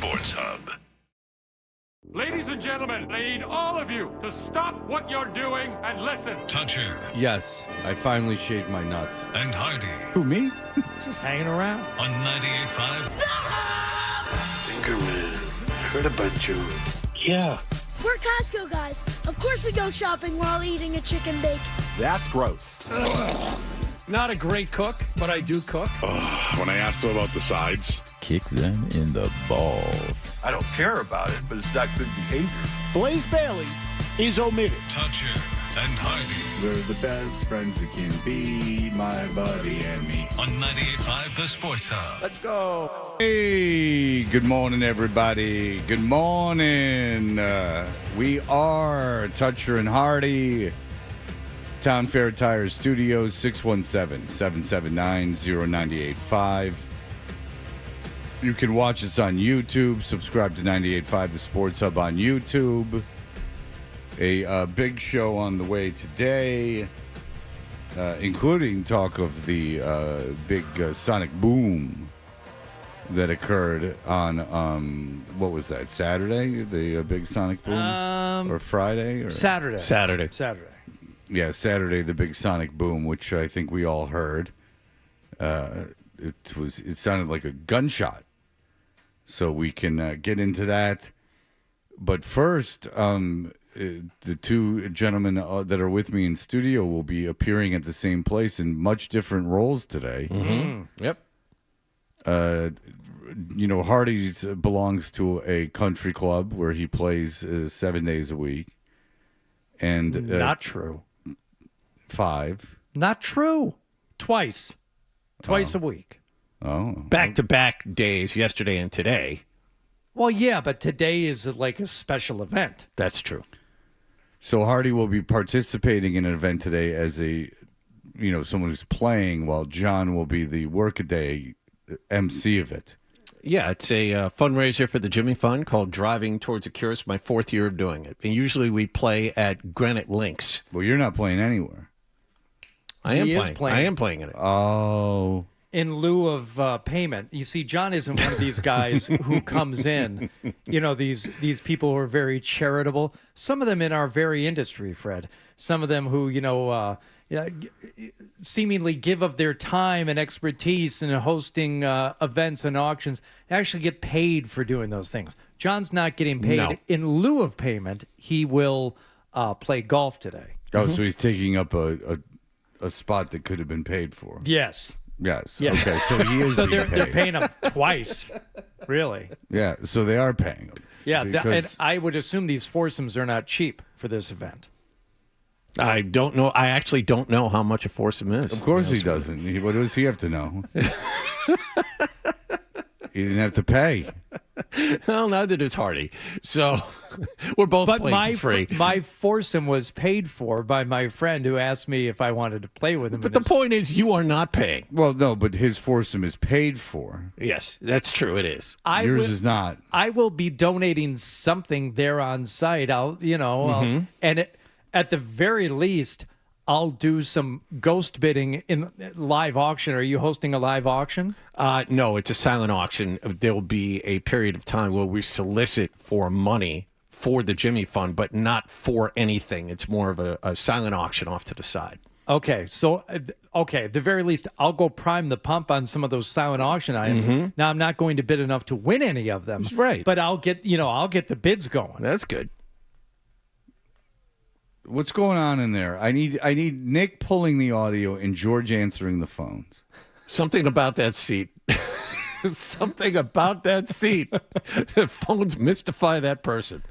Sports Hub. Ladies and gentlemen, I need all of you to stop what you're doing and listen. Toucher Yes, I finally shaved my nuts. and Hardy Who, me? Just hanging around. on 98.5 Anchorman, heard about you. Yeah. We're Costco guys. Of course we go shopping while eating a chicken bake. That's gross. Not a great cook, but I do cook. When I asked him about the sides, Kick them in the balls. I don't care about it, but it's not good behavior. Blaze Bailey is omitted. Toucher and Hardy We're the best friends that can be, my buddy and me. on 98.5 The Sports Hub. Let's go. Hey, good morning, everybody. Good morning. We are Toucher and Hardy. Town Fair Tires Studios, 617-779-0985. You can watch us on YouTube. Subscribe to 98.5 The Sports Hub on YouTube. A big show on the way today, including talk of the big sonic boom that occurred on, what was that, Saturday? The big sonic boom? Or Friday? Or? Saturday. Yeah, Saturday, the big sonic boom, which I think we all heard. It sounded like a gunshot. So we can get into that. But first, the two gentlemen that are with me in studio will be appearing at the same place in much different roles today. Mm-hmm. Yep. Hardy's belongs to a country club where he plays 7 days a week. And Not true. 5. Not true. Twice a week. Oh. Back-to-back days, yesterday and today. Well, yeah, but today is like a special event. That's true. So Hardy will be participating in an event today as someone who's playing, while John will be the workaday MC of it. Yeah, it's a fundraiser for the Jimmy Fund called Driving Towards a Cure. It's my 4th year of doing it. And usually we play at Granite Links. Well, you're not playing anywhere. I am He is playing. playing. I am playing in it. Oh. In lieu of payment. You see, John isn't one of these guys who comes in, these people who are very charitable. Some of them in our very industry, Fred. Some of them who, seemingly give of their time and expertise in hosting events and auctions, actually get paid for doing those things. John's not getting paid. No. In lieu of payment, he will play golf today. Oh, so he's taking up a spot that could have been paid for. Yes. Yes. Yeah. Okay, so he is So being they're paid. paying him twice, really. Yeah, so they are paying him. Yeah, and Because- I would assume these foursomes are not cheap for this event. I don't know. I actually don't know how much a foursome is. Of course he doesn't. What does he have to know? He didn't have to pay. Well, neither does Hardy. So we're both But playing for free. my foursome was paid for by my friend who asked me if I wanted to play with him. But the point is, you are not paying. Well, no, but his foursome is paid for. Yes, that's true. It is. Yours is not. I will be donating something there on site. At the very least, I'll do some ghost bidding in live auction. Are you hosting a live auction? No, it's a silent auction. There will be a period of time where we solicit for money for the Jimmy Fund, but not for anything. It's more of a silent auction off to the side. Okay, so at the very least, I'll go prime the pump on some of those silent auction items. Now, I'm not going to bid enough to win any of them, Right. But I'll get the bids going. That's good. What's going on in there? I need Nick pulling the audio and George answering the phones. Something about that seat. Something about that seat. Phones mystify that person.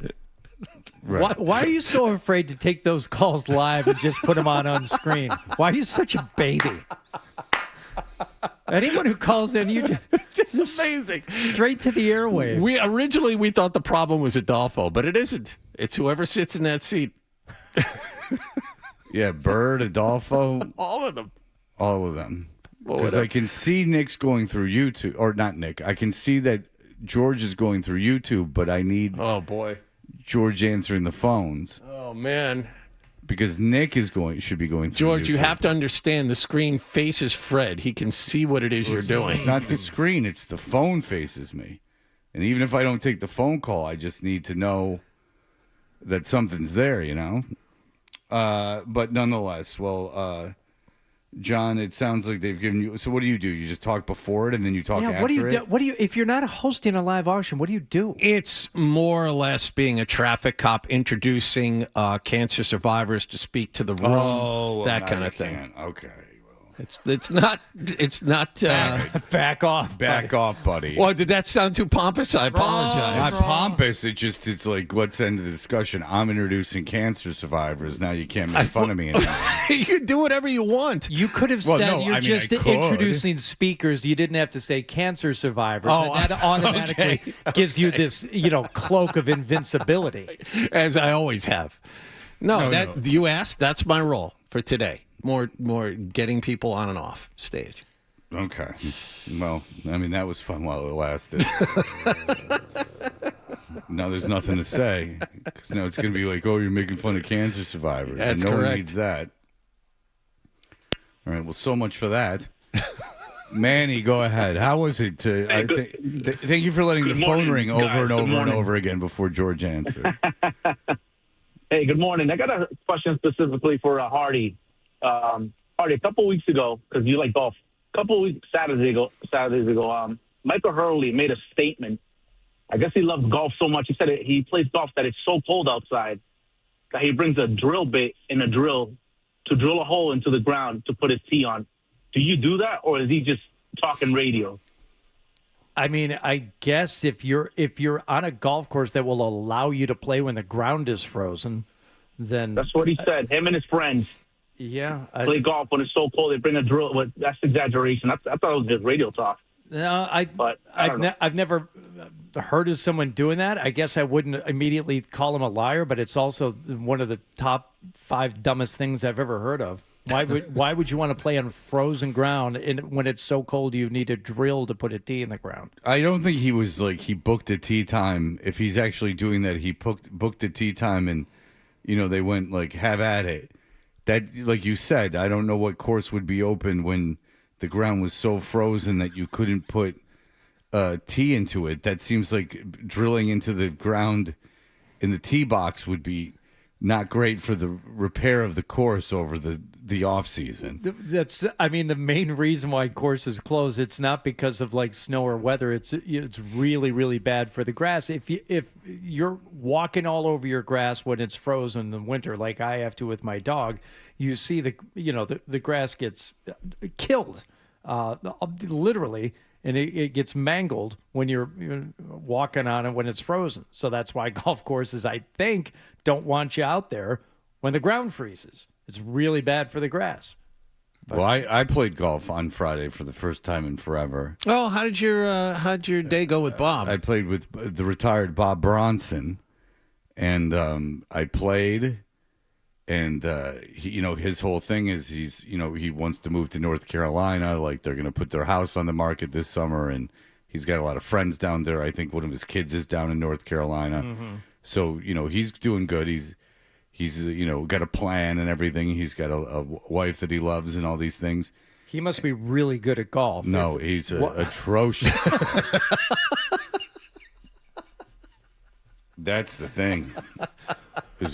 Right. Why are you so afraid to take those calls live and just put them on screen? Why are you such a baby? Anyone who calls in, you just Amazing. straight to the airwaves. We originally thought the problem was Adolfo, but it isn't. It's whoever sits in that seat. Yeah, Bird, Adolfo, All of them. all of them. Well, Because I can see Nick's going through YouTube, or not Nick. I can see that George is going through YouTube, but I need Oh boy. George answering the phones Oh man. because Nick should be going through George, you YouTube. have to understand the screen faces Fred. He can see what it is you're doing. It's not the screen; it's the phone faces me. And even if I don't take the phone call, I just need to know that something's there, you know? But nonetheless, well, John, it sounds like they've given you. So what do? You just talk before it and then you talk after what do you it? do? What do you, if you're not hosting a live auction, what do you do? It's more or less being a traffic cop, introducing cancer survivors to speak to the room, Oh, that well, kind now of you thing. can't. Okay. It's not. Back off. Back off, buddy. Well, did that sound too pompous? I Not apologize. pompous. It's like, let's end the discussion. I'm introducing cancer survivors. Now you can't make fun of me anymore. You can do whatever you want. You could have Well, said no, you're I mean, just I could. introducing speakers. You didn't have to say cancer survivors. Oh, and that automatically gives you this, cloak of invincibility. As I always have. No, you asked. That's my role for today. More getting people on and off stage. Okay. Well, I mean, that was fun while it lasted. Now there's nothing to say. Because now it's going to be like, oh, you're making fun of cancer survivors. That's and no correct. one needs that. All right. Well, so much for that. Manny, go ahead. How was it? Thank you for letting the phone ring over and over and over again before George answered. Hey, good morning. I got a question specifically for Hardy. Hardy, a couple weeks ago, because you like golf, Saturdays ago, Michael Hurley made a statement. I guess he loves golf so much. He said he plays golf that it's so cold outside that he brings a drill bit and a drill to drill a hole into the ground to put his tee on. Do you do that, or is he just talking radio? I mean, I guess if you're on a golf course that will allow you to play when the ground is frozen, then That's what he said. Him and his friends yeah, play golf when it's so cold. They bring a drill. Well, that's exaggeration. I thought it was just radio talk. No, don't know. I've never heard of someone doing that. I guess I wouldn't immediately call him a liar, but it's also one of the top 5 dumbest things I've ever heard of. Why would you want to play on frozen ground when it's so cold you need a drill to put a tee in the ground? I don't think he was like he booked a tee time. If he's actually doing that, he booked a tee time and they went like have at it. That, like you said, I don't know what course would be open when the ground was so frozen that you couldn't put a tee into it. That seems like drilling into the ground in the tee box would be not great for the repair of the course over the off season. That's, I mean, the main reason why courses close. It's not because of like snow or weather. It's really, really bad for the grass. If you're walking all over your grass when it's frozen in the winter, like I have to with my dog, you see the grass gets killed, literally. And it gets mangled when you're walking on it when it's frozen. So that's why golf courses, I think, don't want you out there when the ground freezes. It's really bad for the grass. Well, I played golf on Friday for the first time in forever. Oh, how'd your day go with Bob? I played with the retired Bob Bronson, and I played. And he, his whole thing is he wants to move to North Carolina. Like they're going to put their house on the market this summer, and he's got a lot of friends down there. I think one of his kids is down in North Carolina, so he's doing good. He's got a plan and everything. He's got a wife that he loves and all these things. He must be really good at golf. No, he's atrocious. That's the thing.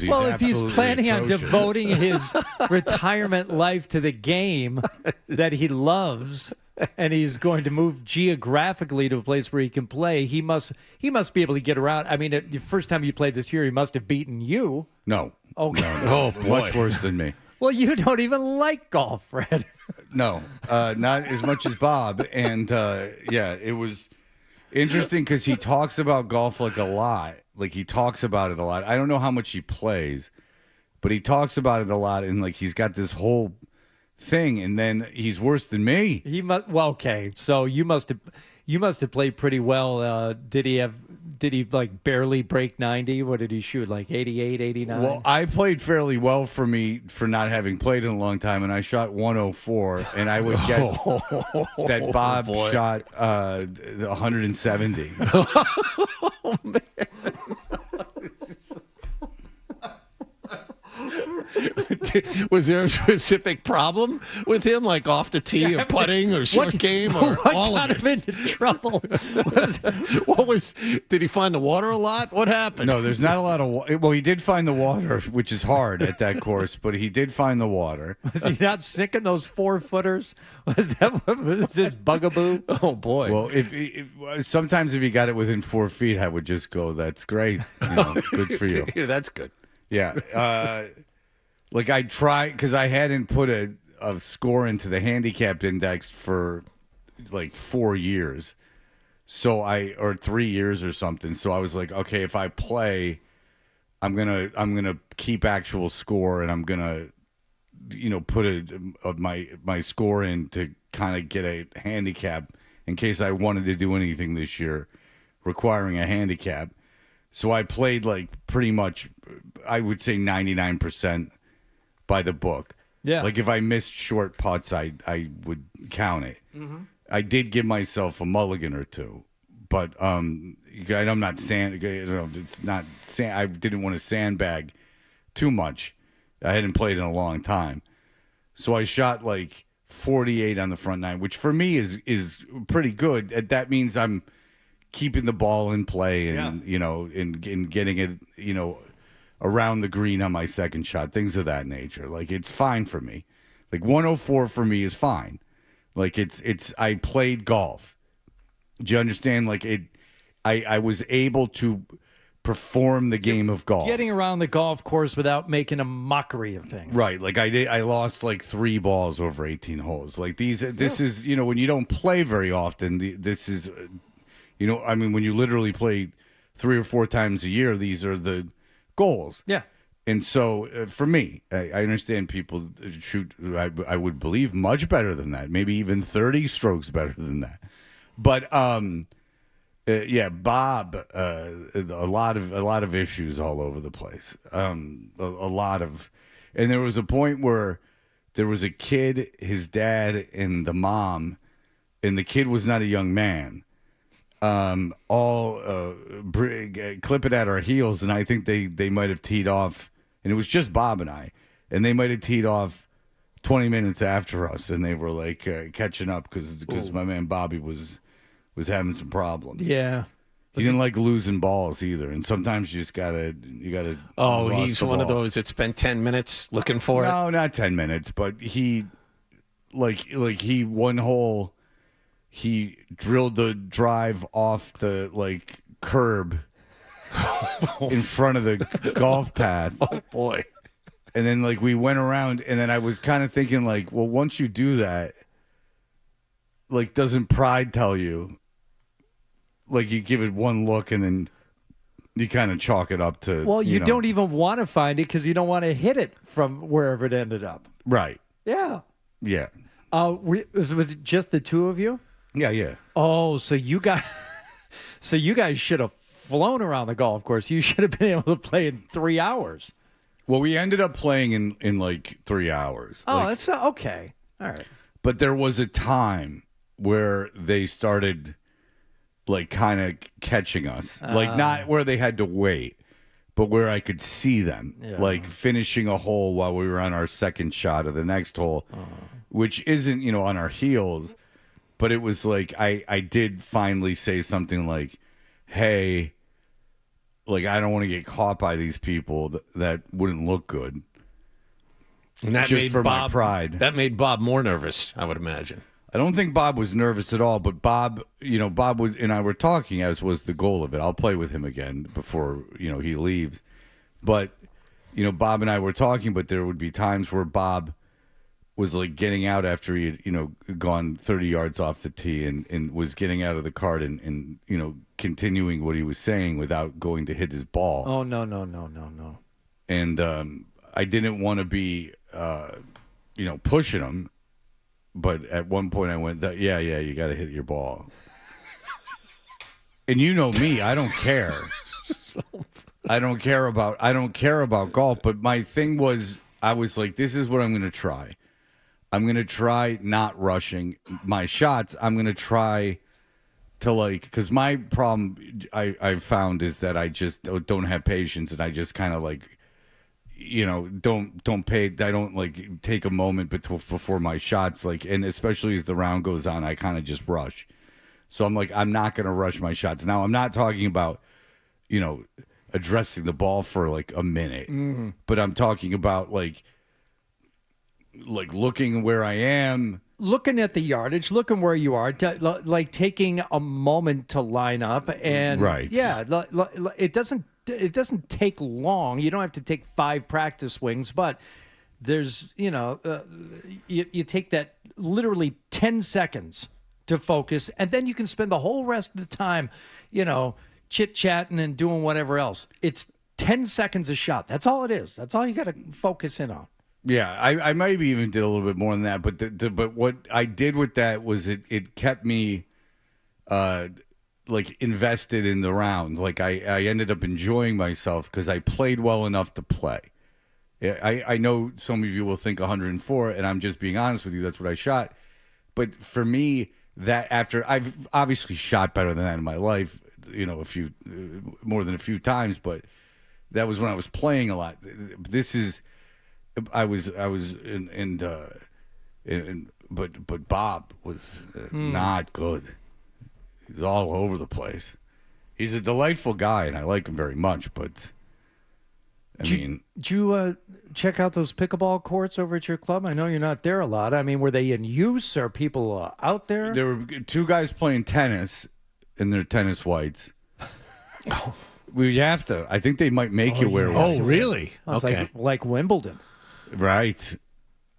Well, if he's planning on atrocious. devoting his retirement life to the game that he loves, and he's going to move geographically to a place where he can play, he must be able to get around. I mean, the first time you played this year, he must have beaten you. No. Okay. No. Oh, much worse than me. Well, you don't even like golf, Fred. No, not as much as Bob. And it was interesting because he talks about golf like a lot. Like he talks about it a lot. I don't know how much he plays, but he talks about it a lot. And like he's got this whole thing. And then he's worse than me. He must. Well, okay. So you must have played pretty well. Did he like barely break 90? What did he shoot? Like 88, 89? Well, I played fairly well for not having played in a long time, and I shot 104, and I would guess that Bob shot 170. Oh, man. Was there a specific problem with him, like off the tee or putting or short game or what all got of him it? into trouble? Did he find the water a lot? What happened? No, there's not a lot of water. Well, he did find the water, which is hard at that course, but he did find the water. Was he not sick in those 4-footers? Was that what was his bugaboo? Oh, boy. Well, if sometimes if you got it within 4 feet, I would just go, that's great. Good for you. Yeah, that's good. Yeah. Like I tried, because I hadn't put a score into the handicapped index for like 4 years. Or 3 years or something. So I was like, okay, if I play, I'm gonna keep actual score, and I'm gonna, put my score in to kind of get a handicap in case I wanted to do anything this year requiring a handicap. So I played like pretty much, I would say 99% by the book. Yeah. Like if I missed short putts, I would count it. Mm-hmm. I did give myself a mulligan or two, but I'm not it's not I didn't want to sandbag too much. I hadn't played in a long time, so I shot like 48 on the front nine, which for me is pretty good. That means I'm keeping the ball in play and and getting it around the green on my second shot, things of that nature. Like it's fine for me. Like 104 for me is fine. Like I played golf. Do you understand? Like I was able to perform the game of golf. Getting around the golf course without making a mockery of things. Right. Like I lost like 3 balls over 18 holes. Like this is, when you don't play very often, this is, when you literally play 3 or 4 times a year, these are the goals. Yeah. And so for me, I understand people shoot, I would believe, much better than that, maybe even 30 strokes better than that. But Bob, a lot of issues all over the place. A lot of, and there was a point where there was a kid, his dad, and the mom, and the kid was not a young man. All clip it at our heels, and I think they might have teed off, and it was just Bob and I, and they might have teed off 20 minutes after us, and they were like catching up because my man Bobby was having some problems. Yeah. He didn't like losing balls either, and sometimes you gotta. Oh, he's one of those that spent 10 minutes looking for it. No, not 10 minutes, but he one hole. He drilled the drive off the curb in front of the golf path. Oh boy! And then we went around, and then I was kind of thinking well, once you do that, doesn't pride tell you? You give it one look, and then you kind of chalk it up to. Well, you don't even want to find it because you don't want to hit it from wherever it ended up. Right. Yeah. Yeah. Was it just the two of you? Yeah. Oh, so you guys should have flown around the golf course. You should have been able to play in 3 hours. Well, we ended up playing in 3 hours. Oh, that's okay. All right. But there was a time where they started kind of catching us. Not where they had to wait, but where I could see them. Yeah. Finishing a hole while we were on our second shot of the next hole, which isn't, on our heels. But it was I did finally say something like, hey, I don't want to get caught by these people that wouldn't look good. And that just made for Bob, my pride. That made Bob more nervous, I would imagine. I don't think Bob was nervous at all, but Bob was, and I were talking, as was the goal of it. I'll play with him again before, he leaves. But, Bob and I were talking, but there would be times where Bob was getting out after he had, gone 30 yards off the tee and was getting out of the cart and continuing what he was saying without going to hit his ball. Oh, no. And I didn't want to be, pushing him. But at one point I went, yeah, you got to hit your ball. And you know me, I don't care. I don't care about golf. But my thing was, I was like, this is what I'm going to try. I'm going to try not rushing my shots. I'm going to try to because my problem I've found is that I just don't have patience, and I just kind of don't pay. I don't like take a moment before my shots. Like, and especially as the round goes on, I kind of just rush. So I'm like, I'm not going to rush my shots. Now I'm not talking about, addressing the ball for like a minute, but I'm talking about like looking where I am. Looking at the yardage, looking where you are, like taking a moment to line up, and right, yeah, it doesn't take long. You don't have to take 5 practice swings, but there's you take that literally 10 seconds to focus, and then you can spend the whole rest of the time, chit chatting and doing whatever else. It's 10 seconds a shot. That's all it is. That's all you got to focus in on. Yeah, I maybe even did a little bit more than that, but what I did with that was it kept me invested in the round. Like I ended up enjoying myself because I played well enough to play. I know some of you will think 104, and I'm just being honest with you. That's what I shot. But for me, that after I've obviously shot better than that in my life, more than a few times, but that was when I was playing a lot. This is. I was but Bob was not good. He's all over the place. He's a delightful guy, and I like him very much. But did you check out those pickleball courts over at your club? I know you're not there a lot. I mean, were they in use? Are people out there? There were 2 guys playing tennis in their tennis whites. We have to. I think they might make you wear whites. Oh, really? Okay, like Wimbledon. Right.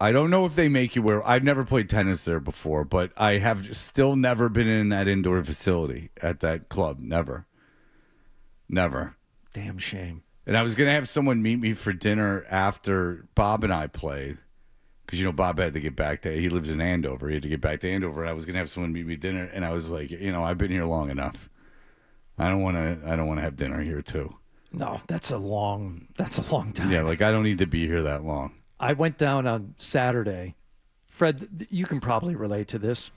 I don't know if they make you wear. I've never played tennis there before, but I have still never been in that indoor facility at that club. Never. Damn shame. And I was going to have someone meet me for dinner after Bob and I played. Because, Bob had to get back to, he lives in Andover. He had to get back to Andover. And I was going to have someone meet me dinner. And I was like, I've been here long enough. I don't want to have dinner here too. No, that's a long time. Yeah, I don't need to be here that long. I went down on Saturday. Fred, you can probably relate to this.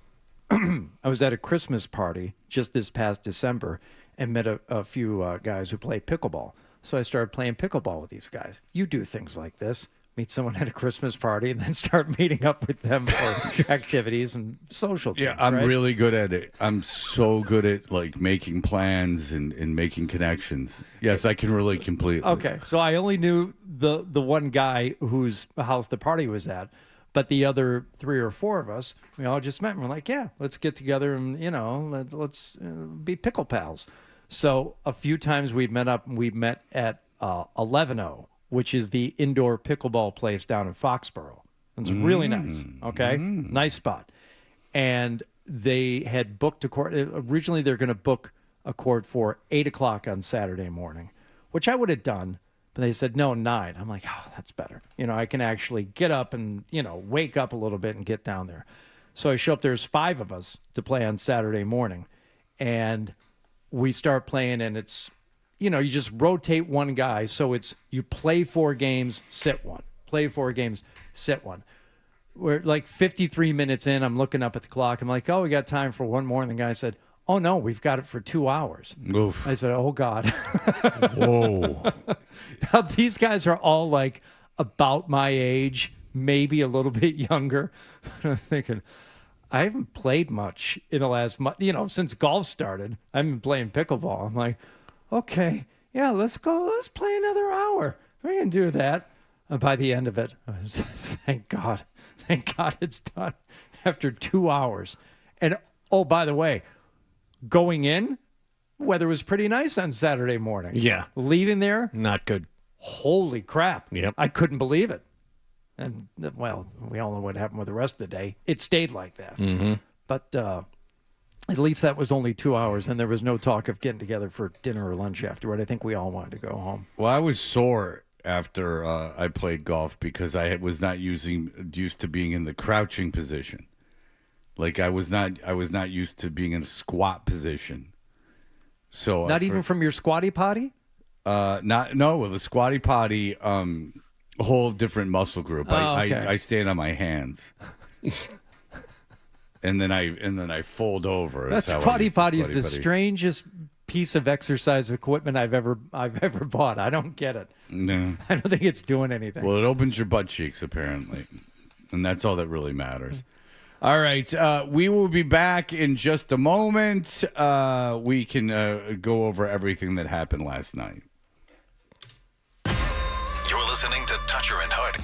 I was at a Christmas party just this past December and met a few guys who play pickleball. So I started playing pickleball with these guys. You do things like this. Meet someone at a Christmas party and then start meeting up with them for activities and social things. Yeah, I'm right? really good at it. I'm so good at making plans and making connections. Yes, I can relate completely. Okay, so I only knew the one guy whose house the party was at, but the other 3 or 4 of us, we all just met and we're like, yeah, let's get together and let's be pickle pals. So a few times we met up and we met at 11-0. Which is the indoor pickleball place down in Foxborough. It's really nice, okay? Nice spot. And they had booked a court. Originally, they're going to book a court for 8 o'clock on Saturday morning, which I would have done. But they said, no, 9. I'm like, oh, that's better. I can actually get up and, wake up a little bit and get down there. So I show up. There's 5 of us to play on Saturday morning. And we start playing, and it's, you just rotate one guy. So it's you play 4 games, sit 1. Play 4 games, sit 1. We're like 53 minutes in. I'm looking up at the clock. I'm like, oh, we got time for one more. And the guy said, oh, no, we've got it for 2 hours. Oof. I said, oh, God. Whoa. Now, these guys are all like about my age, maybe a little bit younger. I'm thinking, I haven't played much in the last month. Since golf started, I've been playing pickleball. I'm like, okay, yeah, let's go. Let's play another hour. We can do that. And by the end of it, I was, thank God it's done after 2 hours. And, oh, by the way, going in, weather was pretty nice on Saturday morning. Yeah. Leaving there, not good. Holy crap. Yep. I couldn't believe it. And, well, we all know what happened with the rest of the day. It stayed like that. Mm-hmm. But at least that was only 2 hours, and there was no talk of getting together for dinner or lunch afterward. I think we all wanted to go home. Well, I was sore after I played golf because I was not used to being in the crouching position. Like I was not used to being in a squat position. So not even from your squatty potty? The squatty potty, a whole different muscle group. Okay. I stand on my hands. And then I fold over. That squatty potty is the strangest piece of exercise equipment I've ever bought. I don't get it. No. I don't think it's doing anything. Well, it opens your butt cheeks, apparently. And that's all that really matters. All right. We will be back in just a moment. We can go over everything that happened last night. You're listening to Toucher and Hardy.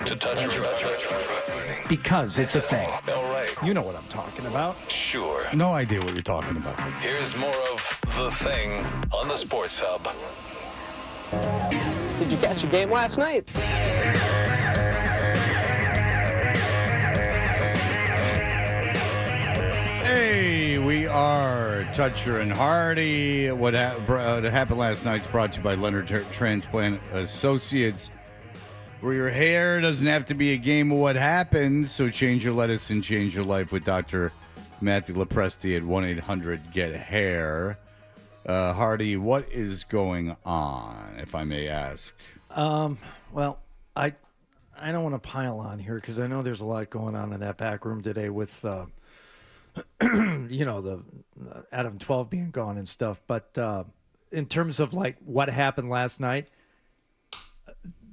To touch your Because it's a thing. All right. You know what I'm talking about. Sure. No idea what you're talking about. Here's more of The Thing on the Sports Hub. Did you catch a game last night? Hey, we are Toucher and Hardy. What happened last night's brought to you by Leonard Transplant Associates, where your hair doesn't have to be a game of what happened. So change your lettuce and change your life with Dr. Matthew Lepresti at 1-800-GET-HAIR. Hardy, what is going on, if I may ask? Well, I don't want to pile on here because I know there's a lot going on in that back room today with, the Adam 12 being gone and stuff. But in terms of like what happened last night,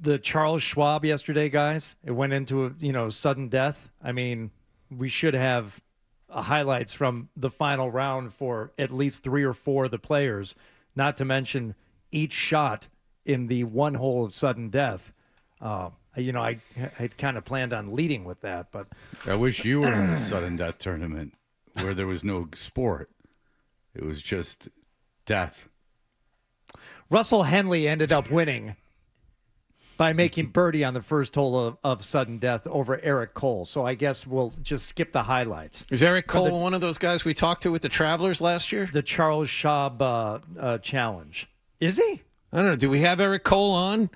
the Charles Schwab yesterday, guys, it went into a sudden death. I mean, we should have highlights from the final round for at least 3 or 4 of the players, not to mention each shot in the one hole of sudden death. I had kind of planned on leading with that, but I wish you were in a sudden death tournament where there was no sport. It was just death. Russell Henley ended up winning by making birdie on the first hole of sudden death over Eric Cole. So I guess we'll just skip the highlights. Is Eric Cole one of those guys we talked to with the Travelers last year? The Charles Schwab challenge. Is he? I don't know. Do we have Eric Cole on?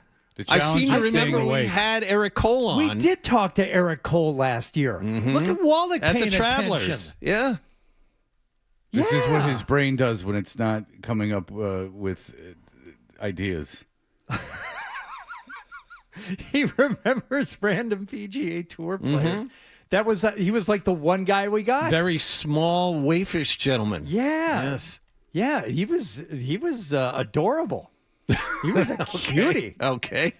I seem to remember we had Eric Cole on. We did talk to Eric Cole last year. Mm-hmm. Look at Wallach at paying the Travelers. Attention. Yeah. This is what his brain does when it's not coming up with ideas. He remembers random PGA Tour players. That was he was like the one guy we got. Very small, waifish gentleman. Yeah. Yes. Yeah, he was adorable. He was a cutie. Okay.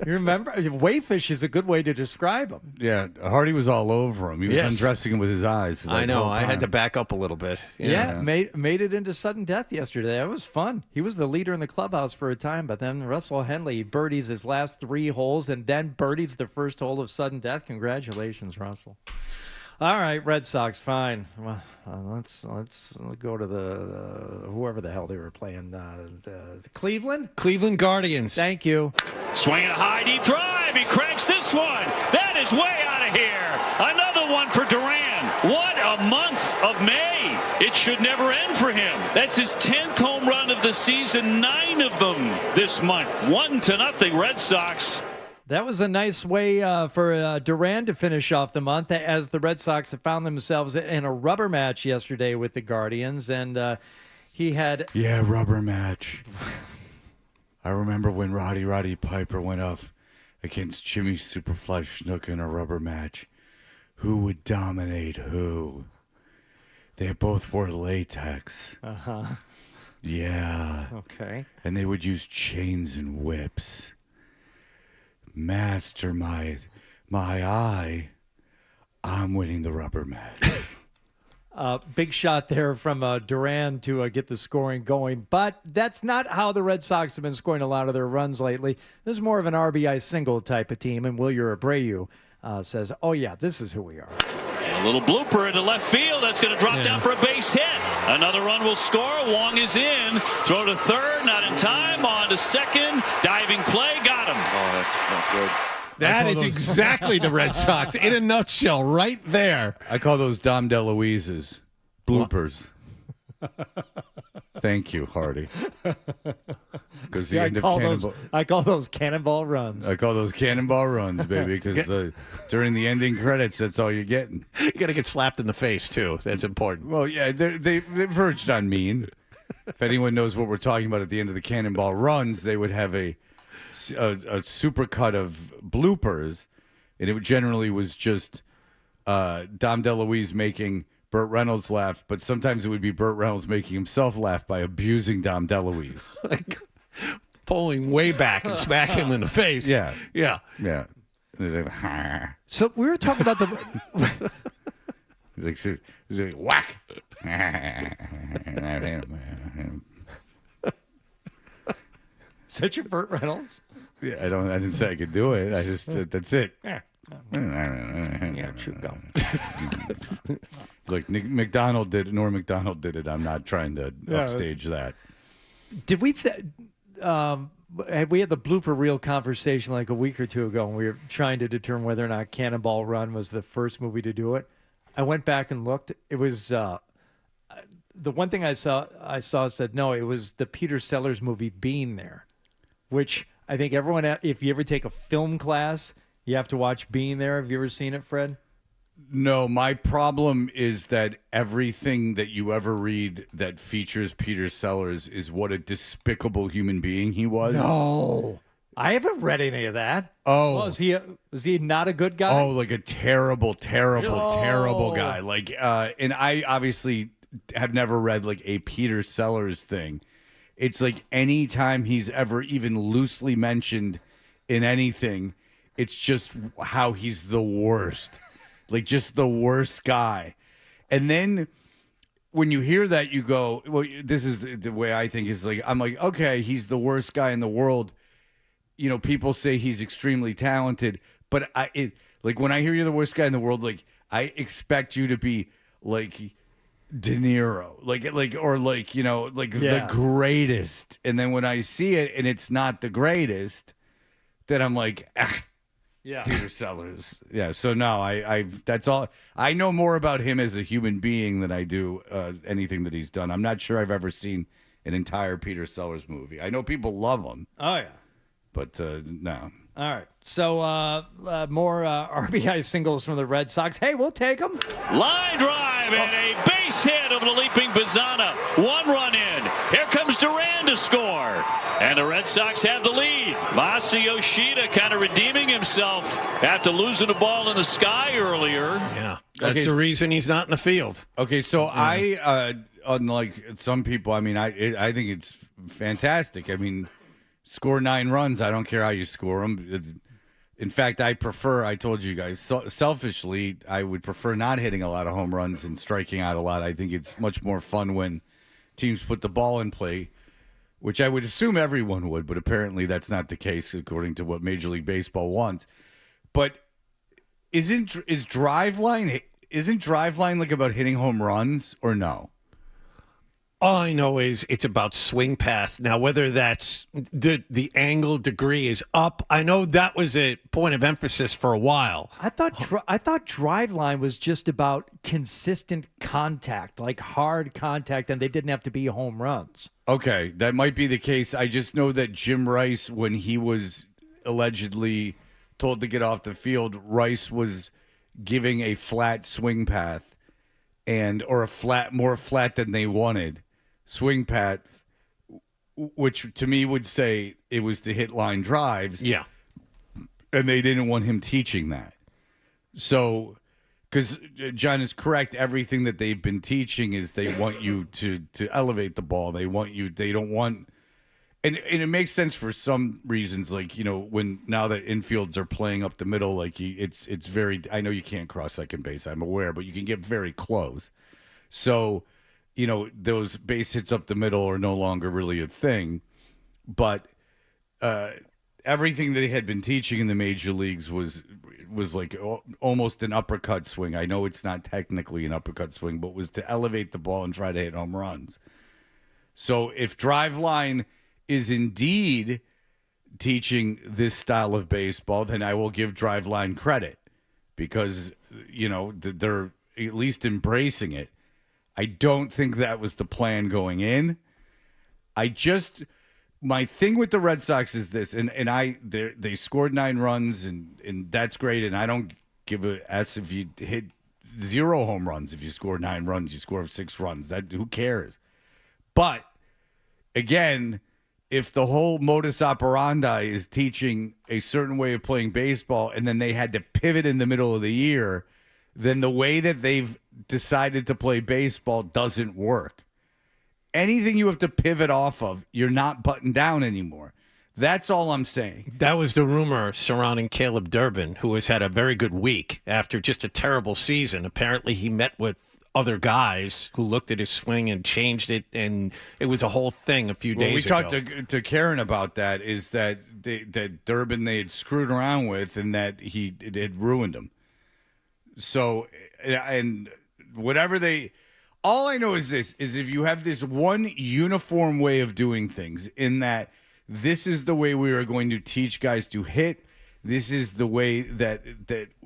You remember? Wayfish is a good way to describe him. Yeah, Hardy was all over him. He was undressing him with his eyes. I know. I had to back up a little bit. Yeah, made it into sudden death yesterday. That was fun. He was the leader in the clubhouse for a time, but then Russell Henley birdies his last 3 holes and then birdies the first hole of sudden death. Congratulations, Russell. All right, Red Sox, fine. Well, let's go to the whoever the hell they were playing. The Cleveland Guardians. Thank you. Swinging a high deep drive. He cranks this one. That is way out of here. Another one for Duran. What a month of May. It should never end for him. That's his 10th home run of the season. 9 of them this month. 1-0 Red Sox. That was a nice way for Duran to finish off the month, as the Red Sox have found themselves in a rubber match yesterday with the Guardians, and he had... Yeah, rubber match. I remember when Roddy Piper went up against Jimmy Superfly Snuka in a rubber match. Who would dominate who? They both wore latex. Uh-huh. Yeah. Okay. And they would use chains and whips. Master my eye, I'm winning the rubber match. Big shot there from Duran to get the scoring going, but that's not how the Red Sox have been scoring a lot of their runs lately. This is more of an RBI single type of team, and Wilyer Abreu says, oh yeah, this is who we are. A little blooper into left field. That's going to drop down for a base hit. Another run will score. Wong is in. Throw to third. Not in time. On to second. Diving play. Got him. Oh, that's not good. That is exactly the Red Sox in a nutshell right there. I call those Dom DeLuise's bloopers. Thank you, Hardy. Because the end of Cannonball... I call those cannonball runs. I call those cannonball runs, baby, because during the ending credits, that's all you're getting. You got to get slapped in the face, too. That's important. Well, yeah, they verged on mean. If anyone knows what we're talking about at the end of the cannonball runs, they would have a supercut of bloopers, and it generally was just Dom DeLuise making Burt Reynolds laugh, but sometimes it would be Burt Reynolds making himself laugh by abusing Dom DeLuise. Like pulling way back and smacking him in the face. Yeah. Yeah. Yeah. So we were talking about the... He's like whack. Is that your Burt Reynolds? Yeah, I didn't say I could do it. I just that's it. Yeah, go. Look, Norm Macdonald did it. I'm not trying to upstage that. Did we? We had the blooper reel conversation like a week or two ago, and we were trying to determine whether or not Cannonball Run was the first movie to do it. I went back and looked. It was the one thing I saw said no. It was the Peter Sellers movie Being There, which I think everyone. If you ever take a film class, you have to watch Being There. Have you ever seen it, Fred? No, my problem is that everything that you ever read that features Peter Sellers is what a despicable human being he was. No, I haven't read any of that. Oh, was he not a good guy? Oh, like a terrible guy. Like, and I obviously have never read like a Peter Sellers thing. It's like anytime he's ever even loosely mentioned in anything, it's just how he's the worst. Like, just the worst guy. And then when you hear that, you go, well, this is the way I think is like, I'm like, okay, he's the worst guy in the world. You know, people say he's extremely talented, but like when I hear you're the worst guy in the world, like I expect you to be like De Niro, like you know, like the greatest. And then when I see it and it's not the greatest, then I'm like, yeah, Peter Sellers. Yeah. So no, that's all. I know more about him as a human being than I do anything that he's done. I'm not sure I've ever seen an entire Peter Sellers movie. I know people love him. Oh yeah. But no. All right. So more RBI singles from the Red Sox. Hey, we'll take them. Line drive and a base hit of the leaping Bazzana. 1 run in. Here comes Duran to score. And the Red Sox have the lead. Masa Yoshida kind of redeeming himself after losing the ball in the sky earlier. Yeah. That's the reason he's not in the field. Okay, so I, unlike some people, I mean, I think it's fantastic. I mean, score 9 runs. I don't care how you score them. In fact, I told you guys, selfishly, I would prefer not hitting a lot of home runs and striking out a lot. I think it's much more fun when teams put the ball in play, which I would assume everyone would, but apparently that's not the case according to what Major League Baseball wants. But isn't Driveline like about hitting home runs or no? All I know is it's about swing path. Now, whether that's the angle degree is up, I know that was a point of emphasis for a while. I thought Driveline was just about consistent contact, like hard contact, and they didn't have to be home runs. Okay, that might be the case. I just know that Jim Rice, when he was allegedly told to get off the field, Rice was giving a flat swing path or more flat than they wanted swing path, which to me would say it was to hit line drives. Yeah. And they didn't want him teaching that. So, because John is correct, everything that they've been teaching is they want you to elevate the ball. They don't want, and it makes sense for some reasons, like, you know, now that infields are playing up the middle, like it's very, I know you can't cross second base, I'm aware, but you can get very close. So, you know, those base hits up the middle are no longer really a thing, but everything they had been teaching in the major leagues was like almost an uppercut swing. I know it's not technically an uppercut swing, but was to elevate the ball and try to hit home runs. So if Driveline is indeed teaching this style of baseball, then I will give Driveline credit because, you know, they're at least embracing it. I don't think that was the plan going in. My thing with the Red Sox is this, and they scored 9 runs, and that's great, and I don't give a S if you hit 0 home runs. If you score 9 runs, you score 6 runs. Who cares? But, again, if the whole modus operandi is teaching a certain way of playing baseball, and then they had to pivot in the middle of the year, then the way that they've decided to play baseball doesn't work. Anything you have to pivot off of, you're not buttoned down anymore. That's all I'm saying. That was the rumor surrounding Caleb Durbin, who has had a very good week after just a terrible season. Apparently, he met with other guys who looked at his swing and changed it, and it was a whole thing a few days ago. We talked to Karen about that, is that that Durbin they had screwed around with and that it had ruined him. So, and whatever all I know is this, is if you have this one uniform way of doing things, in that this is the way we are going to teach guys to hit, this is the way that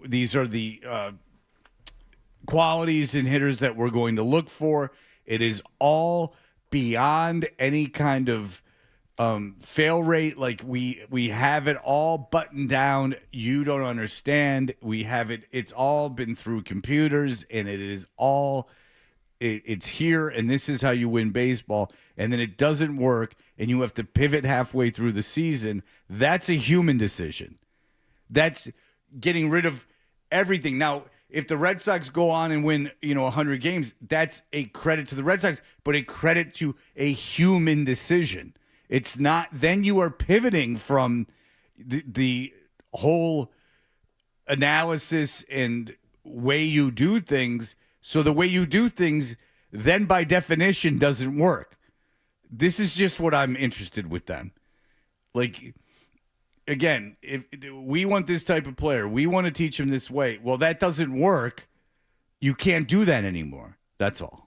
these are the qualities in hitters that we're going to look for. It is all beyond any kind of fail rate. Like we have it all buttoned down. You don't understand. We have it. It's all been through computers, and it is all. It's here, and this is how you win baseball. And then it doesn't work, and you have to pivot halfway through the season. That's a human decision. That's getting rid of everything. Now, if the Red Sox go on and win, 100 games, that's a credit to the Red Sox, but a credit to a human decision. It's not. Then you are pivoting from the whole analysis and way you do things. So the way you do things, then by definition, doesn't work. This is just what I'm interested with them. Like, again, if we want this type of player, we want to teach him this way. Well, that doesn't work. You can't do that anymore. That's all.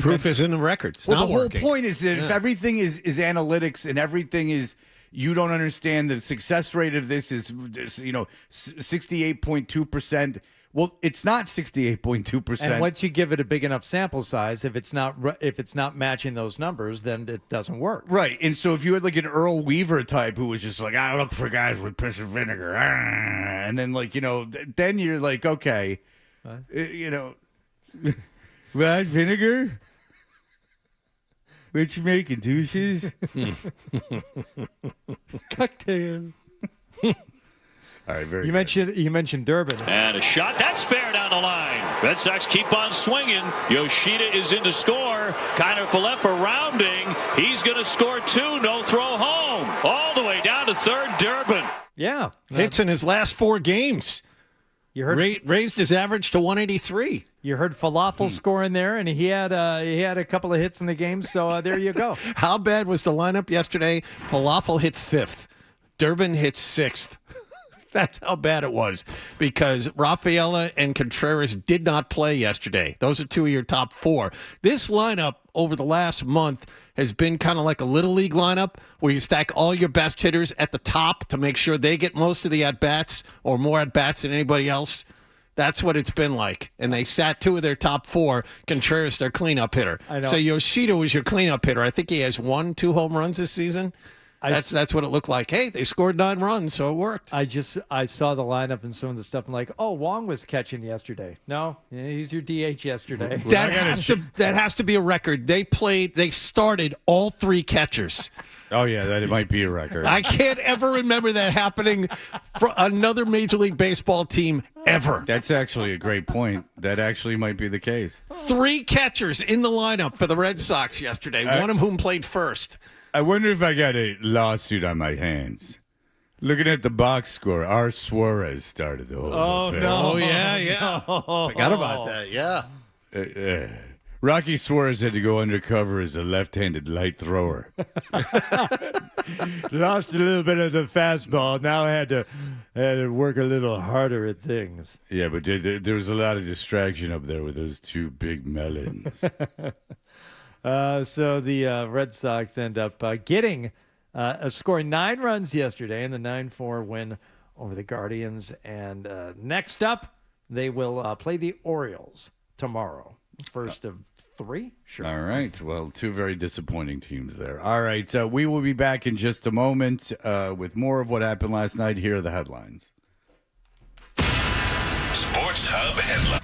Proof is in the record. It's well, not the whole working. point is that if everything is analytics and everything is, you don't understand the success rate of this is, 68.2%. Well, it's not 68.2%. And once you give it a big enough sample size, if it's not matching those numbers, then it doesn't work. Right. And so if you had like an Earl Weaver type who was just like, I look for guys with piss and vinegar, and then then you're like, okay, what, vinegar? What you making, douches? Cocktails. All right, very You mentioned Durbin. And a shot. That's fair down the line. Red Sox keep on swinging. Yoshida is in to score. Kiner Falefa rounding. He's going to score two. No throw home. All the way down to third. Durbin. Yeah. Hits in his last 4 games. You heard Raised his average to 183. You heard Falafel scoring there, and he had a couple of hits in the game. So there you go. How bad was the lineup yesterday? Falafel hit 5th. Durbin hit 6th. That's how bad it was, because Rafaela and Contreras did not play yesterday. Those are 2 of your top 4. This lineup over the last month has been kind of like a little league lineup where you stack all your best hitters at the top to make sure they get most of the at-bats or more at-bats than anybody else. That's what it's been like. And they sat 2 of their top 4. Contreras, their cleanup hitter. I know. So Yoshida was your cleanup hitter. I think he has 2 home runs this season. That's what it looked like. Hey, they scored 9 runs, so it worked. I saw the lineup and some of the stuff. I'm like, oh, Wong was catching yesterday. No, he's your DH yesterday. That has to be a record. They started all 3 catchers. Oh, yeah, that it might be a record. I can't ever remember that happening for another Major League Baseball team ever. That's actually a great point. That actually might be the case. 3 catchers in the lineup for the Red Sox yesterday, one of whom played first. I wonder if I got a lawsuit on my hands. Looking at the box score, our Suarez started the whole affair. Oh, yeah. No. Forgot about that, yeah. Rocky Suarez had to go undercover as a left-handed light thrower. Lost a little bit of the fastball. Now I had to work a little harder at things. Yeah, but there was a lot of distraction up there with those 2 big melons. So the Red Sox end up scoring 9 runs yesterday in the 9-4 win over the Guardians. And next up, they will play the Orioles tomorrow. First of 3? Sure. All right. Well, 2 very disappointing teams there. All right. So we will be back in just a moment with more of what happened last night. Here are the headlines. Sports Hub headline.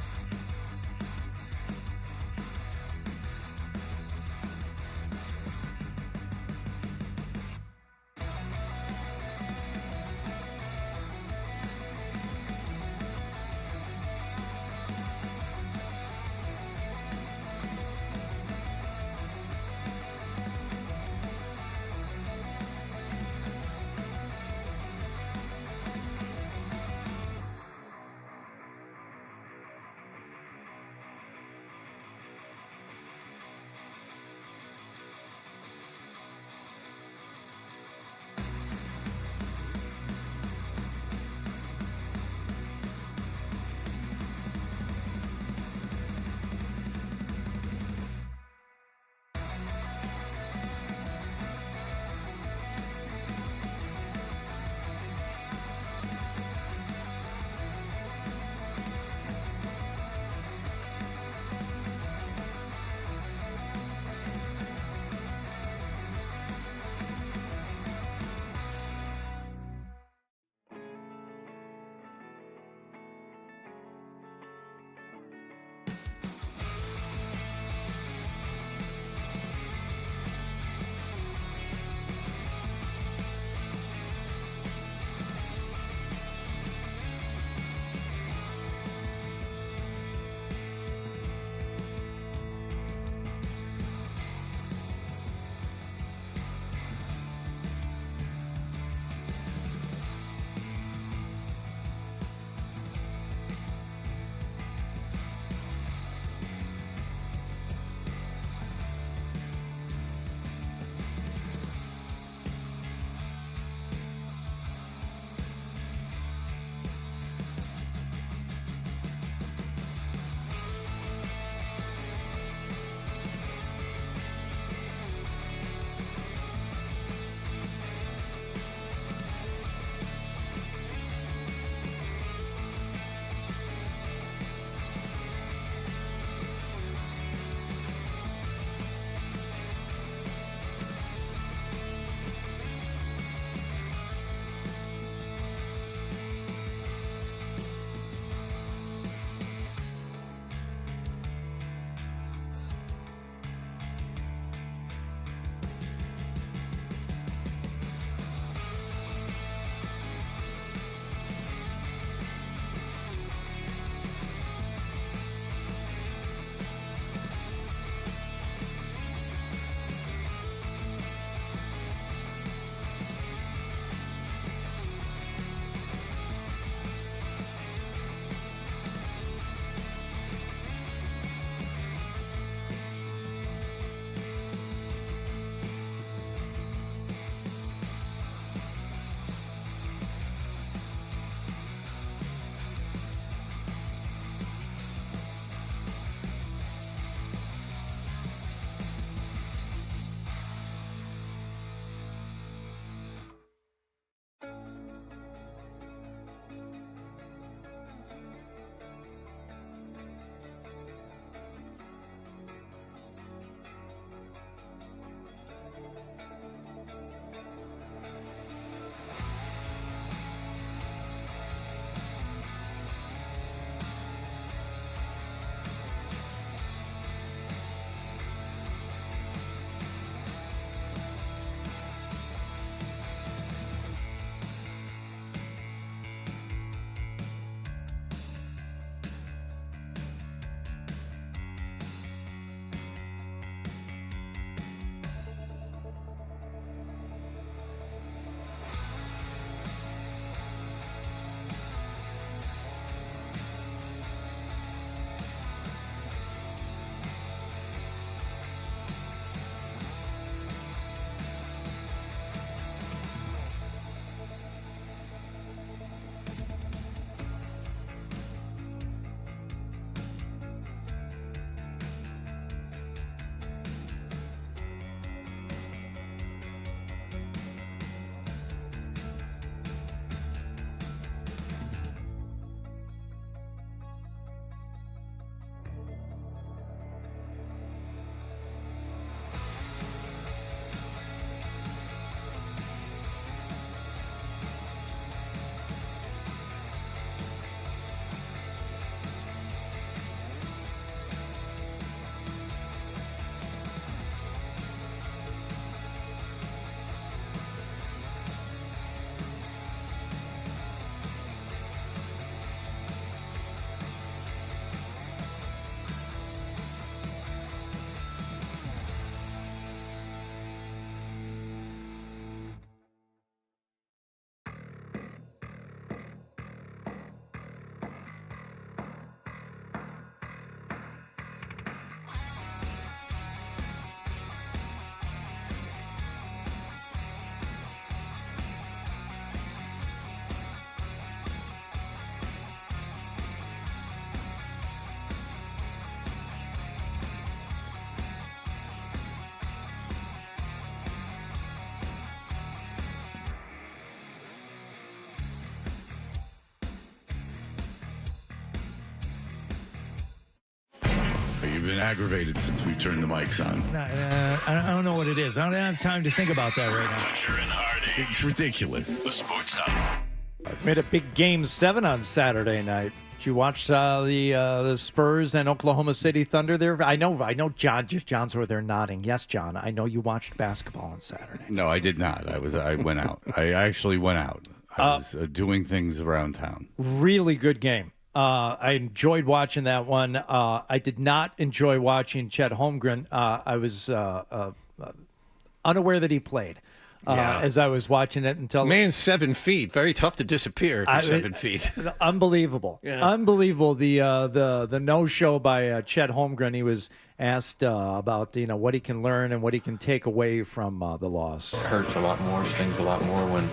You've been aggravated since we turned the mics on. I don't know what it is. I don't have time to think about that right now. Roger and Hardy. It's ridiculous. The Sports Hub. We had a big Game 7 on Saturday night. Did you watch the Spurs and Oklahoma City Thunder there? I know. John's over there nodding. Yes, John. I know you watched basketball on Saturday. No, I did not. I went out. I actually went out. I was doing things around town. Really good game. I enjoyed watching that one. I did not enjoy watching Chet Holmgren. I was unaware that he played as I was watching it until Man, 7 feet. Very tough to disappear if you're 7 feet. Unbelievable. Yeah. Unbelievable. The no-show by Chet Holmgren. He was asked about what he can learn and what he can take away from the loss. It hurts a lot more, stings a lot more when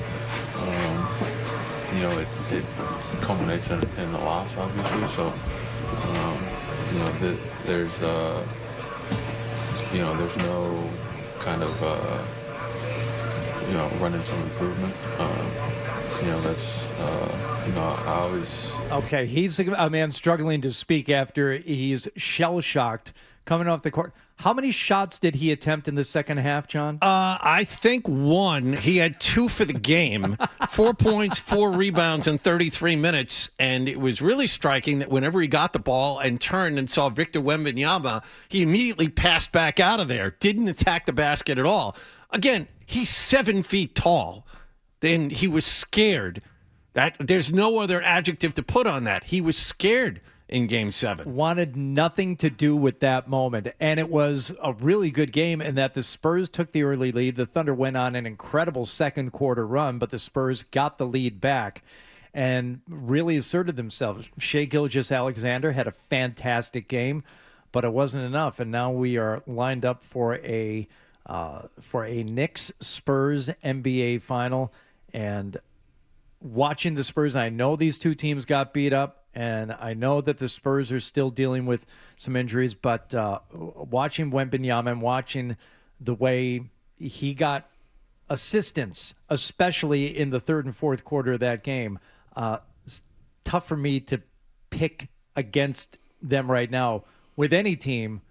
it culminates in the loss, obviously. So there's no kind of running some improvement. I always. Okay, he's a man struggling to speak after he's shell-shocked coming off the court. How many shots did he attempt in the second half, John? I think 1. He had 2 for the game, 4 points, 4 rebounds in 33 minutes. And it was really striking that whenever he got the ball and turned and saw Victor Wembanyama, he immediately passed back out of there, didn't attack the basket at all. Again, he's 7 feet tall. Then he was scared. There's no other adjective to put on that. He was scared in Game 7. Wanted nothing to do with that moment. And it was a really good game in that the Spurs took the early lead. The Thunder went on an incredible second quarter run, but the Spurs got the lead back and really asserted themselves. Shai Gilgeous-Alexander had a fantastic game, but it wasn't enough. And now we are lined up for a Knicks-Spurs NBA final. And watching the Spurs, I know these two teams got beat up. And I know that the Spurs are still dealing with some injuries, but watching Wembanyama and watching the way he got assistance, especially in the third and fourth quarter of that game, it's tough for me to pick against them right now with any team.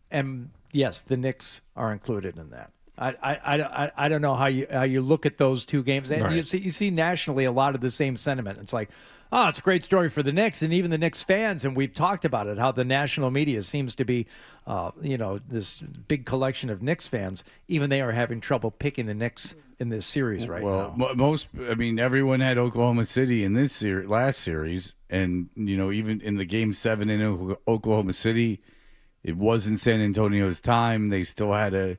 And yes, the Knicks are included in that. I don't know how you look at those two games. And right. you see nationally a lot of the same sentiment. It's like, oh, it's a great story for the Knicks and even the Knicks fans. And we've talked about it, how the national media seems to be, this big collection of Knicks fans. Even they are having trouble picking the Knicks in this series right now. Well, everyone had Oklahoma City in this last series. And, even in the Game 7 in Oklahoma City, it wasn't San Antonio's time. They still had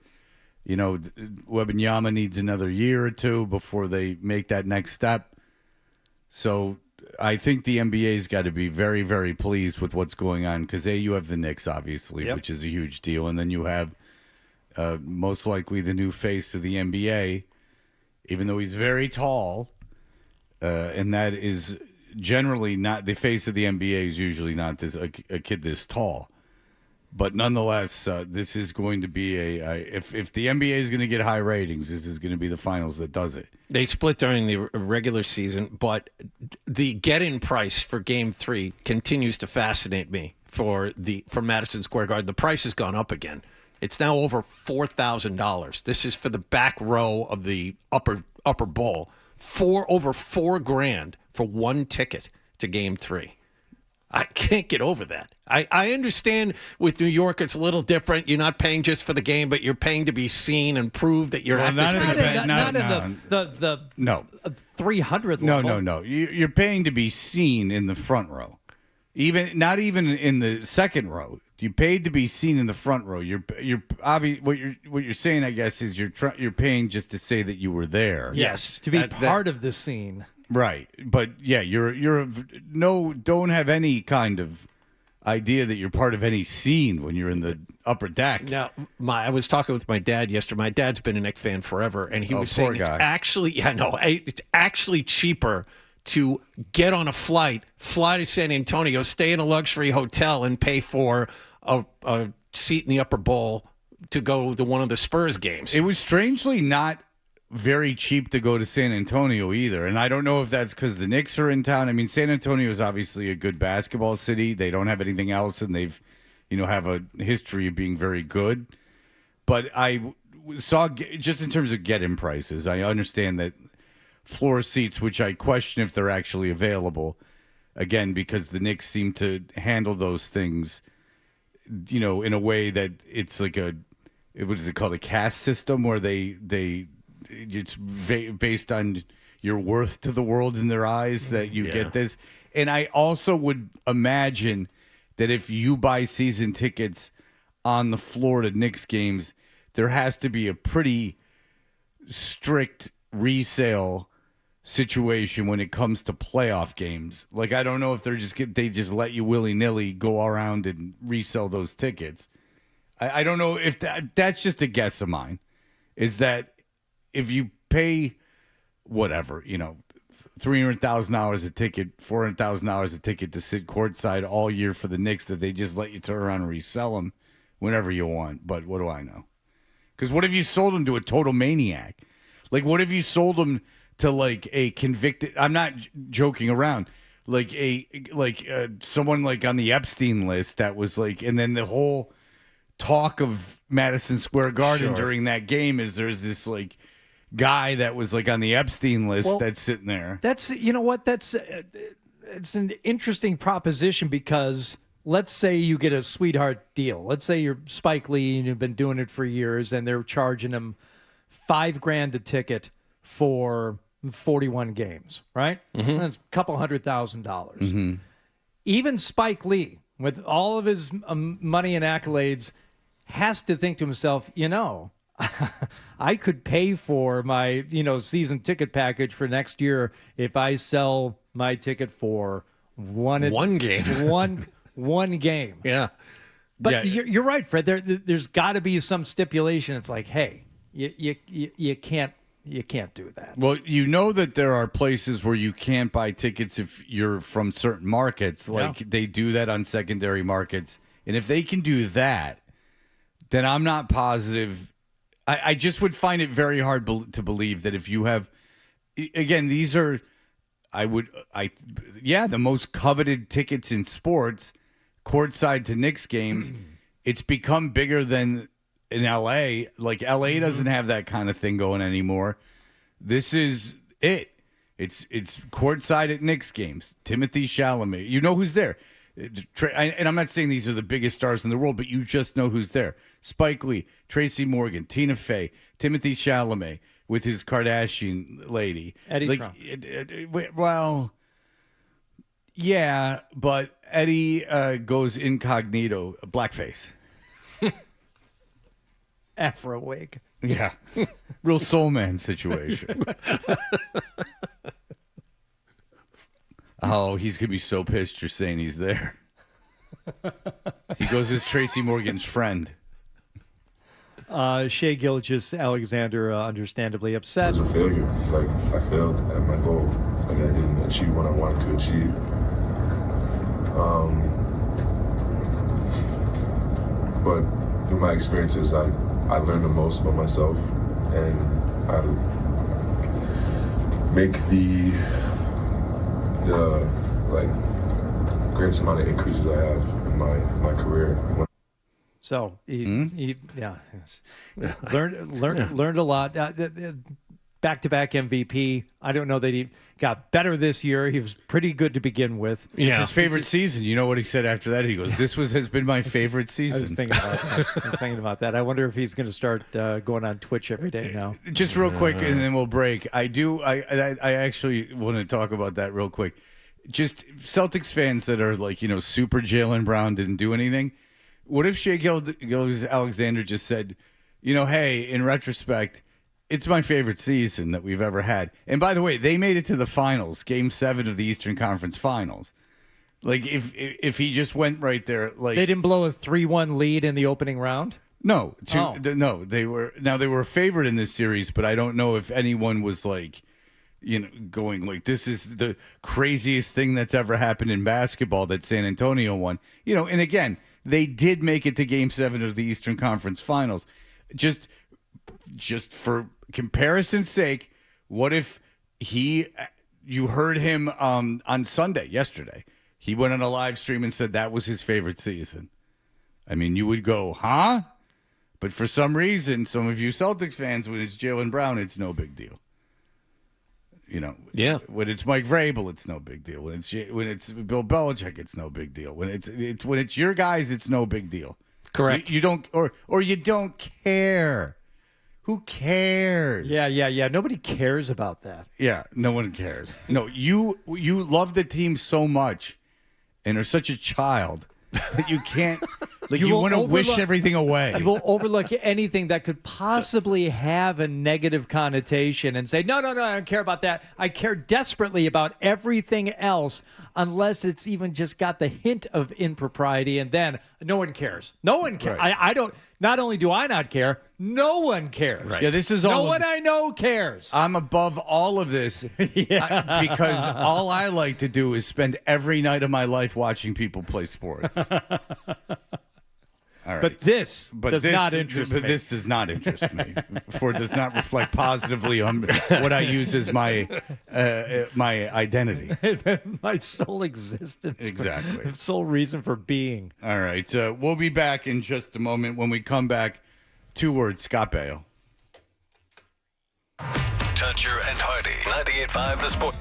Wembanyama needs another year or two before they make that next step. So I think the NBA's got to be very, very pleased with what's going on because, you have the Knicks, obviously, Yep. which is a huge deal. And then you have most likely the new face of the NBA, even though he's very tall. And that is generally not – the face of the NBA is usually not a kid this tall. But nonetheless, this is going to be if the NBA is going to get high ratings, this is going to be the finals that does it. They split during the regular season, but the get-in price for Game 3 continues to fascinate me for Madison Square Garden. The price has gone up again. It's now over $4,000. This is for the back row of the upper bowl. Over $4,000 for one ticket to Game 3. I can't get over that. I understand with New York it's a little different. You're not paying just for the game, but you're paying to be seen and prove that you're not in the no 300 level. No. You're paying to be seen in the front row. Not even in the second row. You paid to be seen in the front row. You're obvious. What you're saying, I guess, is you're paying just to say that you were there. Yes, to be part of the scene. Right, but yeah, don't have any kind of idea that you're part of any scene when you're in the upper deck. Now, I was talking with my dad yesterday. My dad's been a Knicks fan forever, and he was saying it's actually cheaper to get on a fly to San Antonio, stay in a luxury hotel, and pay for a seat in the upper bowl to go to one of the Spurs games. It was strangely not very cheap to go to San Antonio either. And I don't know if that's because the Knicks are in town. I mean, San Antonio is obviously a good basketball city. They don't have anything else, and they've have a history of being very good. But I saw, just in terms of get-in prices, I understand that floor seats, which I question if they're actually available, again, because the Knicks seem to handle those things, in a way that it's like what is it called, a caste system, where it's based on your worth to the world in their eyes that you get this. And I also would imagine that if you buy season tickets on the floor to Knicks games, there has to be a pretty strict resale situation when it comes to playoff games. Like, I don't know if they just let you willy-nilly go around and resell those tickets. I don't know if that's just a guess of mine, is that if you pay whatever, $300,000 a ticket, $400,000 a ticket to sit courtside all year for the Knicks, that they just let you turn around and resell them whenever you want. But what do I know? Because what if you sold them to a total maniac? Like, what if you sold them to like a convicted? I'm not joking around. Like someone like on the Epstein list that was like, and then the whole talk of Madison Square Garden during that game is there's this like guy that was like on the Epstein list that's sitting there. That's it's an interesting proposition, because let's say you get a sweetheart deal. Let's say you're Spike Lee and you've been doing it for years, and they're charging him $5,000 a ticket for 41 games, right? Mm-hmm. That's a couple $100,000. Mm-hmm. Even Spike Lee, with all of his money and accolades, has to think to himself, I could pay for my, season ticket package for next year if I sell my ticket for one game. One game. Yeah. But you're right, Fred. There's got to be some stipulation. It's like, hey, you can't do that. Well, that there are places where you can't buy tickets if you're from certain markets. Like they do that on secondary markets. And if they can do that, then I'm not positive. I just would find it very hard to believe that if you have, again, these are, the most coveted tickets in sports, courtside to Knicks games. It's become bigger than in LA. Like LA doesn't have that kind of thing going anymore. This is it. It's courtside at Knicks games. Timothy Chalamet. You know who's there. And I'm not saying these are the biggest stars in the world, but you just know who's there. Spike Lee, Tracy Morgan, Tina Fey, Timothy Chalamet with his Kardashian lady. Eddie Trump. Well, yeah, but Eddie goes incognito, blackface. Afro wig. Yeah. Real soul man situation. Oh, he's going to be so pissed you're saying he's there. He goes as Tracy Morgan's friend. Shea Gilgeous-Alexander, understandably upset. It was a failure. Like, I failed at my goal. Like, I didn't achieve what I wanted to achieve. But through my experiences, I learned the most about myself, and I make the greatest amount of increases I have in my career. So he learned a lot. Back-to-back MVP. I don't know that he got better this year. He was pretty good to begin with. Yeah. It's his favorite season. You know what he said after that? He goes, "This has been my favorite season." I was thinking about that. I wonder if he's going to start going on Twitch every day now. Just real quick, and then we'll break. I actually want to talk about that real quick. Just Celtics fans that are like, super Jaylen Brown didn't do anything. What if Shea Gilgeous-Alexander just said, hey, in retrospect, it's my favorite season that we've ever had. And by the way, they made it to the finals, Game 7 of the Eastern Conference Finals. Like, if he just went right there, like they didn't blow a 3-1 lead in the opening round. No, no, they were a favorite in this series, but I don't know if anyone was like, going like, this is the craziest thing that's ever happened in basketball that San Antonio won. And again, they did make it to Game 7 of the Eastern Conference Finals. Just for comparison's sake, what if you heard him on Sunday, yesterday, he went on a live stream and said that was his favorite season. I mean, you would go, huh? But for some reason, some of you Celtics fans, when it's Jaylen Brown, it's no big deal. You know, when it's Mike Vrabel, it's no big deal. When it's Bill Belichick, it's no big deal. When it's your guys, it's no big deal. Correct. You don't or you don't care. Who cares? Yeah. Nobody cares about that. Yeah, no one cares. No, you love the team so much and are such a child that you can't. Like you want to wish everything away. You will overlook anything that could possibly have a negative connotation and say, no, I don't care about that. I care desperately about everything else unless it's even just got the hint of impropriety, and then no one cares. No one cares. Right. I don't. Not only do I not care, no one cares. Right. Yeah, this is all. No one I know cares. I'm above all of this because all I like to do is spend every night of my life watching people play sports. All right. But this does not interest me. But this does not interest me. For it does not reflect positively on what I use as my my identity. My sole existence. Exactly. Sole reason for being. All right. We'll be back in just a moment. When we come back, 2 words, Scott Baio. Toucher and Hardy, 98.5 The Sport.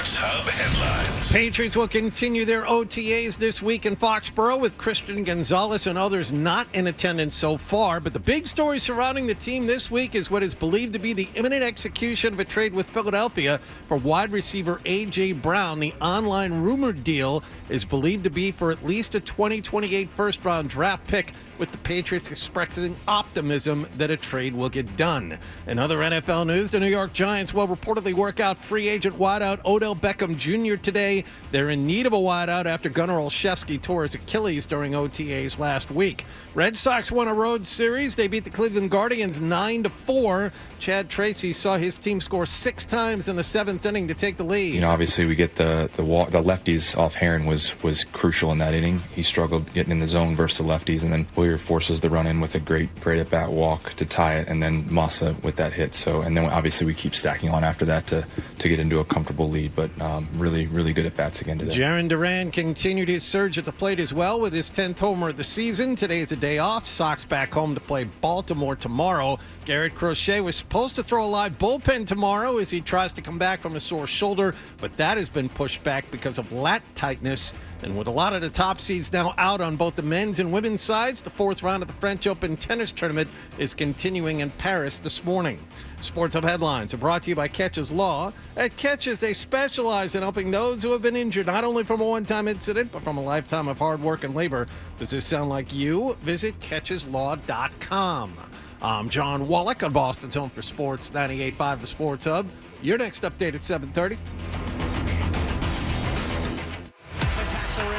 Sports Hub headlines. Patriots will continue their OTAs this week in Foxborough with Christian Gonzalez and others not in attendance so far. But the big story surrounding the team this week is what is believed to be the imminent execution of a trade with Philadelphia for wide receiver A.J. Brown. The online rumored deal is believed to be for at least a 2028 first-round draft pick, with the Patriots expressing optimism that a trade will get done. In other NFL news, the New York Giants will reportedly work out free agent wideout Odell Beckham Jr. today. They're in need of a wideout after Gunnar Olszewski tore his Achilles during OTAs last week. Red Sox won a road series. They beat the Cleveland Guardians 9-4. Chad Tracy saw his team score 6 times in the 7th inning to take the lead. You know, obviously we get the lefties off Heron was crucial in that inning. He struggled getting in the zone versus the lefties, and then Willier forces the run in with a great at bat walk to tie it, and then Massa with that hit. So, and then obviously we keep stacking on after that to get into a comfortable lead. But really good at bats again today. Jarren Duran continued his surge at the plate as well with his 10th homer of the season. Today is a day off. Sox back home to play Baltimore tomorrow. Garrett Crochet was supposed to throw a live bullpen tomorrow as he tries to come back from a sore shoulder, but that has been pushed back because of lat tightness. And with a lot of the top seeds now out on both the men's and women's sides, the 4th round of the French Open tennis tournament is continuing in Paris this morning. Sports Hub headlines are brought to you by Catches Law. At Catches, they specialize in helping those who have been injured, not only from a one-time incident, but from a lifetime of hard work and labor. Does this sound like you? Visit CatchesLaw.com. I'm John Wallach on Boston's Home for Sports, 98.5 The Sports Hub. Your next update at 7:30.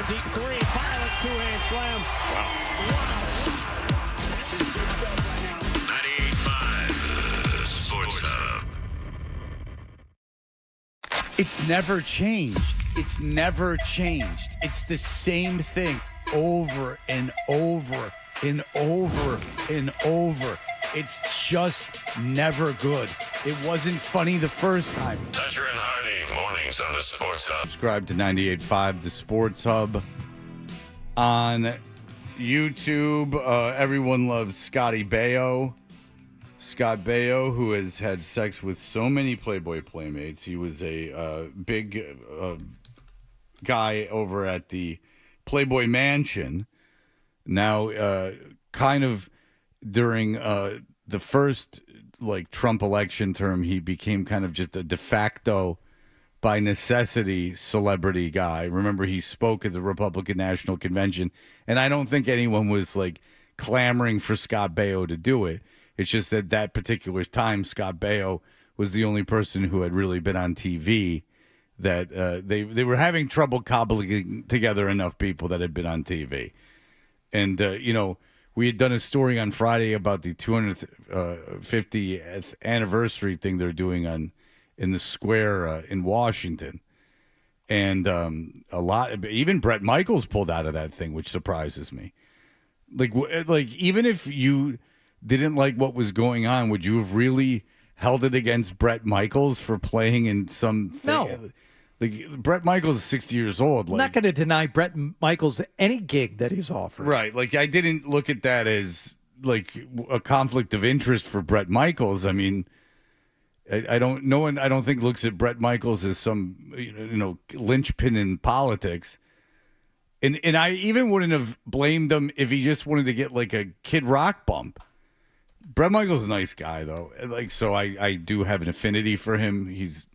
Deep three, violent two-hand slam. Wow. 98.5 The Sports Hub. It's never changed. It's never changed. It's the same thing over and over and over and over. It's just never good. It wasn't funny the first time. Toucher and Hardy, mornings on the Sports Hub. Subscribe to 98.5 The Sports Hub on YouTube. Everyone loves Scotty Baio. Scott Baio, who has had sex with so many Playboy Playmates. He was a big guy over at the Playboy Mansion. Now, kind of during the first Trump election term, he became kind of just a de facto, by necessity, celebrity guy. Remember, he spoke at the Republican National Convention, and I don't think anyone was clamoring for Scott Baio to do it. It's just that particular time, Scott Baio was the only person who had really been on TV that they were having trouble cobbling together enough people that had been on TV. And, we had done a story on Friday about the 250th anniversary thing they're doing in the square in Washington. And even Bret Michaels pulled out of that thing, which surprises me. Even if you didn't like what was going on, would you have really held it against Bret Michaels for playing in some thing? No. Bret Michaels is 60 years old. I'm not going to deny Bret Michaels any gig that he's offered. Right. I didn't look at that as a conflict of interest for Bret Michaels. I mean, I don't think looks at Bret Michaels as some linchpin in politics. And I even wouldn't have blamed him if he just wanted to get a Kid Rock bump. Bret Michaels is a nice guy though. So I do have an affinity for him. He's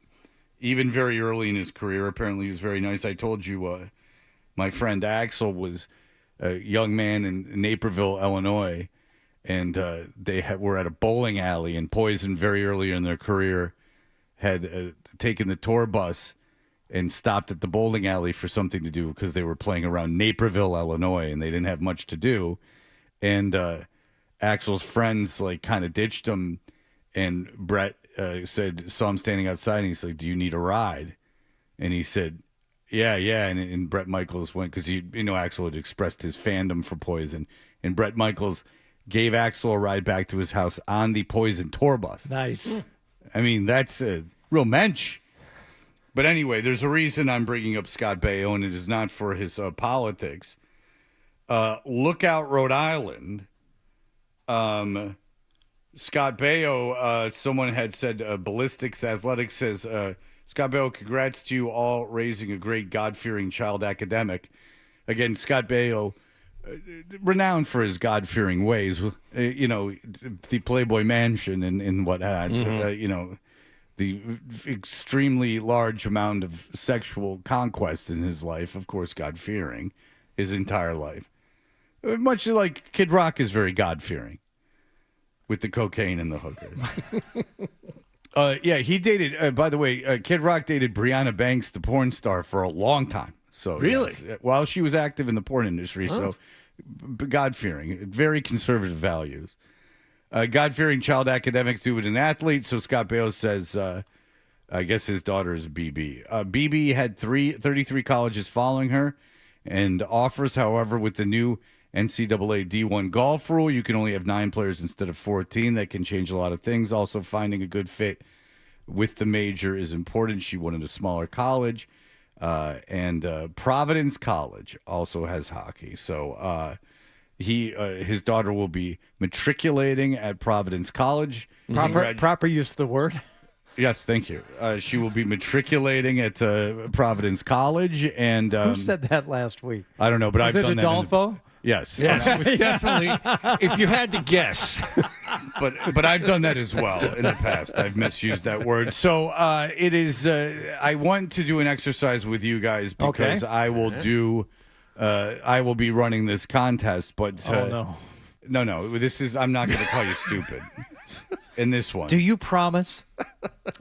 even very early in his career, apparently he was very nice. I told you my friend Axel was a young man in Naperville, Illinois, and they were at a bowling alley, and Poison very early in their career had taken the tour bus and stopped at the bowling alley for something to do because they were playing around Naperville, Illinois, and they didn't have much to do. And Axel's friends kind of ditched him, and Bret saw him standing outside, and he's like, "Do you need a ride?" And he said, "Yeah." And Bret Michaels went because Axel had expressed his fandom for Poison, and Bret Michaels gave Axel a ride back to his house on the Poison tour bus. Nice. I mean, that's a real mensch. But anyway, there's a reason I'm bringing up Scott Baio, and it is not for his politics. Lookout, Rhode Island. Scott Baio, someone had said Ballistics Athletics says Scott Baio, congrats to you all raising a great God-fearing child academic. Again, Scott Baio, renowned for his God-fearing ways. The Playboy Mansion and what had, the extremely large amount of sexual conquest in his life. Of course, God-fearing his entire life. Much like Kid Rock is very God-fearing with the cocaine and the hookers. He dated, by the way, Kid Rock dated Brianna Banks, the porn star, for a long time. So Really? Yes, while she was active in the porn industry. So God-fearing, very conservative values. God-fearing child academic to an athlete. So Scott Baio says, I guess his daughter is BB. BB had 33 colleges following her and offers, however, with the new NCAA D1 golf rule, you can only have 9 players instead of 14. That can change a lot of things. Also, finding a good fit with the major is important. She wanted a smaller college. And Providence College also has hockey. So his daughter will be matriculating at Providence College. Proper use of the word. Yes, thank you. She will be matriculating at Providence College. And Who said that last week? I don't know, but I've done that. Adolfo? Yes. Yes, it was definitely, if you had to guess. But I've done that as well in the past. I've misused that word. So it is, I want to do an exercise with you guys because I will I will be running this contest, but. No, this is, I'm not going to call you stupid in this one. Do you promise?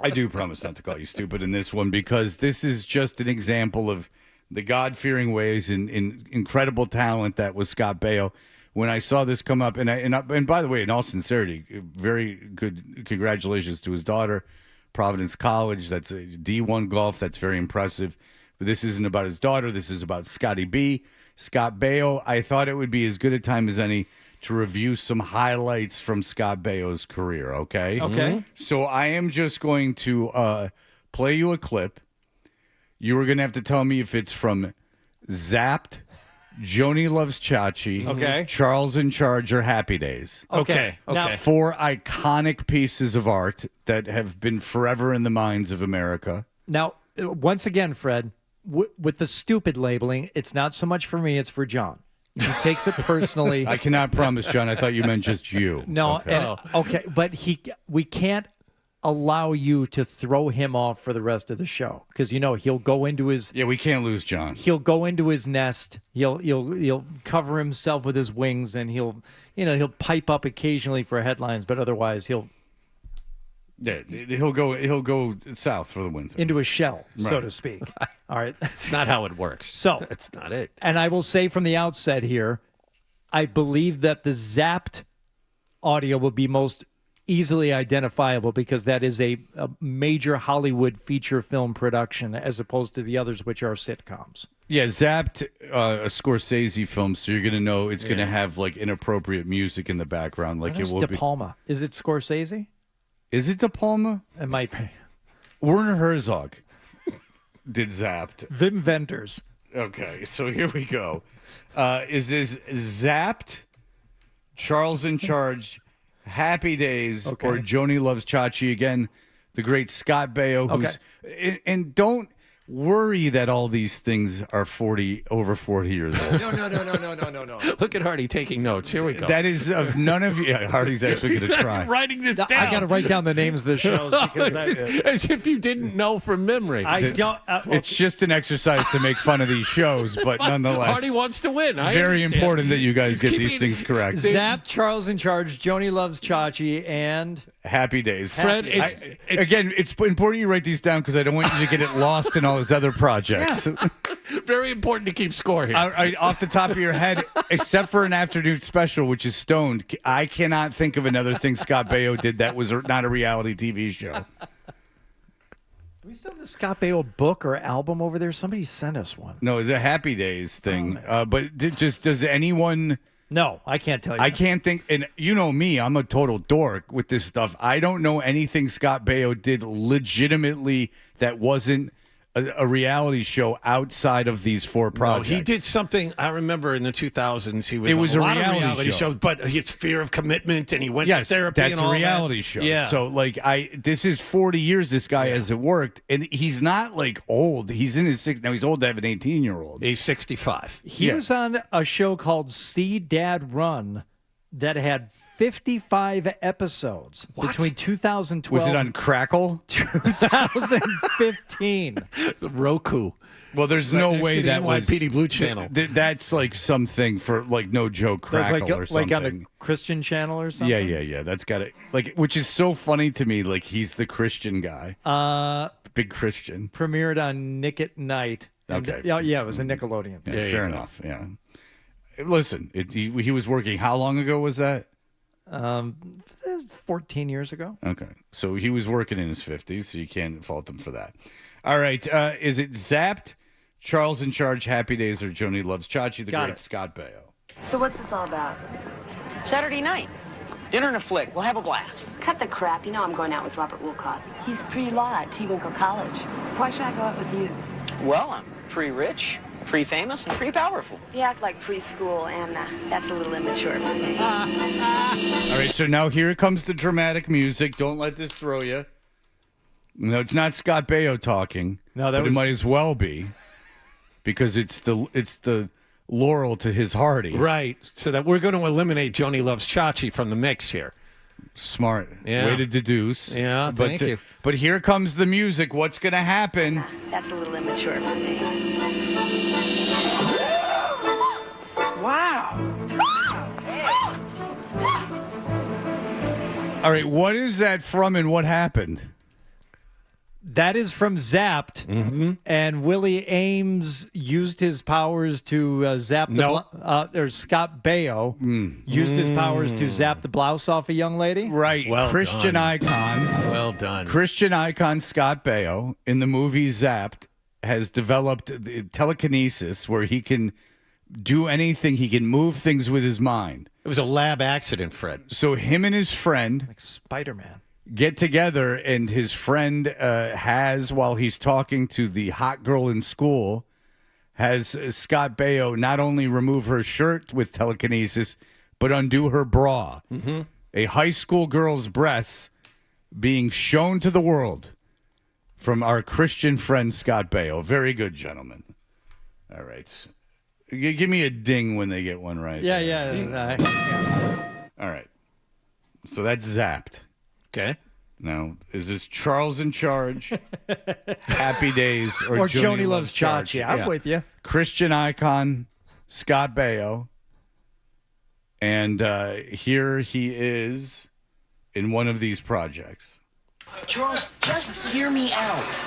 I do promise not to call you stupid in this one because this is just an example of the God-fearing ways and incredible talent that was Scott Baio. When I saw this come up, and by the way, in all sincerity, very good congratulations to his daughter, Providence College. That's a D1 golf. That's very impressive. But this isn't about his daughter. This is about Scotty B. Scott Baio. I thought it would be as good a time as any to review some highlights from Scott Baio's career, okay? Okay. So I am just going to play you a clip. You were going to have to tell me if it's from Zapped, Joni Loves Chachi, Charles in Charge, or Happy Days. Okay. Now, 4 iconic pieces of art that have been forever in the minds of America. Now, once again, Fred, with the stupid labeling, it's not so much for me, it's for John. He takes it personally. I cannot promise, John. I thought you meant just you. No, but we can't allow you to throw him off for the rest of the show because he'll go into his we can't lose John. He'll go into his nest. He'll cover himself with his wings and he'll pipe up occasionally for headlines, but otherwise he'll go south for the winter into a shell, so to speak. All right, that's not how it works. So that's not it. And I will say from the outset here, I believe that the Zapped audio will be most easily identifiable because that is a major Hollywood feature film production as opposed to the others, which are sitcoms. Yeah, Zapped, a Scorsese film, so you're going to know it's going to have like inappropriate music in the background. Like it will De Palma. Is it Scorsese? Is it De Palma? It might be. Werner Herzog did Zapped. Wim Wenders. Okay, so here we go. Is this Zapped, Charles in Charge, Happy Days, or Joni Loves Chachi? Again, the great Scott Baio. Who's, and don't worry that all these things are over 40 years old. No. Look at Hardy taking notes. Here we go. That is of none of you. Yeah, Hardy's actually going to try. Writing this down. I got to write down the names of the shows because as if you didn't know from memory. It's just an exercise to make fun of these shows, but nonetheless, Hardy wants to win. It's very important that you guys get these things correct. Zap, Charles in Charge, Joni Loves Chachi, and Happy Days. Fred, again, it's important you write these down because I don't want you to get it lost in all his other projects. Yeah. Very important to keep score here. Off the top of your head, except for an afternoon special, which is Stoned, I cannot think of another thing Scott Baio did that was not a reality TV show. Do we still have the Scott Baio book or album over there? Somebody sent us one. No, the Happy Days thing. But does anyone... No, I can't tell you. I can't think, and you know me, I'm a total dork with this stuff. I don't know anything Scott Baio did legitimately that wasn't a reality show outside of these four projects. He did something. I remember in the 2000s. He was. It was on a lot reality of reality show. shows, but his fear of commitment, and he went to therapy. That's and all a reality that. show. Yeah. So like, this is 40 years. This guy hasn't worked, and he's not like old. He's in his 60s now. He's old to have an 18-year-old. He's 65. He was on a show called See Dad Run that had 55 episodes between 2012. Was it on Crackle? 2015. Roku. Well, there's Right no next way to the that was NYPD Blue Channel. That's like something for like No Joke Crackle or something. Like on a Christian channel or something? Yeah. That's got it. Like, which is so funny to me. Like, he's the Christian guy. Big Christian. Premiered on Nick at Night. Okay. Yeah, it was a Nickelodeon. Yeah, fair enough. Yeah. Listen, he was working. How long ago was that? 14 years ago. Okay. So he was working in his 50s, so you can't fault him for that. All right. Is it Zapped, Charles in Charge, Happy Days, or Joni Loves Chachi, the great Scott Baio? So what's this all about? Saturday night. Dinner and a flick. We'll have a blast. Cut the crap. You know I'm going out with Robert Woolcott. He's pretty law at T-Winkle College. Why should I go out with you? Well, I'm pretty rich, pretty famous, and pretty powerful. You act like preschool, and that's a little immature for me. All right, so now here comes the dramatic music. Don't let this throw you. No, it's not Scott Baio talking. No, but it might as well be, because it's the Laurel to his Hardy. Right. So that we're going to eliminate Joni Loves Chachi from the mix here. Smart. Yeah. Way to deduce. Yeah, thank you. But here comes the music. What's going to happen? That's a little immature for me. Wow. All right, what is that from and what happened? That is from Zapped, and Willie Ames used his powers to zap the or Scott Baio used his powers to zap the blouse off a young lady. Right, Well Christian done. icon. Well done. Christian icon Scott Baio in the movie Zapped has developed the telekinesis where he can do anything. He can move things with his mind. It was a lab accident, Fred. So him and his friend, Like Spider-Man. get together, and his friend has, while he's talking to the hot girl in school, has Scott Baio not only remove her shirt with telekinesis, but undo her bra. A high school girl's breasts being shown to the world from our Christian friend Scott Baio. Very good, gentlemen. All right. Give me a ding when they get one right. Yeah, there. yeah. All right. So that's Zapped. Okay. Now, is this Charles in Charge, Happy Days, or Joni Loves Chachi? I'm with you. Christian icon, Scott Baio. And here he is in one of these projects. Charles, just hear me out.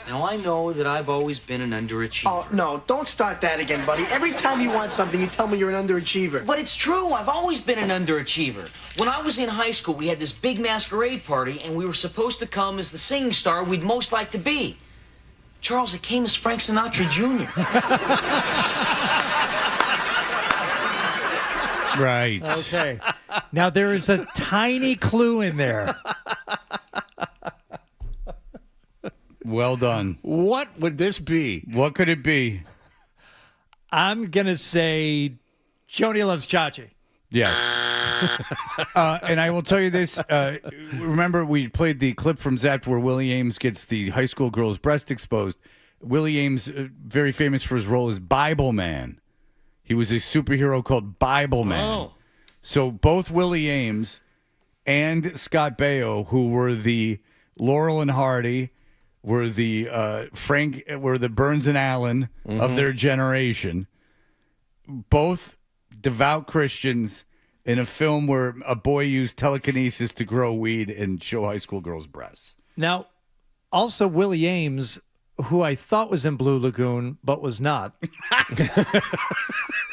Now, I know that I've always been an underachiever. Oh, no, don't start that again, buddy. Every time you want something, you tell me you're an underachiever. But it's true. I've always been an underachiever. When I was in high school, we had this big masquerade party, and we were supposed to come as the singing star we'd most like to be. Charles, I came as Frank Sinatra Jr. Right. Okay. Now, there is a tiny clue in there. Well done. What would this be? What could it be? I'm going to say Joni Loves Chachi. Yes. And I will tell you this. Remember, we played the clip from Zapped where Willie Ames gets the high school girl's breast exposed. Willie Ames, very famous for his role as Bible Man. He was a superhero called Bible Man. Oh. So both Willie Ames and Scott Baio, who were the Laurel and Hardy, were the were the Burns and Allen of their generation. Both devout Christians in a film where a boy used telekinesis to grow weed and show high school girls' breasts. Now, also Willie Ames, who I thought was in Blue Lagoon, but was not.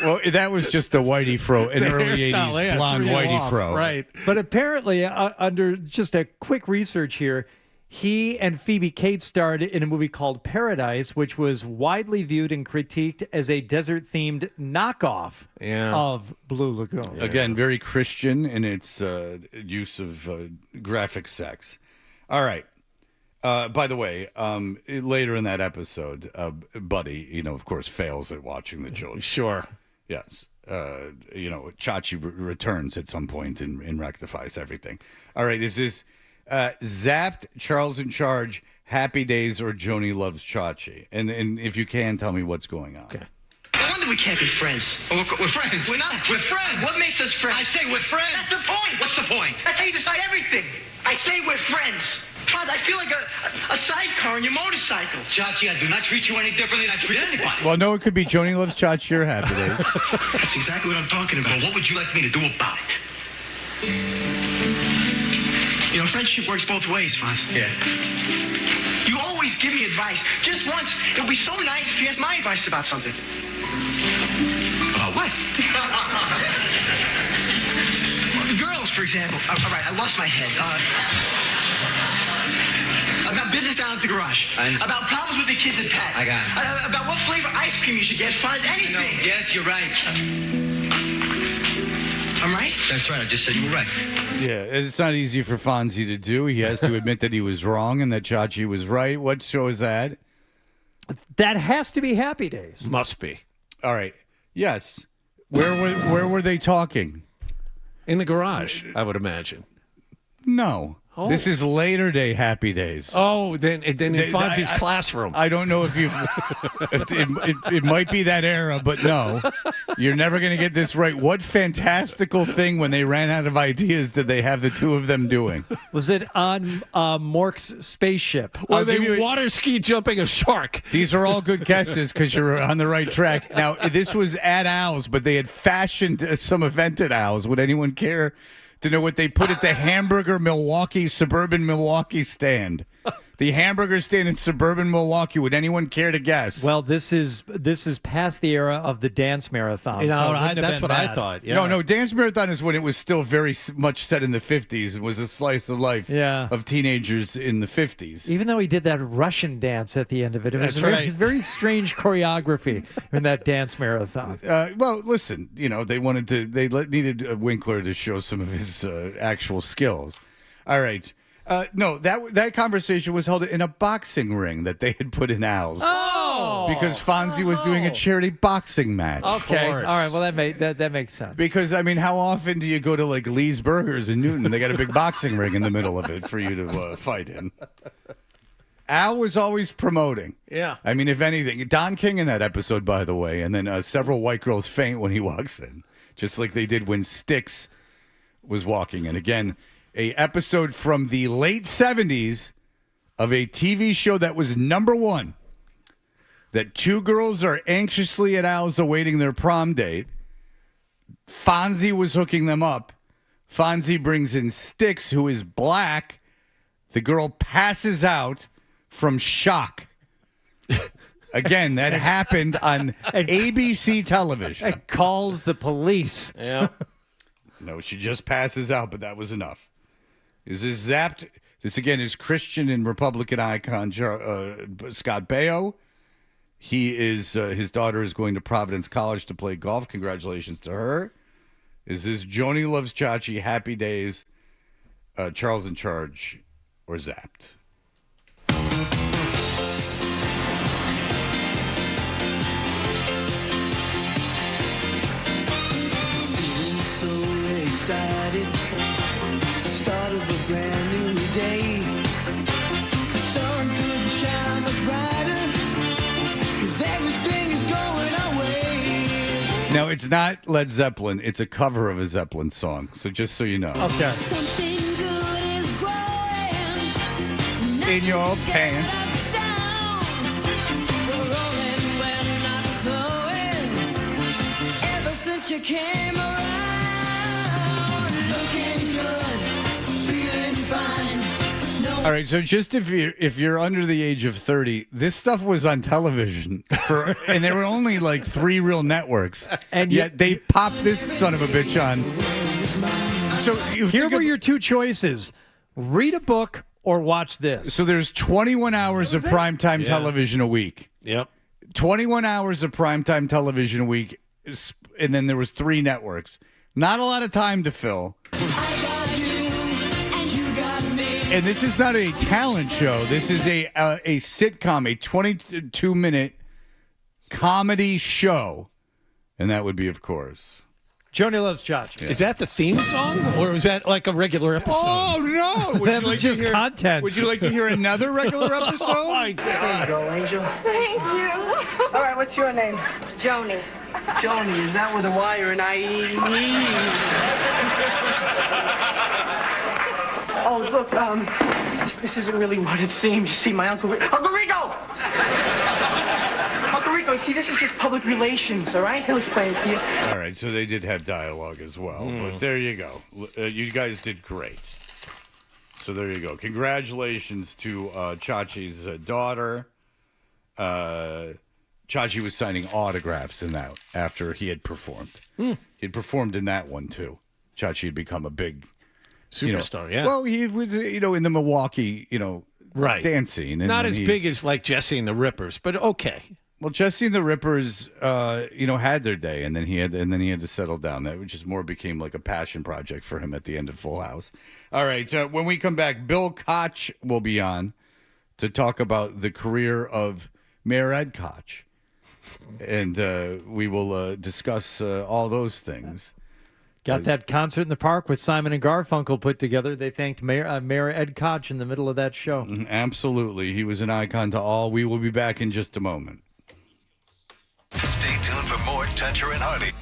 Well, that was just the whitey fro, an early 80s blonde whitey fro. Right. But apparently, under just a quick research here, he and Phoebe Cates starred in a movie called Paradise, which was widely viewed and critiqued as a desert-themed knockoff of Blue Lagoon. Again, very Christian in its use of graphic sex. All right. By the way, later in that episode, Buddy, of course, fails at watching the children. Sure. Yes. Chachi returns at some point and rectifies everything. All right, is this Zapped, Charles in Charge, Happy Days, or Joni Loves Chachi? And if you can, tell me what's going on. Okay. No wonder we can't be friends. We're friends. We're not. We're friends. What makes us friends? I say we're friends. That's the point. What's the point? That's how you decide everything. I say we're friends. Franz, I feel like a sidecar on your motorcycle. Chachi, I do not treat you any differently than I treat anybody. Well, no, it could be Joni Loves Chachi or Happy Days. That's exactly what I'm talking about. Well, what would you like me to do about it? Friendship works both ways, Franz. Yeah. You always give me advice. Just once, it would be so nice if you asked my advice about something. About what? Girls, for example. All right, I lost my head. About business down at the garage. About problems with the kids at Pat. I got it. About what flavor ice cream you should get, Franz. Anything. Yes, you're right. I'm right? That's right. I just said you were right. Yeah, it's not easy for Fonzie to do. He has to admit that he was wrong and that Chachi was right. What show is that? That has to be Happy Days. Must be. All right. Yes. Where were they talking? In the garage, I would imagine. No. Oh. This is later day Happy Days. Oh, then in Fonzie's classroom. I don't know if you've... it might be that era, but no. You're never going to get this right. What fantastical thing when they ran out of ideas did they have the two of them doing? Was it on Mork's spaceship? Were they water ski jumping a shark? These are all good guesses because you're on the right track. Now, this was at Al's, but they had fashioned some event at Al's. Would anyone care to know what they put at the suburban Milwaukee stand? The hamburger stand in suburban Milwaukee. Would anyone care to guess? Well, this is past the era of the dance marathon. That's what I thought. Yeah. No, dance marathon is when it was still very much set in the 50s. It was a slice of life of teenagers in the 50s. Even though he did that Russian dance at the end of it, it was very strange choreography in that dance marathon. Well, listen, they needed Winkler to show some of his actual skills. All right. No, that conversation was held in a boxing ring that they had put in Al's. Oh, because Fonzie was doing a charity boxing match. Okay, all right. Well, that makes sense. Because how often do you go to like Lee's Burgers in Newton? They got a big boxing ring in the middle of it for you to fight in. Al was always promoting. Yeah. I mean, if anything, Don King in that episode, by the way, and then several white girls faint when he walks in, just like they did when Styx was walking in. Again, a episode from the late 70s of a TV show that was #1. That two girls are anxiously at Al's awaiting their prom date. Fonzie was hooking them up. Fonzie brings in Styx, who is black. The girl passes out from shock. Again, that happened on ABC television. And calls the police. Yeah. No, she just passes out, but that was enough. Is this Zapped? This, again, is Christian and Republican icon Scott Baio. He is his daughter is going to Providence College to play golf. Congratulations to her. Is this Joni Loves Chachi, Happy Days, Charles in Charge, or Zapped? So excited. Start of a brand new day. The sun couldn't shine much brighter, 'cause everything is going our way. Now, it's not Led Zeppelin. It's a cover of a Zeppelin song. So just so you know. Okay. Something good is growing. In your pants. We're rolling, we're not slowing. Ever since you came around. Looking good, feeling fine. All right, so just if you're under the age of 30, this stuff was on television and there were only like 3 real networks, and yet they popped this son of a bitch on. So here were your two choices: read a book or watch this. So there's 21 hours of primetime television a week. Yep. 21 hours of primetime television a week, and then there was 3 networks. Not a lot of time to fill. I got you, and you got me. And this is not a talent show. This is a sitcom, a 22-minute comedy show. And that would be, of course, Joni Loves Chachi. Is that the theme song, or is that like a regular episode? Oh, no. Would That you was like to just hear- content. Would you like to hear another regular episode? Oh, my There you God. go, Angel. Thank you. All right, what's your name? Joni. Joni, is that with a Y or an I-E? Oh, look, this isn't really what it seems. You see, my Uncle Rico! Uncle Rico, you see, this is just public relations, all right? He'll explain it to you. All right, so they did have dialogue as well. But there you go. You guys did great. So there you go. Congratulations to Chachi's daughter. Chachi was signing autographs in that after he had performed. He had performed in that one, too. Chachi had become a big Superstar, yeah. Well, he was, in the Milwaukee, Right. dance scene. And Not then as big as like Jesse and the Rippers, but okay. Well, Jesse and the Rippers, had their day, and then he had to settle down. That just more became like a passion project for him at the end of Full House. All right, when we come back, Bill Koch will be on to talk about the career of Mayor Ed Koch, and we will discuss all those things. Got that concert in the park with Simon and Garfunkel put together. They thanked Mayor Ed Koch in the middle of that show. Absolutely, he was an icon to all. We will be back in just a moment. Stay tuned for more Toucher and Hardy.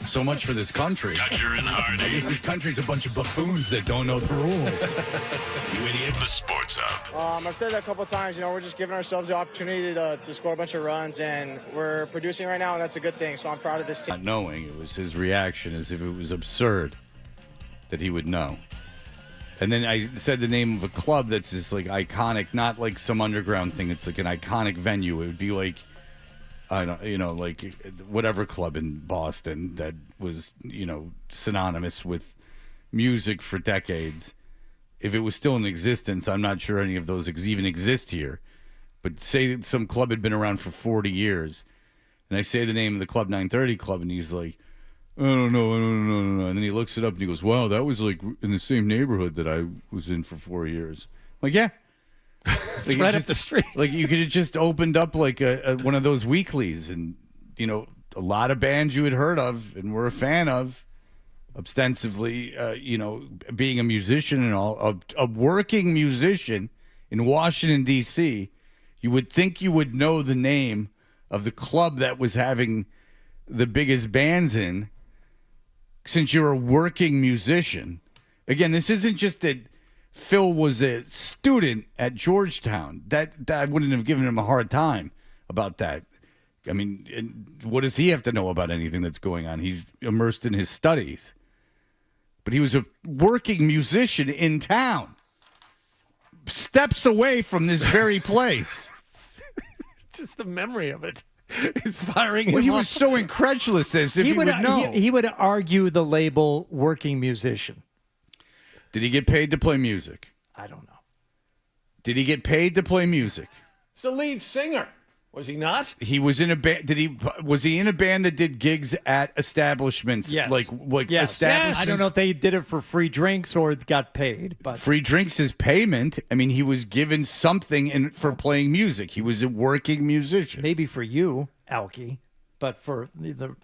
so much for this country. Dutcher and Hardy. I guess this country's a bunch of buffoons that don't know the rules. You idiot. The Sports Hub. I've said that a couple of times. We're just giving ourselves the opportunity to score a bunch of runs, and we're producing right now, and that's a good thing. So I'm proud of this team. Not knowing, it was his reaction as if it was absurd that he would know. And then I said the name of a club that's just like iconic, not like some underground thing. It's like an iconic venue. It would be like, I don't, like whatever club in Boston that was, synonymous with music for decades. If it was still in existence, I'm not sure any of those even exist here. But say some club had been around for 40 years, and I say the name of the club, 930 Club, and he's like, I don't know. And then he looks it up and he goes, wow, that was like in the same neighborhood that I was in for 4 years. Like, yeah. It's right up the street. Like, you could have just opened up like one of those weeklies and, a lot of bands you had heard of and were a fan of, ostensibly, being a musician and all, a working musician in Washington, D.C., you would think you would know the name of the club that was having the biggest bands in, since you're a working musician. Again, this isn't just that Phil was a student at Georgetown. That I wouldn't have given him a hard time about that. I mean, what does he have to know about anything that's going on? He's immersed in his studies. But he was a working musician in town, steps away from this very place. Just the memory of it. Is firing him Well, he up. was so incredulous as if he would know. He would argue the label working musician. Did he get paid to play music? I don't know. Did he get paid to play music? He's the lead singer. Was he not? He was in a band. Was he in a band that did gigs at establishments? Yes. Like yes. establishments? I don't know if they did it for free drinks or got paid, but free drinks is payment. I mean, he was given something for playing music. He was a working musician. maybe for you, Alki, but for the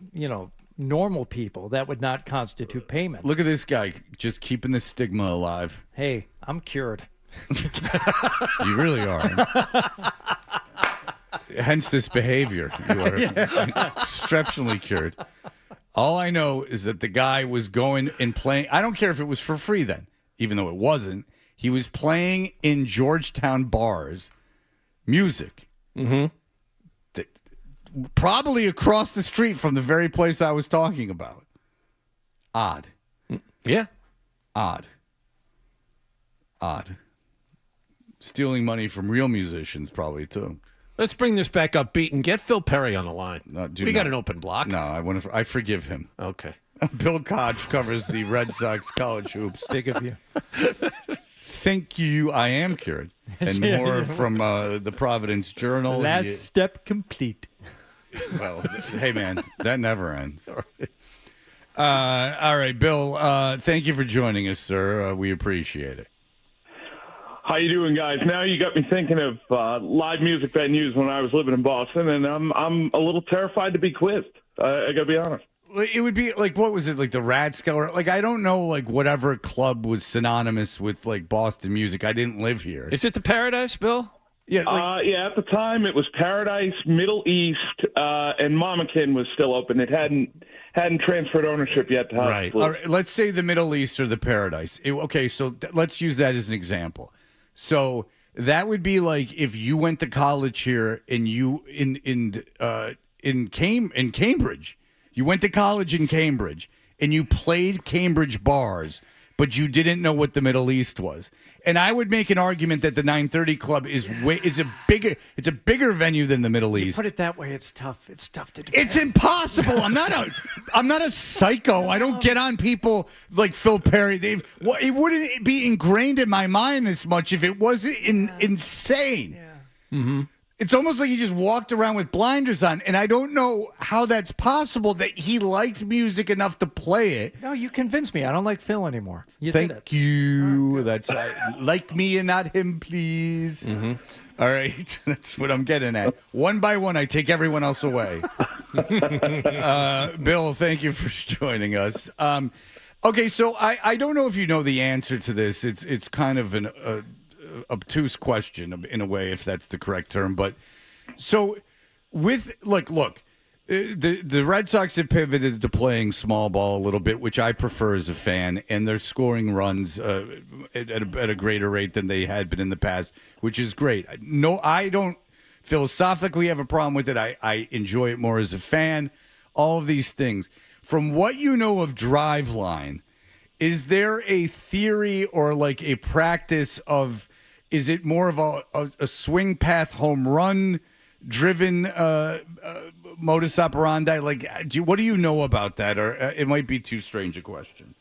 normal people, that would not constitute payment. Look at this guy, just keeping the stigma alive. Hey, I'm cured. You really are. Hence this behavior. You are exceptionally cured. All I know is that the guy was going and playing. I don't care if it was for free then, even though it wasn't. He was playing in Georgetown bars music. Mm-hmm. Probably across the street from the very place I was talking about. Odd. Yeah. Odd. Stealing money from real musicians, probably, too. Let's bring this back up beat and get Phil Perry on the line. We got an open block. No, I forgive him. Okay. Bill Koch covers the Red Sox college hoops. Big of you. Thank you. I am cured. And more from the Providence Journal. Last step complete. Well, hey, man, that never ends. All right, Bill, thank you for joining us, sir. We appreciate it. How you doing, guys? Now you got me thinking of live music venues when I was living in Boston, and I'm a little terrified to be quizzed. I got to be honest. It would be like, what was it, like the Rathskeller? Like, I don't know, like, whatever club was synonymous with, like, Boston music. I didn't live here. Is it the Paradise, Bill? Yeah, yeah. At the time, it was Paradise, Middle East, and Mamakin was still open. It hadn't transferred ownership yet to House Right. Blue. All right. Let's say the Middle East or the Paradise. Okay, so let's use that as an example. So that would be like if you went to college here and you in Cambridge. You went to college in Cambridge and you played Cambridge bars, but you didn't know what the Middle East was. And I would make an argument that the 930 Club is a bigger venue than the Middle East. Put it that way, it's tough. It's tough to defend. It's impossible. I'm not a psycho. I don't get on people like Phil Perry. It wouldn't be ingrained in my mind this much if it wasn't insane. Yeah. Mm-hmm. It's almost like he just walked around with blinders on, and I don't know how that's possible that he liked music enough to play it. No, you convinced me. I don't like Phil anymore. You Thank did it. you. That's like me and not him, please. Mm-hmm. All right, that's what I'm getting at. One by one, I take everyone else away. Bill, thank you for joining us. Okay, so I don't know if you know the answer to this. It's kind of an obtuse question in a way, if that's the correct term. But so with look, The Red Sox have pivoted to playing small ball a little bit, which I prefer as a fan, and they're scoring runs at a greater rate than they had been in the past, which is great. No, I don't philosophically have a problem with it. I enjoy it more as a fan. All of these things. From what you know of Driveline, is there a theory or like a practice of, is it more of a swing path home run driven modus operandi? Like, what do you know about that? Or it might be too strange a question.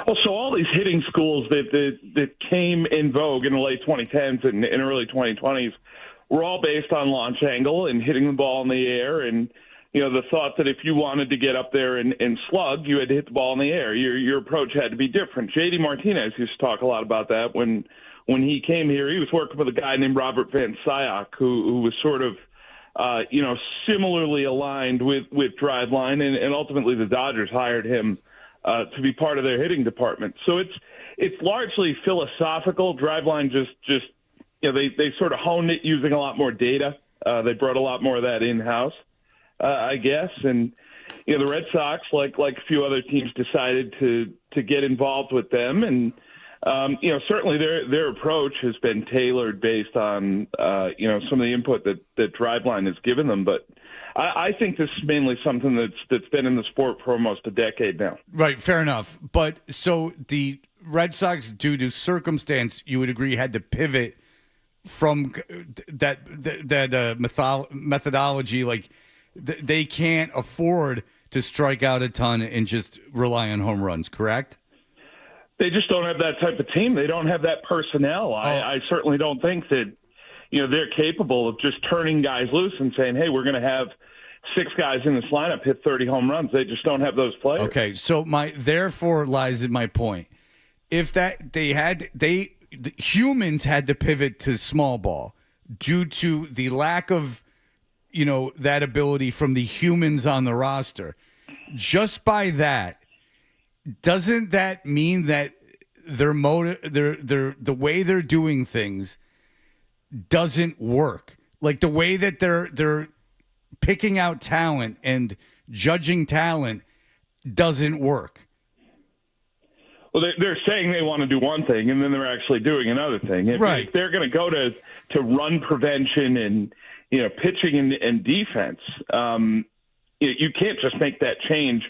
Well, so all these hitting schools that came in vogue in the late 2010s and early 2020s were all based on launch angle and hitting the ball in the air, and the thought that if you wanted to get up there and slug, you had to hit the ball in the air. Your approach had to be different. J.D. Martinez used to talk a lot about that when he came here. He was working with a guy named Robert Van Sciak, who was sort of similarly aligned with Driveline, and ultimately the Dodgers hired him to be part of their hitting department. So it's largely philosophical. Driveline just they sort of honed it using a lot more data. They brought a lot more of that in-house, I guess. And the Red Sox, like a few other teams, decided to get involved with them. And certainly their approach has been tailored based on some of the input that Driveline has given them. But I think this is mainly something that's been in the sport for almost a decade now. Right, fair enough. But so the Red Sox, due to circumstance, you would agree, had to pivot from that methodology. Like they can't afford to strike out a ton and just rely on home runs, correct? They just don't have that type of team. They don't have that personnel. I certainly don't think that they're capable of just turning guys loose and saying, hey, we're going to have 6 guys in this lineup hit 30 home runs. They just don't have those players. Okay, so therefore lies in my point. If the humans had to pivot to small ball due to the lack of that ability from the humans on the roster. Just by that, doesn't that mean that the way they're doing things doesn't work? Like the way that they're picking out talent and judging talent doesn't work. Well, they're saying they want to do one thing, and then they're actually doing another thing. If they're going to go to run prevention and pitching and defense, you can't just make that change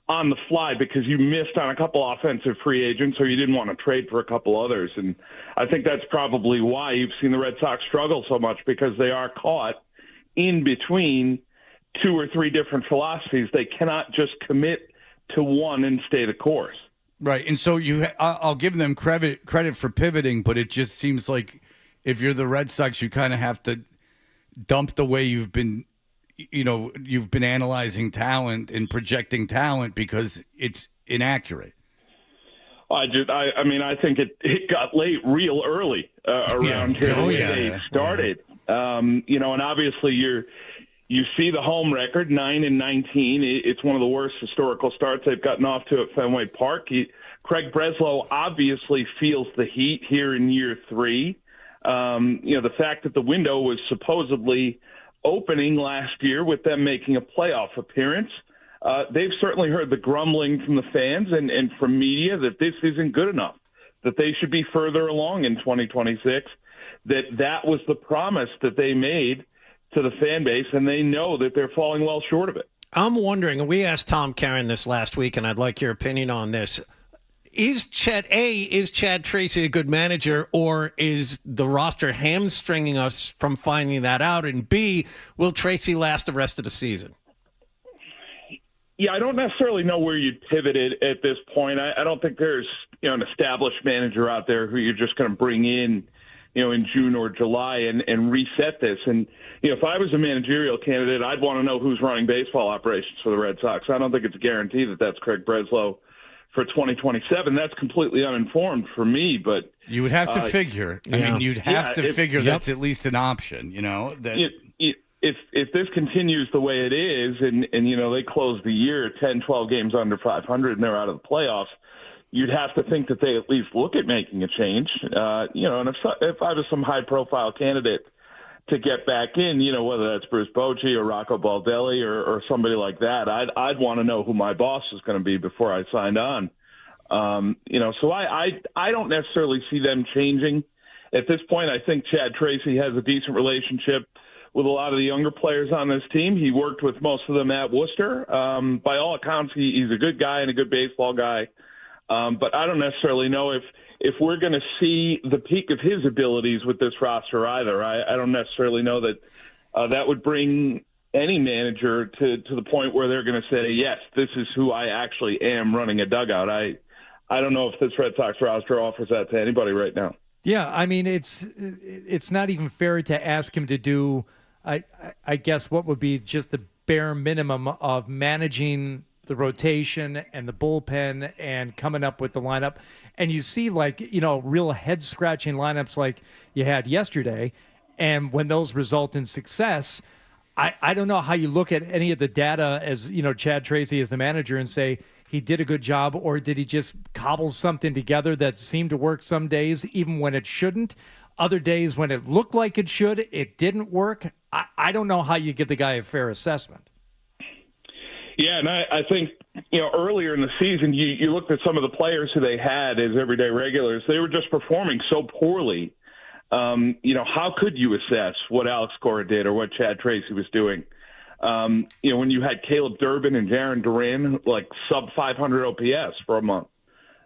on the fly because you missed on a couple offensive free agents or you didn't want to trade for a couple others. And I think that's probably why you've seen the Red Sox struggle so much, because they are caught in between 2 or 3 different philosophies. They cannot just commit to one and stay the course. Right, and so I'll give them credit for pivoting, but it just seems like if you're the Red Sox, you kind of have to dump the way you've been analyzing talent and projecting talent because it's inaccurate. I think it got late real early around here when they started. And obviously you see the home record, 9-19. It's one of the worst historical starts they've gotten off to at Fenway Park. Craig Breslow obviously feels the heat here in year 3. The fact that the window was supposedly opening last year with them making a playoff appearance, they've certainly heard the grumbling from the fans and from media that this isn't good enough, that they should be further along in 2026, that was the promise that they made to the fan base, and they know that they're falling well short of it. I'm wondering, and we asked Tom Caron this last week, and I'd like your opinion on this. Is Chad Tracy a good manager, or is the roster hamstringing us from finding that out? And B, will Tracy last the rest of the season? Yeah, I don't necessarily know where you'd pivot it at this point. I don't think there's an established manager out there who you're just going to bring in in June or July and reset this. And, if I was a managerial candidate, I'd want to know who's running baseball operations for the Red Sox. I don't think it's a guarantee that that's Craig Breslow for 2027. That's completely uninformed for me, but you would have to figure. I mean, you'd have to figure that's at least an option, If this continues the way it is and they close the year 10, 12 games under 500 and they're out of the playoffs, you'd have to think that they at least look at making a change. And if I was some high-profile candidate to get back in, whether that's Bruce Bochy or Rocco Baldelli or somebody like that. I'd want to know who my boss is going to be before I signed on. So I don't necessarily see them changing. At this point, I think Chad Tracy has a decent relationship with a lot of the younger players on this team. He worked with most of them at Worcester. By all accounts, he's a good guy and a good baseball guy. But I don't necessarily know if we're going to see the peak of his abilities with this roster either. I don't necessarily know that that would bring any manager to the point where they're going to say, yes, this is who I actually am running a dugout. I don't know if this Red Sox roster offers that to anybody right now. Yeah, I mean, it's not even fair to ask him to do, I guess, what would be just the bare minimum of managing the rotation and the bullpen and coming up with the lineup. And you see, real head-scratching lineups like you had yesterday, and when those result in success, I don't know how you look at any of the data as, Chad Tracy as the manager and say, he did a good job, or did he just cobble something together that seemed to work some days, even when it shouldn't? Other days when it looked like it should, it didn't work. I don't know how you give the guy a fair assessment. Yeah, and I think, earlier in the season, you looked at some of the players who they had as everyday regulars. They were just performing so poorly. How could you assess what Alex Cora did or what Chad Tracy was doing? When you had Caleb Durbin and Jaron Duran, sub 500 OPS for a month.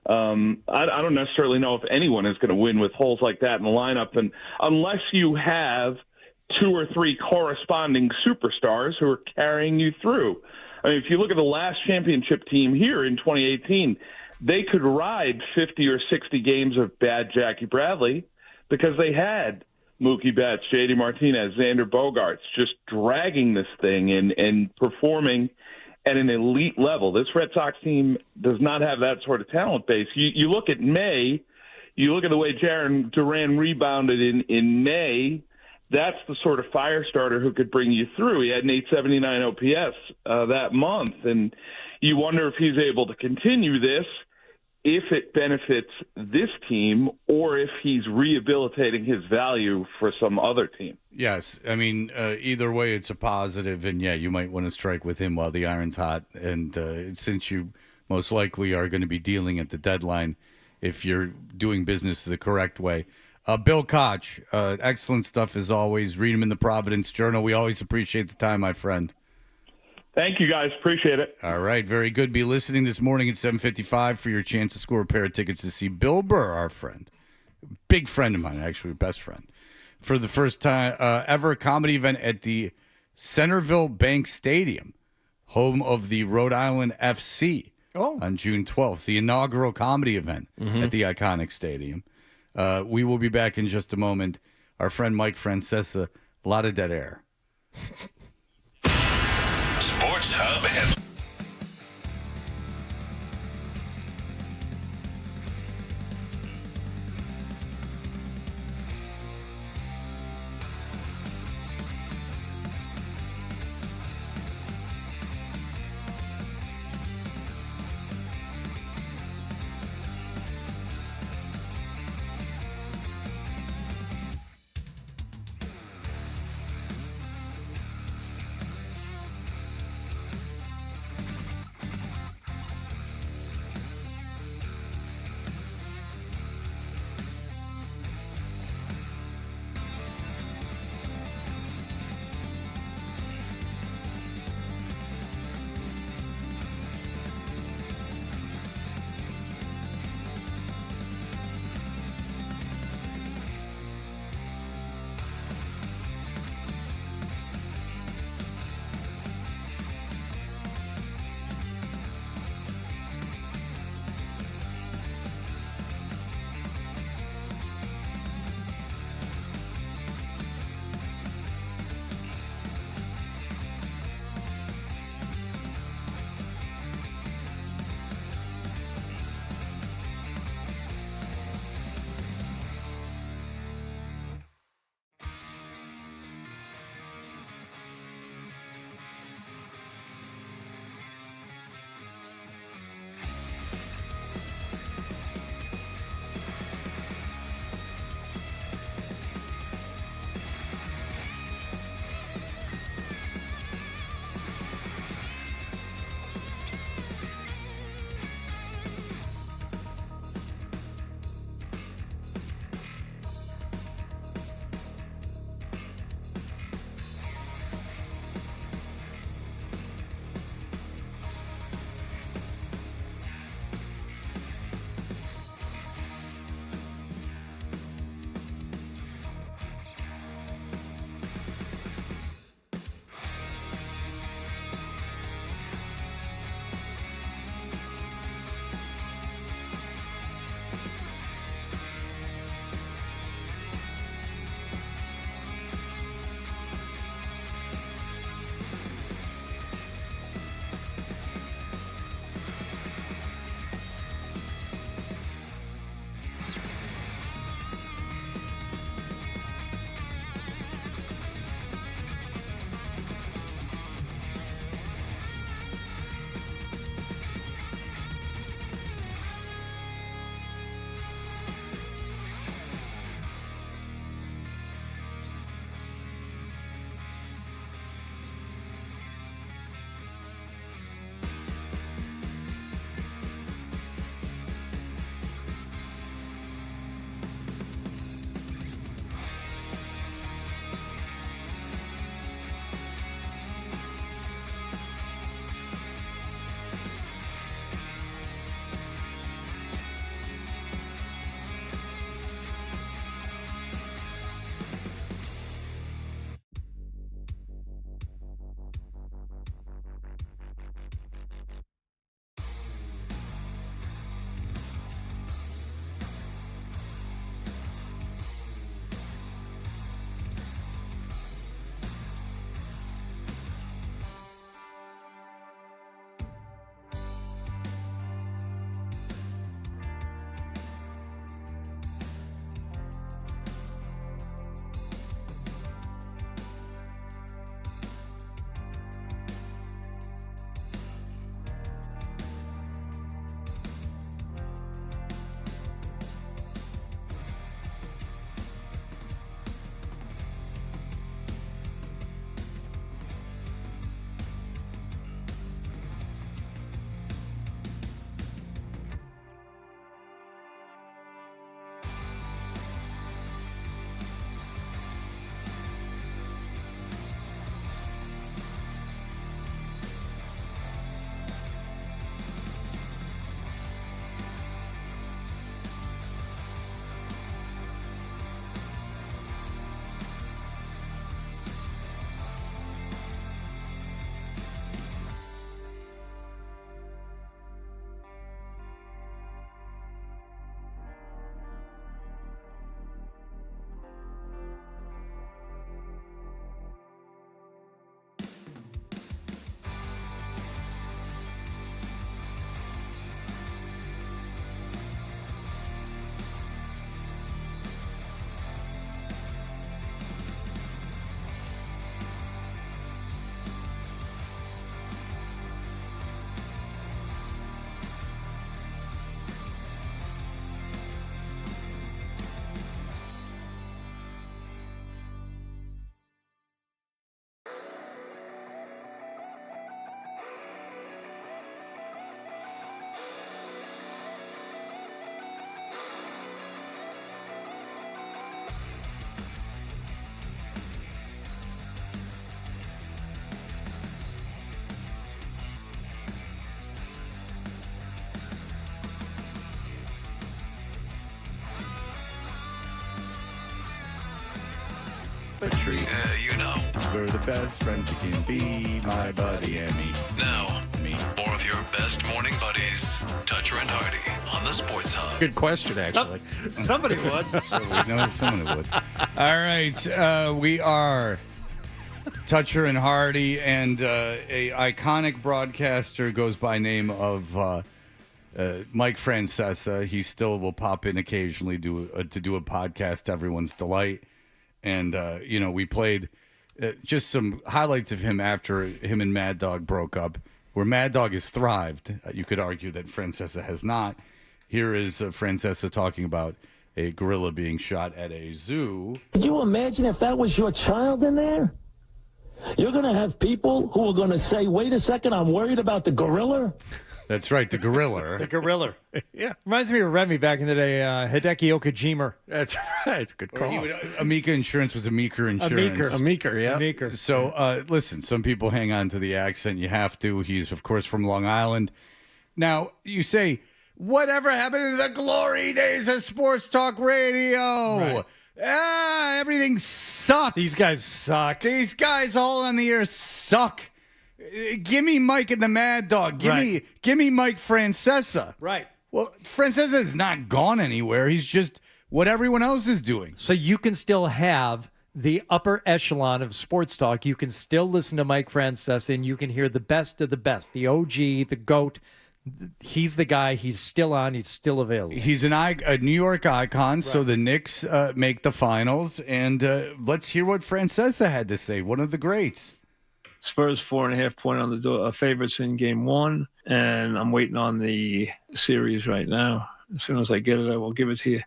I don't necessarily know if anyone is going to win with holes like that in the lineup, and unless you have 2 or 3 corresponding superstars who are carrying you through. I mean, if you look at the last championship team here in 2018, they could ride 50 or 60 games of bad Jackie Bradley because they had Mookie Betts, J.D. Martinez, Xander Bogaerts, just dragging this thing and performing at an elite level. This Red Sox team does not have that sort of talent base. You look at May, you look at the way Jaron Duran rebounded in May, that's the sort of fire starter who could bring you through. He had an 879 OPS that month, and you wonder if he's able to continue this, if it benefits this team, or if he's rehabilitating his value for some other team. Yes. I mean, either way, it's a positive. And, yeah, you might want to strike with him while the iron's hot. And since you most likely are going to be dealing at the deadline, if you're doing business the correct way. Bill Koch, excellent stuff as always. Read him in the Providence Journal. We always appreciate the time, my friend. Thank you, guys. Appreciate it. All right. Very good. Be listening this morning at 7:55 for your chance to score a pair of tickets to see Bill Burr, our friend. Big friend of mine, actually, best friend. For the first time ever comedy event at the Centerville Bank Stadium, home of the Rhode Island FC, on June 12th. The inaugural comedy event at the iconic stadium. We will be back in just a moment. Our friend Mike Francesa, a lot of dead air. Sports Hub. a treat. You know. We're the best friends you can be, my buddy and me. Now, more of your best morning buddies, Toucher and Hardy, on the Sports Hub. Good question, actually. Somebody would. So we know someone would. All right, we are Toucher and Hardy, and a iconic broadcaster goes by name of Mike Francesa. He still will pop in occasionally to do a podcast to everyone's delight. And, we played just some highlights of him after him and Mad Dog broke up, where Mad Dog has thrived. You could argue that Francesa has not. Here is Francesa talking about a gorilla being shot at a zoo. Could you imagine if that was your child in there? You're going to have people who are going to say, wait a second, I'm worried about the gorilla? That's right, the gorilla. The gorilla. Yeah. Reminds me of Remy back in the day, Hideki Okajimer. That's right. It's a good call. Amica Insurance was Amica Insurance. Amica, yeah. Amica. So, listen, some people hang on to the accent. You have to. He's, of course, from Long Island. Now, you say, whatever happened to the glory days of sports talk radio? Right. Everything sucks. These guys suck. These guys all on the air suck. Give me Mike and the Mad Dog. Give me Mike Francesa. Right. Well, Francesa is not gone anywhere. He's just what everyone else is doing. So you can still have the upper echelon of sports talk. You can still listen to Mike Francesa, and you can hear the best of the best, the OG, the GOAT. He's the guy. He's still on. He's still available. He's a New York icon, right. So the Knicks make the finals. And let's hear what Francesa had to say, one of the greats. Spurs 4.5 point on the favorites in game one, and I'm waiting on the series right now. As soon as I get it, I will give it to you.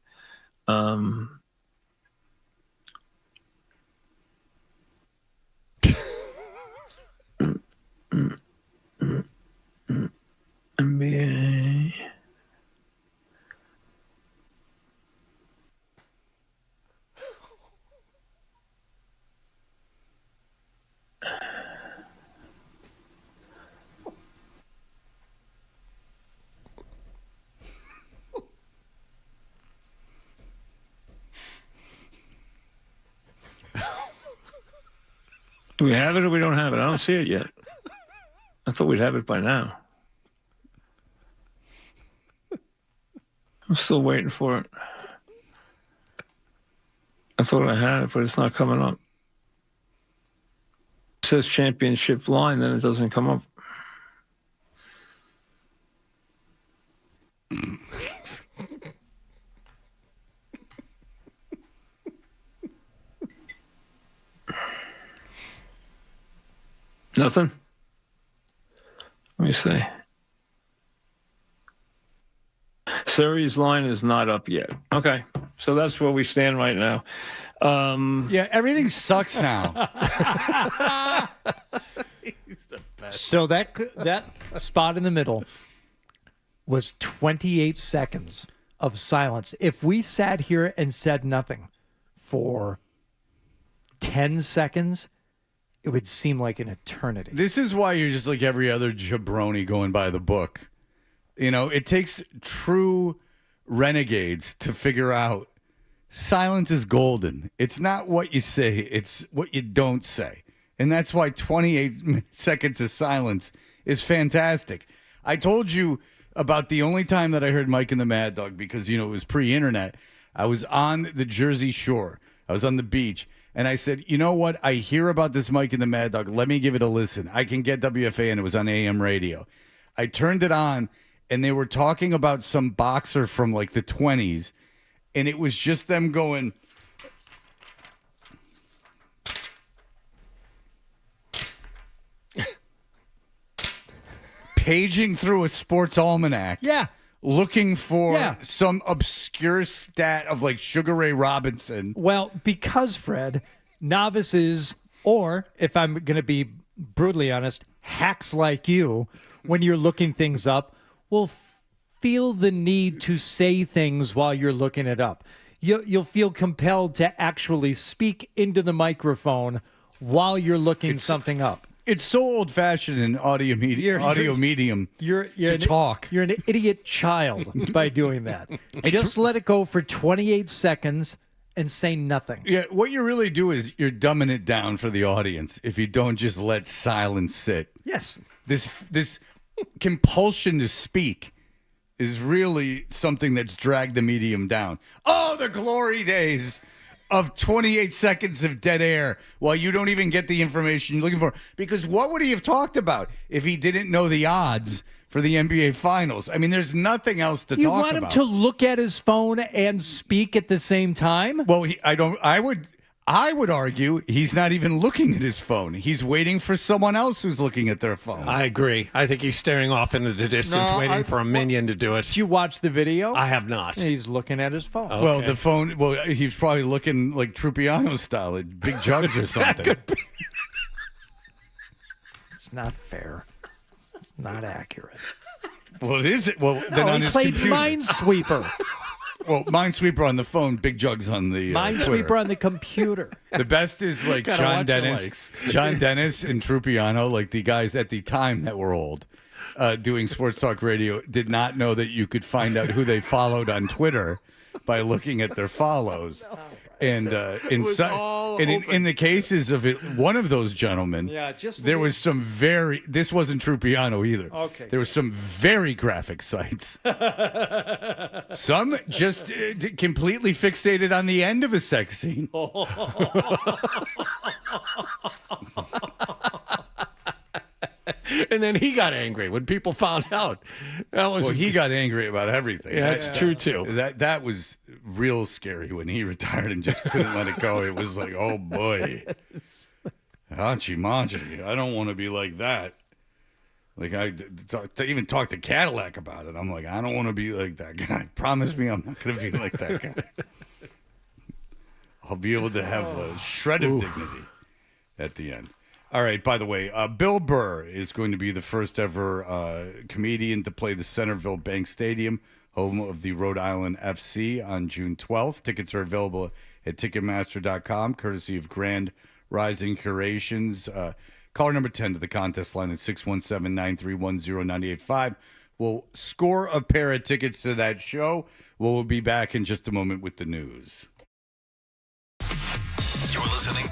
NBA. Do we have it or we don't have it? I don't see it yet. I thought we'd have it by now. I'm still waiting for it. I thought I had it, but it's not coming up. It says championship line, then it doesn't come up. Nothing? Let me see. Series line is not up yet. Okay. So that's where we stand right now. Yeah, everything sucks now. He's the best. So that spot in the middle was 28 seconds of silence. If we sat here and said nothing for 10 seconds, it would seem like an eternity. This is why you're just like every other jabroni going by the book. You know, it takes true renegades to figure out silence is golden. It's not what you say, it's what you don't say. And that's why 28 seconds of silence is fantastic. I told you about the only time that I heard Mike and the Mad Dog because, it was pre-internet. I was on the Jersey Shore. I was on the beach. And I said, you know what? I hear about this Mike and the Mad Dog. Let me give it a listen. I can get WFA, and it was on AM radio. I turned it on, and they were talking about some boxer from like the 20s. And it was just them going, paging through a sports almanac. Yeah. Looking for some obscure stat of like Sugar Ray Robinson. Well, because, Fred, novices, or if I'm going to be brutally honest, hacks like you, when you're looking things up, will feel the need to say things while you're looking it up. You'll feel compelled to actually speak into the microphone while you're looking something up. It's so old-fashioned in audio medium to talk. You're an idiot child by doing that. Just let it go for 28 seconds, and say nothing. Yeah, what you really do is you're dumbing it down for the audience if you don't just let silence sit. Yes. This compulsion to speak is really something that's dragged the medium down. Oh, the glory days of 28 seconds of dead air while you don't even get the information you're looking for. Because what would he have talked about if he didn't know the odds for the NBA Finals? I mean, there's nothing else to You talk about. want him to look at his phone and speak at the same time? Well, I would argue he's not even looking at his phone. He's waiting for someone else who's looking at their phone. I agree. I think he's staring off into the distance, waiting for a minion to do it. Did you watch the video? I have not. He's looking at his phone. Well, the phone. Well, he's probably looking like Trupiano style at big jugs or something. It's not fair. It's not accurate. Well, is it? Well, then No, on he his played computer. Minesweeper. Well, Minesweeper on the phone, big jugs on the Minesweeper on the computer. The best is like Gotta John watch your Dennis, legs. John Dennis and Trupiano, like the guys at the time that were old, doing sports talk radio, did not know that you could find out who they followed on Twitter by looking at their follows. And in the cases of it, one of those gentlemen, there was some very. This wasn't Trupiano either. Okay. There was some very graphic sites. Some just completely fixated on the end of a sex scene. And then he got angry when people found out. He got angry about everything. Yeah, that's true too. That was real scary when he retired and just couldn't let it go. It was like, oh boy, hachi machi. I don't want to be like that. Like to even talk to Cadillac about it. I'm like, I don't want to be like that guy. Promise me, I'm not going to be like that guy. I'll be able to have a shred of dignity at the end. All right, by the way, Bill Burr is going to be the first ever comedian to play the Centerville Bank Stadium, home of the Rhode Island FC, on June 12th. Tickets are available at Ticketmaster.com, courtesy of Grand Rising Curations. Caller number 10 to the contest line is 617-931-0985. We'll score a pair of tickets to that show. We'll be back in just a moment with the news. You're listening.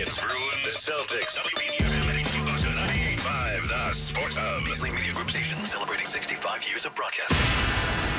Nuggets ruin the Celtics. WBCFM and HD Boston 98.5, the Sports Hub. Beasley Media Group station celebrating 65 years of broadcasting.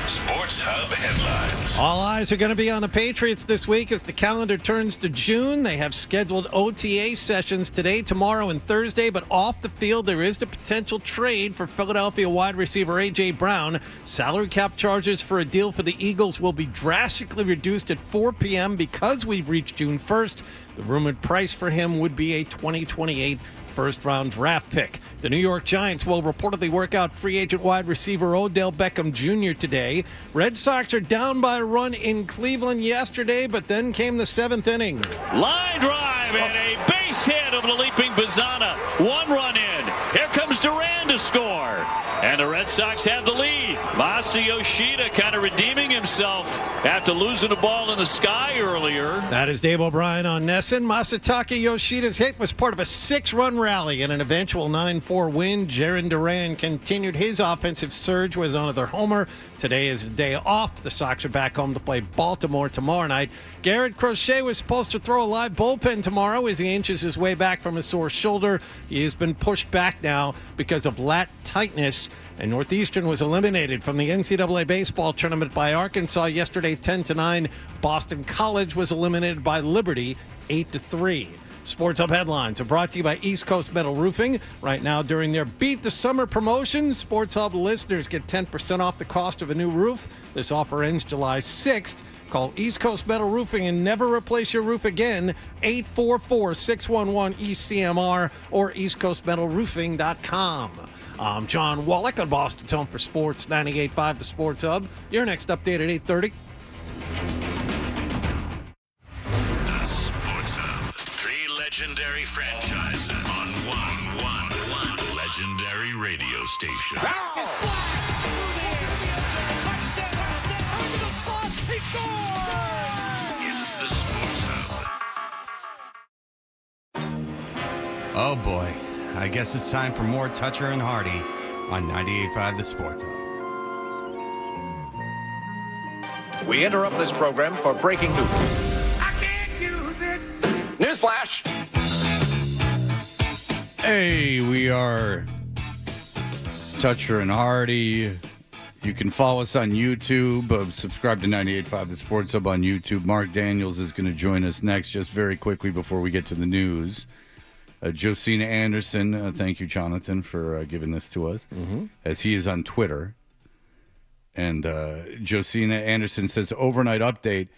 Sports Hub headlines. All eyes are going to be on the Patriots this week as the calendar turns to June. They have scheduled OTA sessions today, tomorrow, and Thursday, but off the field there is the potential trade for Philadelphia wide receiver A.J. Brown. Salary cap charges for a deal for the Eagles will be drastically reduced at 4 p.m. because we've reached June 1st. The rumored price for him would be a 2028 first-round draft pick. The New York Giants will reportedly work out free agent wide receiver Odell Beckham Jr. today. Red Sox are down by a run in Cleveland yesterday, but then came the seventh inning. Line drive and a base hit of the leaping Bazana. One run in. Here comes Duran to score. And the Red Sox have the lead. Masa Yoshida kind of redeeming himself after losing the ball in the sky earlier. That is Dave O'Brien on Nesson. Masataka Yoshida's hit was part of a 6-run rally and an eventual 9-4 win. Jarren Duran continued his offensive surge with another homer. Today is a day off. The Sox are back home to play Baltimore tomorrow night. Garrett Crochet was supposed to throw a live bullpen tomorrow as he inches his way back from a sore shoulder. He has been pushed back now because of lat tightness. And Northeastern was eliminated from the NCAA baseball tournament by Arkansas yesterday, 10-9. Boston College was eliminated by Liberty, 8-3. Sports Hub headlines are brought to you by East Coast Metal Roofing. Right now, during their Beat the Summer promotion, Sports Hub listeners get 10% off the cost of a new roof. This offer ends July 6th. Call East Coast Metal Roofing and never replace your roof again. 844-611-ECMR or eastcoastmetalroofing.com. I'm John Wallach on Boston's Home for Sports, 98.5 The Sports Hub. Your next update at 8:30. The Sports Hub. 3 legendary franchises on one legendary radio station. It's the Sports Hub. Oh boy, I guess it's time for more Toucher and Hardy on 98.5 The Sports Hub. We interrupt this program for breaking news. I can't use it. Newsflash! Hey, we are Toucher and Hardy. You can follow us on YouTube. Subscribe to 98.5 The Sports Hub on YouTube. Mark Daniels is going to join us next, just very quickly before we get to the news. Josina Anderson, thank you, Jonathan, for giving this to us, as he is on Twitter. And Josina Anderson says, overnight update.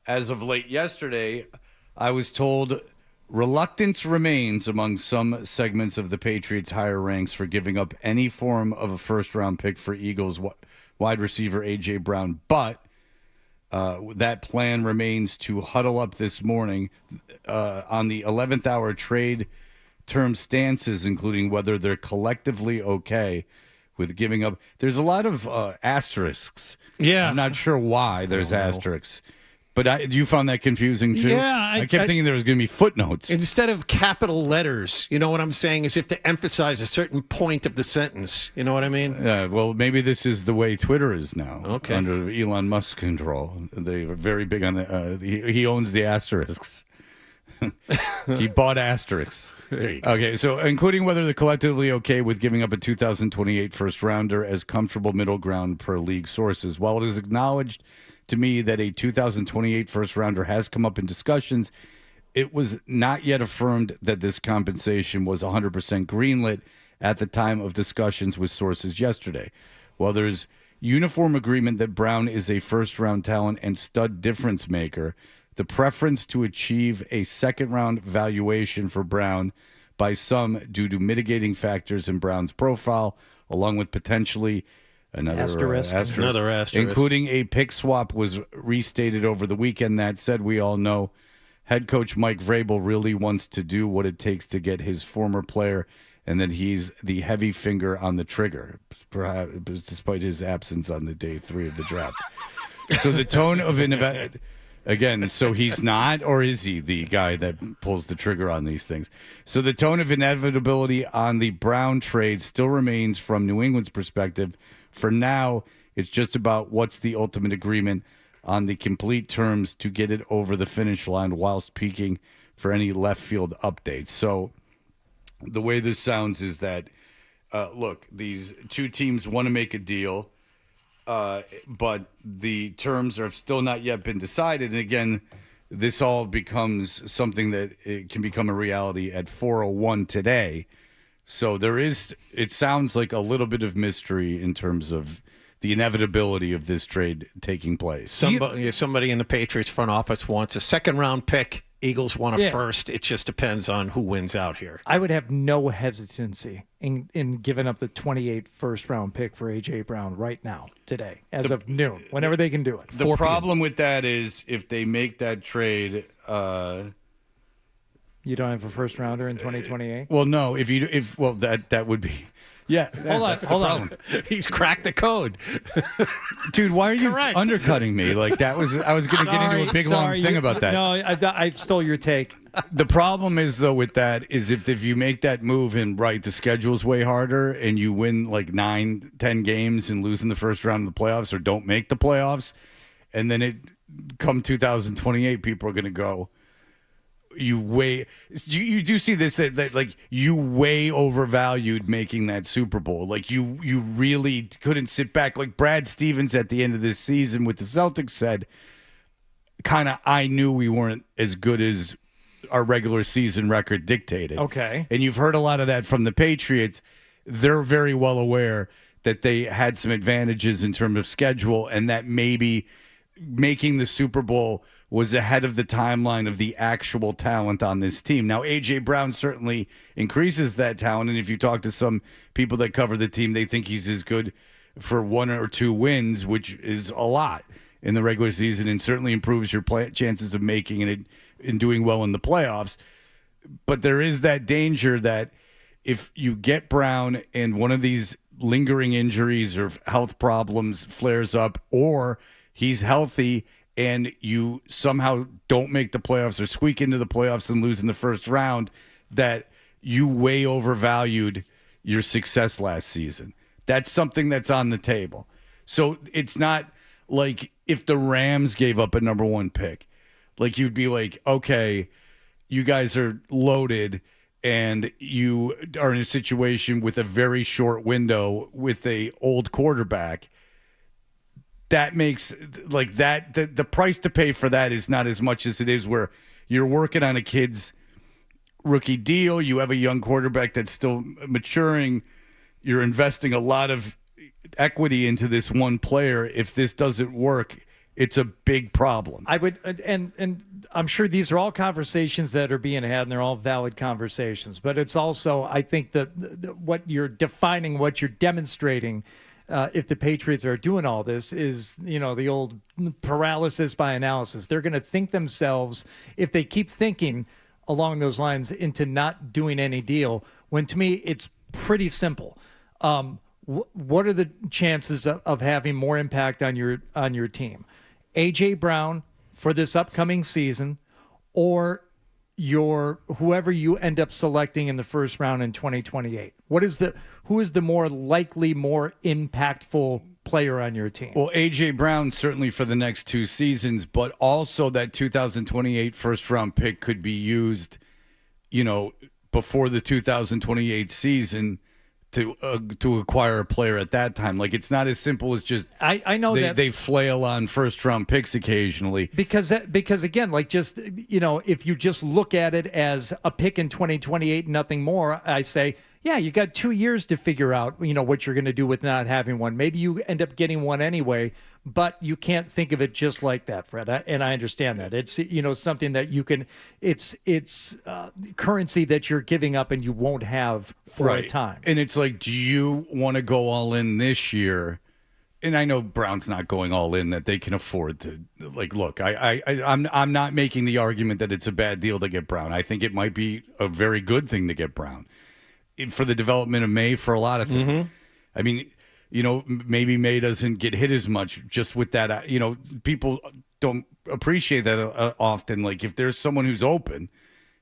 As of late yesterday, I was told reluctance remains among some segments of the Patriots' higher ranks for giving up any form of a first-round pick for Eagles wide receiver A.J. Brown. But that plan remains to huddle up this morning on the 11th hour trade term stances, including whether they're collectively okay with giving up. There's a lot of asterisks. Yeah. I'm not sure why there's asterisks. But you found that confusing, too? Yeah. I kept thinking there was going to be footnotes. Instead of capital letters, you know what I'm saying, as if to emphasize a certain point of the sentence. You know what I mean? Well, maybe this is the way Twitter is now. Okay. Under Elon Musk's control. They are very big on the... he owns the asterisks. He bought asterisks. There you go. Okay, so including whether they're collectively okay with giving up a 2028 first-rounder as comfortable middle ground per league sources. While it is acknowledged to me that a 2028 first-rounder has come up in discussions, it was not yet affirmed that this compensation was 100% greenlit at the time of discussions with sources yesterday. While there's uniform agreement that Brown is a first-round talent and stud difference maker, the preference to achieve a second-round valuation for Brown by some due to mitigating factors in Brown's profile, along with potentially another asterisk, including a pick swap, was restated over the weekend. That said, we all know head coach Mike Vrabel really wants to do what it takes to get his former player, and that he's the heavy finger on the trigger, perhaps despite his absence on the day 3 of the draft. So the tone of again, so he's not, or is he the guy that pulls the trigger on these things? So the tone of inevitability on the Brown trade still remains from New England's perspective. For now, it's just about what's the ultimate agreement on the complete terms to get it over the finish line whilst peaking for any left field updates. So the way this sounds is that, look, these two teams want to make a deal, but the terms have still not yet been decided. And again, this all becomes something that it can become a reality at 4:01 today. So it sounds like a little bit of mystery in terms of the inevitability of this trade taking place. Somebody in the Patriots front office wants a second-round pick. Eagles want a first. It just depends on who wins out here. I would have no hesitancy in giving up the 28th first-round pick for A.J. Brown right now, today, as of noon, whenever they can do it. The problem with that is if they make that trade, you don't have a first-rounder in 2028? Well, no. That would be. Yeah, hold on. He's cracked the code. Dude, why are you undercutting me? Like I was going to get into a big long thing about that. No, I stole your take. The problem is, though, with that is if you make that move and the schedule's way harder and you win like 9-10 games and lose in the first round of the playoffs or don't make the playoffs, and then come 2028, people are going to go, you do see this that like you way overvalued making that Super Bowl. Like you really couldn't sit back. Like Brad Stevens at the end of this season with the Celtics said, I knew we weren't as good as our regular season record dictated. Okay. And you've heard a lot of that from the Patriots. They're very well aware that they had some advantages in terms of schedule and that maybe making the Super Bowl was ahead of the timeline of the actual talent on this team. Now, A.J. Brown certainly increases that talent, and if you talk to some people that cover the team, they think he's as good for 1 or 2 wins, which is a lot in the regular season and certainly improves your chances of making it and doing well in the playoffs. But there is that danger that if you get Brown and one of these lingering injuries or health problems flares up, or he's healthy and you somehow don't make the playoffs or squeak into the playoffs and lose in the first round, that you way overvalued your success last season. That's something that's on the table. So it's not like if the Rams gave up a number 1 pick, like you'd be like, okay, you guys are loaded and you are in a situation with a very short window with a old quarterback. That makes like that the price to pay for that is not as much as it is where you're working on a kid's rookie deal. You have a young quarterback that's still maturing. You're investing a lot of equity into this one player. If this doesn't work, it's a big problem. I would, and I'm sure these are all conversations that are being had, and they're all valid conversations. But it's also, I think that what you're defining, what you're demonstrating. If the Patriots are doing all this is, the old paralysis by analysis. They're going to think themselves, if they keep thinking along those lines, into not doing any deal, when to me it's pretty simple. What are the chances of having more impact on your team? A.J. Brown for this upcoming season, or whoever you end up selecting in the first round in 2028? Who is the more likely, more impactful player on your team? Well, A.J. Brown certainly for the next 2 seasons, but also that 2028 first-round pick could be used, before the 2028 season to acquire a player at that time. Like, it's not as simple as just I know that they flail on first-round picks occasionally. Because again, like just, if you just look at it as a pick in 2028, nothing more, I say, yeah, you got 2 years to figure out, what you're going to do with not having one. Maybe you end up getting one anyway, but you can't think of it just like that, Fred. And I understand that. It's, something that you can, it's currency that you're giving up and you won't have for a time. And it's like, do you want to go all in this year? And I know Brown's not going all in, that they can afford to. Like, look, I'm not making the argument that it's a bad deal to get Brown. I think it might be a very good thing to get Brown for the development of May, for a lot of things. Mm-hmm. I mean, maybe May doesn't get hit as much just with that. People don't appreciate that often. Like, if there's someone who's open,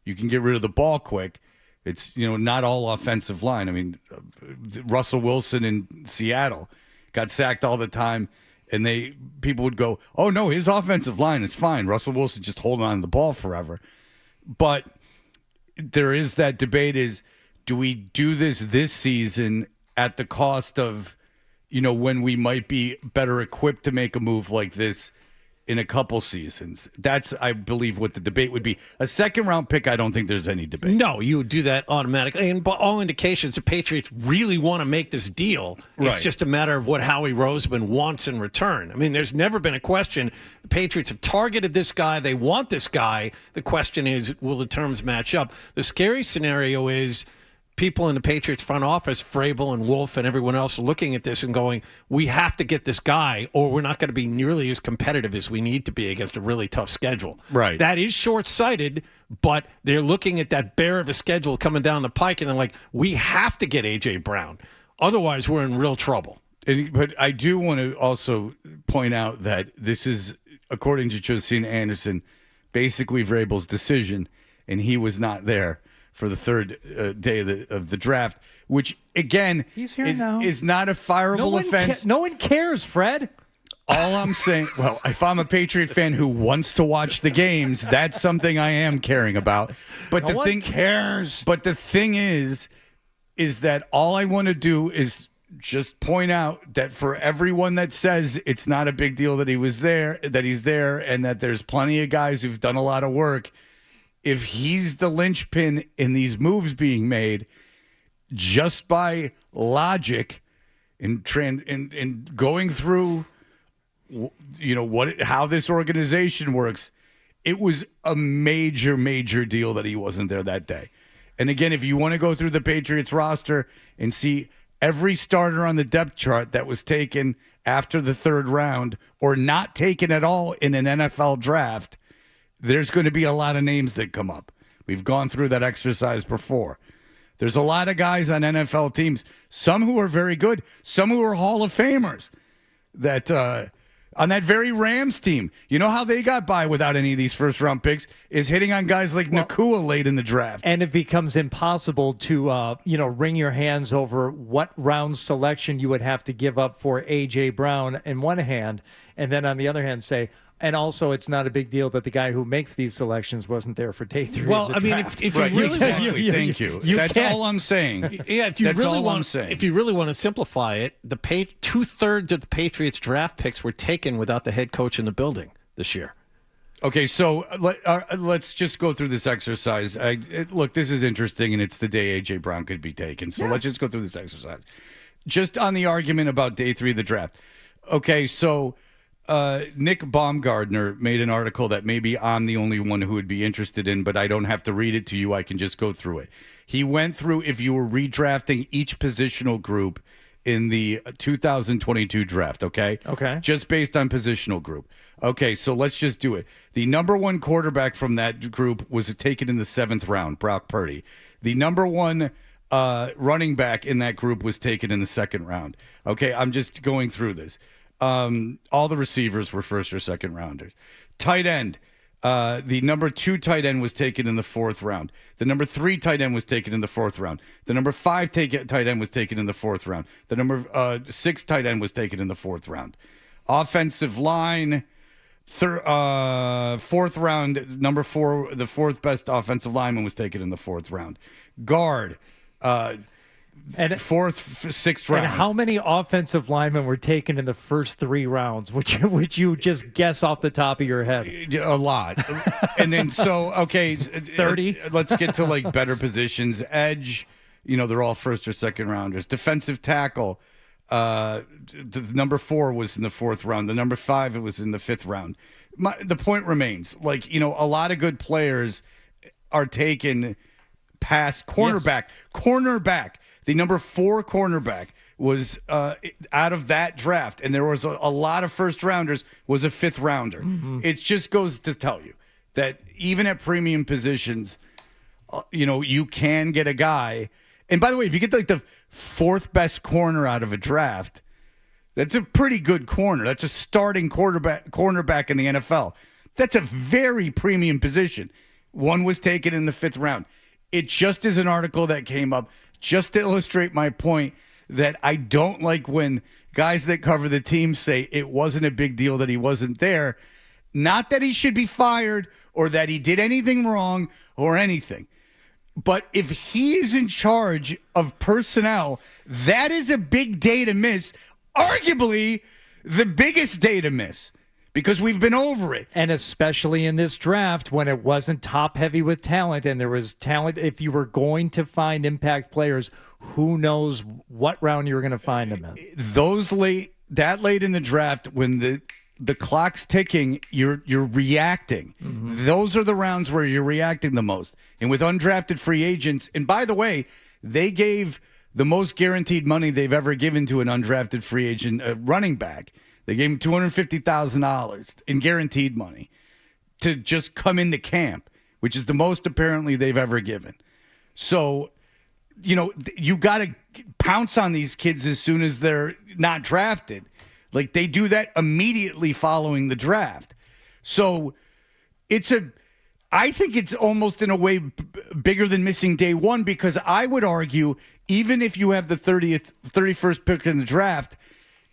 you can get rid of the ball quick. It's, not all offensive line. I mean, Russell Wilson in Seattle got sacked all the time, and people would go, oh, no, his offensive line is fine. Russell Wilson just holding on to the ball forever. But there is that debate: is do we do this season at the cost of, when we might be better equipped to make a move like this in a couple seasons? That's, I believe, what the debate would be. A second-round pick, I don't think there's any debate. No, you would do that automatically. And by all indications, the Patriots really want to make this deal. Right. It's just a matter of what Howie Roseman wants in return. I mean, there's never been a question. The Patriots have targeted this guy. They want this guy. The question is, will the terms match up? The scary scenario is people in the Patriots front office, Vrabel and Wolf and everyone else, looking at this and going, we have to get this guy or we're not going to be nearly as competitive as we need to be against a really tough schedule. Right. That is short-sighted, but they're looking at that bear of a schedule coming down the pike, and they're like, we have to get A.J. Brown. Otherwise, we're in real trouble. But I do want to also point out that this is, according to Josina Anderson, basically Vrabel's decision, and he was not there for the third day of the draft, which, again, is not a fireable offense. No one cares, Fred. All I'm saying, well, if I'm a Patriot fan who wants to watch the games, that's something I am caring about. But No one cares. But the thing is that all I want to do is just point out that for everyone that says it's not a big deal that he's there, and that there's plenty of guys who've done a lot of work, if he's the linchpin in these moves being made, just by logic and going through, how this organization works, it was a major, major deal that he wasn't there that day. And again, if you want to go through the Patriots roster and see every starter on the depth chart that was taken after the third round or not taken at all in an NFL draft, there's going to be a lot of names that come up. We've gone through that exercise before. There's a lot of guys on NFL teams, some who are very good, some who are Hall of Famers, that on that very Rams team, you know how they got by without any of these first-round picks is hitting on guys like Nakua late in the draft. And it becomes impossible to, wring your hands over what round selection you would have to give up for A.J. Brown in one hand, and then on the other hand say, and also, it's not a big deal that the guy who makes these selections wasn't there for day 3. Well, of the I mean, draft. if you really exactly. Thank you. That's all I'm saying. Yeah, if you really want to simplify it, the 2/3 of the Patriots draft picks were taken without the head coach in the building this year. Okay, so let's just go through this exercise. Look, this is interesting, and it's the day A.J. Brown could be taken. So let's just go through this exercise. Just on the argument about day 3 of the draft. Okay, so Nick Baumgardner made an article that maybe I'm the only one who would be interested in, but I don't have to read it to you. I can just go through it. He went through if you were redrafting each positional group in the 2022 draft, okay? Okay. Just based on positional group. Okay, so let's just do it. The number 1 quarterback from that group was taken in the 7th round, Brock Purdy. The number 1 running back in that group was taken in the 2nd round. Okay, I'm just going through this. All the receivers were first or second rounders. Tight end. The number 2 tight end was taken in the 4th round. The number 3 tight end was taken in the 4th round. The number 5 tight end was taken in the 4th round. The number 6 tight end was taken in the 4th round. Offensive line, 4th round, number 4, the 4th best offensive lineman was taken in the 4th round. Guard, and 4th, 6th round. And how many offensive linemen were taken in the first 3 rounds? Which you just guess off the top of your head? A lot. And then 30. Let's get to like better positions. Edge, they're all first or second rounders. Defensive tackle, the number 4 was in the 4th round. The number 5 it was in the 5th round. The point remains, a lot of good players are taken past cornerback. Yes. Cornerback. The number 4 cornerback was out of that draft, and there was a lot of first rounders, was a 5th rounder. Mm-hmm. It just goes to tell you that even at premium positions, you can get a guy. And by the way, if you get like the 4th best corner out of a draft, that's a pretty good corner. That's a starting cornerback in the NFL. That's a very premium position. One was taken in the 5th round. It just is an article that came up just to illustrate my point that I don't like when guys that cover the team say it wasn't a big deal that he wasn't there. Not that he should be fired or that he did anything wrong or anything. But if he is in charge of personnel, that is a big day to miss, arguably the biggest day to miss, because we've been over it. And especially in this draft when it wasn't top heavy with talent and there was talent. If you were going to find impact players, who knows what round you were going to find them in. That late in the draft, when the clock's ticking, you're reacting. Mm-hmm. Those are the rounds where you're reacting the most. And with undrafted free agents, and by the way, they gave the most guaranteed money they've ever given to an undrafted free agent running back. They gave him $250,000 in guaranteed money to just come into camp, which is the most apparently they've ever given. So, you got to pounce on these kids as soon as they're not drafted. Like, they do that immediately following the draft. So I think it's almost in a way bigger than missing day one, because I would argue, even if you have the 31st pick in the draft,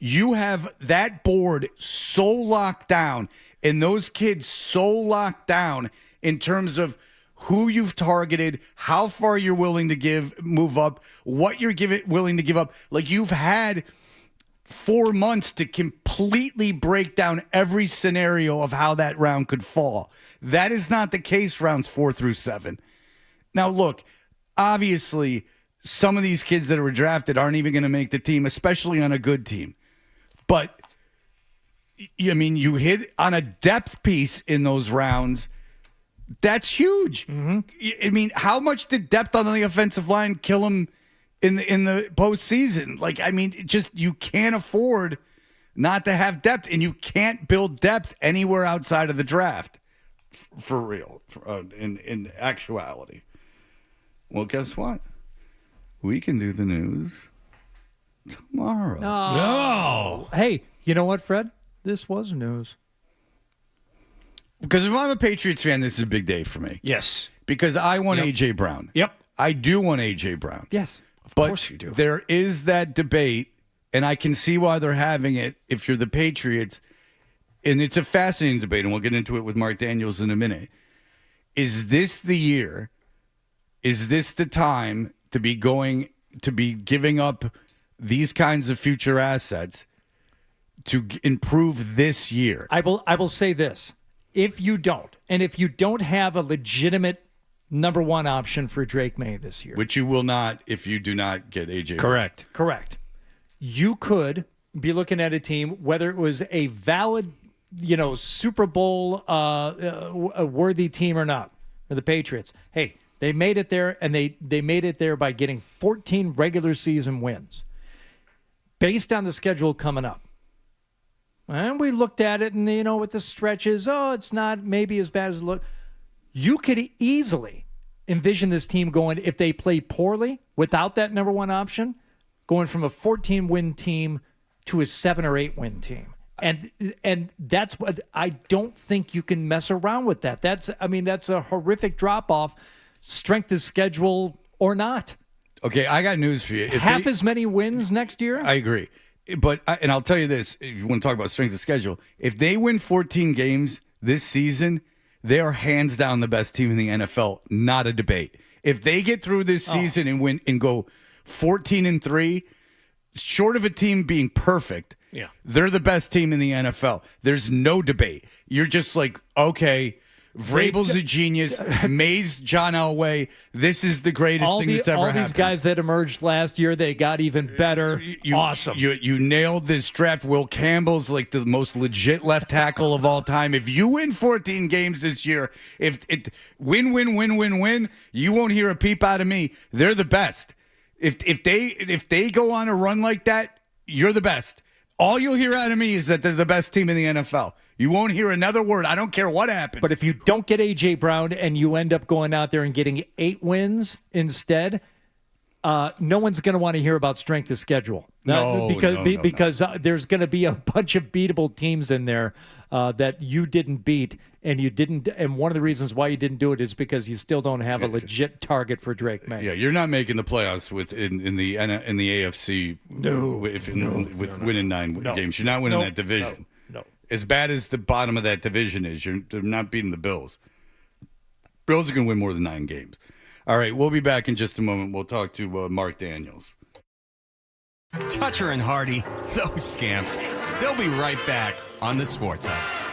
you have that board so locked down and those kids so locked down in terms of who you've targeted, how far you're willing to move up, what you're willing to give up. Like, you've had 4 months to completely break down every scenario of how that round could fall. That is not the case rounds 4 through 7. Now, look, obviously, some of these kids that were drafted aren't even going to make the team, especially on a good team. But, I mean, you hit on a depth piece in those rounds. That's huge. Mm-hmm. I mean, how much did depth on the offensive line kill him in the postseason? Like, I mean, you can't afford not to have depth, and you can't build depth anywhere outside of the draft, for real, in actuality. Well, guess what? We can do the news tomorrow. No. Hey, you know what, Fred? This was news. Because if I'm a Patriots fan, this is a big day for me. Yes. Because I want A.J. Brown. Yep. I do want A.J. Brown. Yes. Of course you do. There is that debate, and I can see why they're having it if you're the Patriots. And it's a fascinating debate, and we'll get into it with Mark Daniels in a minute. Is this the year? Is this the time to be giving up these kinds of future assets to improve this year? I will say this. If you don't have a legitimate number one option for Drake May this year, Which you will not if you do not get A.J. Correct. Correct. You could be looking at a team, whether it was a valid, Super Bowl a worthy team or not, or the Patriots. Hey, they made it there, and they made it there by getting 14 regular season wins based on the schedule coming up. And we looked at it, and, with the stretches, it's not maybe as bad as it looked. You could easily envision this team going, if they play poorly without that number one option, going from a 14-win team to a 7 or 8-win team. And that's what I don't think you can mess around with that. That's a horrific drop-off, strength of schedule or not. Okay, I got news for you. Half as many wins next year? I agree. But I'll tell you this, if you want to talk about strength of schedule, if they win 14 games this season, they are hands down the best team in the NFL, not a debate. If they get through this season and win and go 14-3, short of a team being perfect, they're the best team in the NFL. There's no debate. You're just like, okay, Vrabel's a genius. May's John Elway. This is the greatest thing that's ever happened. All these guys that emerged last year, they got even better. Awesome. You nailed this draft. Will Campbell's like the most legit left tackle of all time. If you win 14 games this year, if it win, you won't hear a peep out of me. They're the best. If they go on a run like that, you're the best. All you'll hear out of me is that they're the best team in the NFL. You won't hear another word. I don't care what happens. But if you don't get A.J. Brown and you end up going out there and getting 8 wins instead, no one's going to want to hear about strength of schedule. Because there's going to be a bunch of beatable teams in there that you didn't beat, and you didn't. And one of the reasons why you didn't do it is because you still don't have a legit target for Drake May. Yeah, you're not making the playoffs in the AFC. With winning 9 games, you're not winning that division. No. As bad as the bottom of that division is, they're not beating the Bills. Bills are going to win more than 9 games. All right, we'll be back in just a moment. We'll talk to Mark Daniels. Toucher and Hardy, those scamps. They'll be right back on the Sports Hub.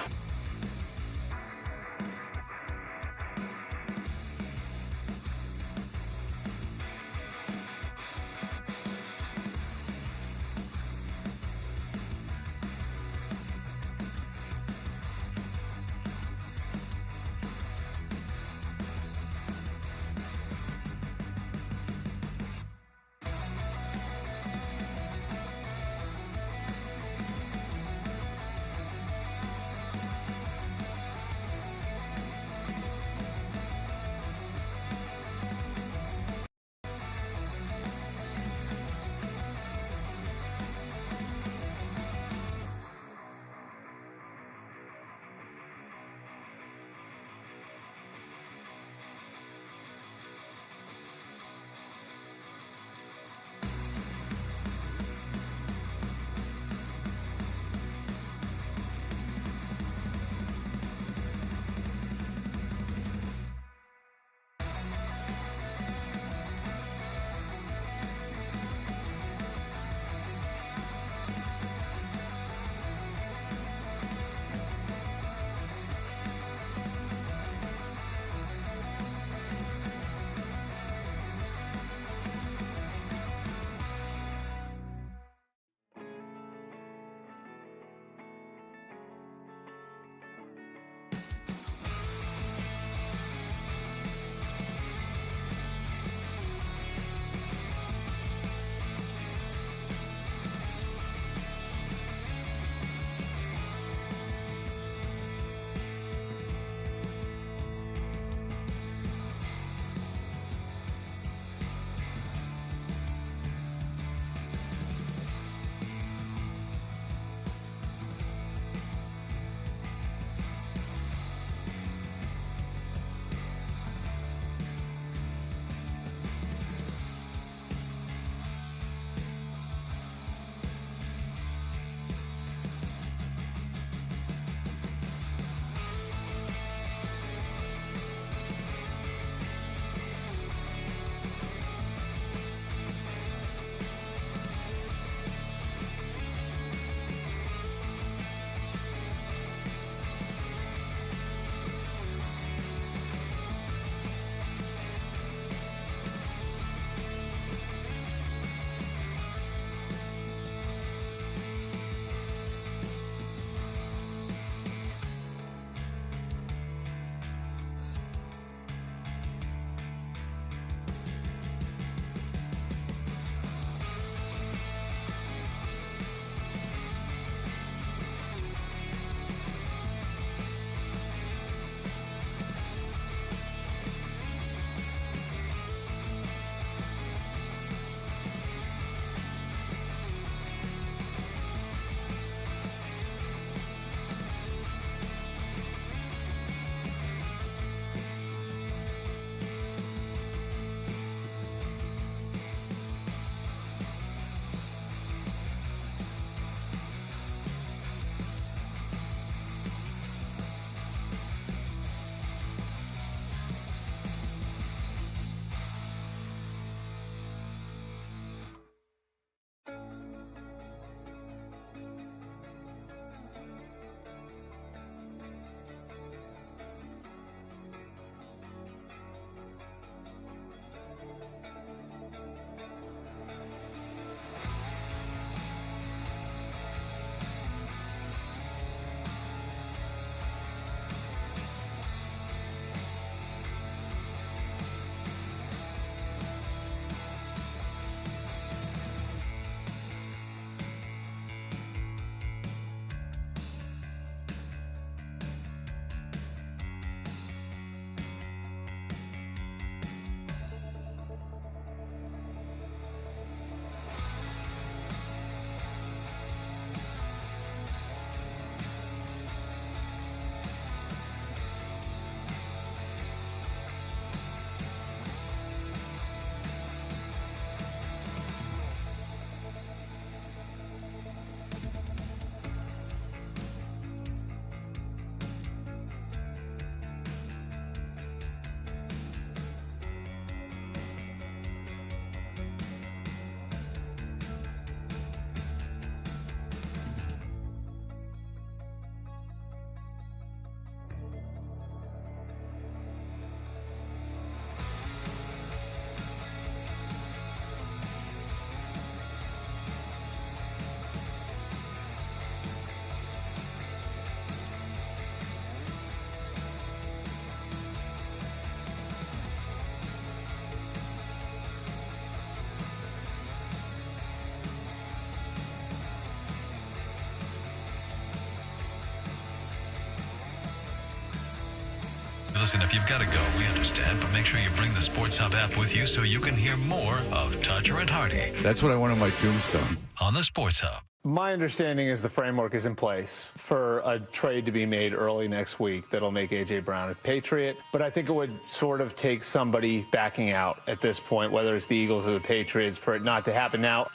listen, if you've got to go, we understand, but make sure you bring the Sports Hub app with you so you can hear more of Toucher and Hardy. That's what I want on my tombstone. On the Sports Hub. My understanding is the framework is in place for a trade to be made early next week that'll make A.J. Brown a Patriot. But I think it would sort of take somebody backing out at this point, whether it's the Eagles or the Patriots, for it not to happen now.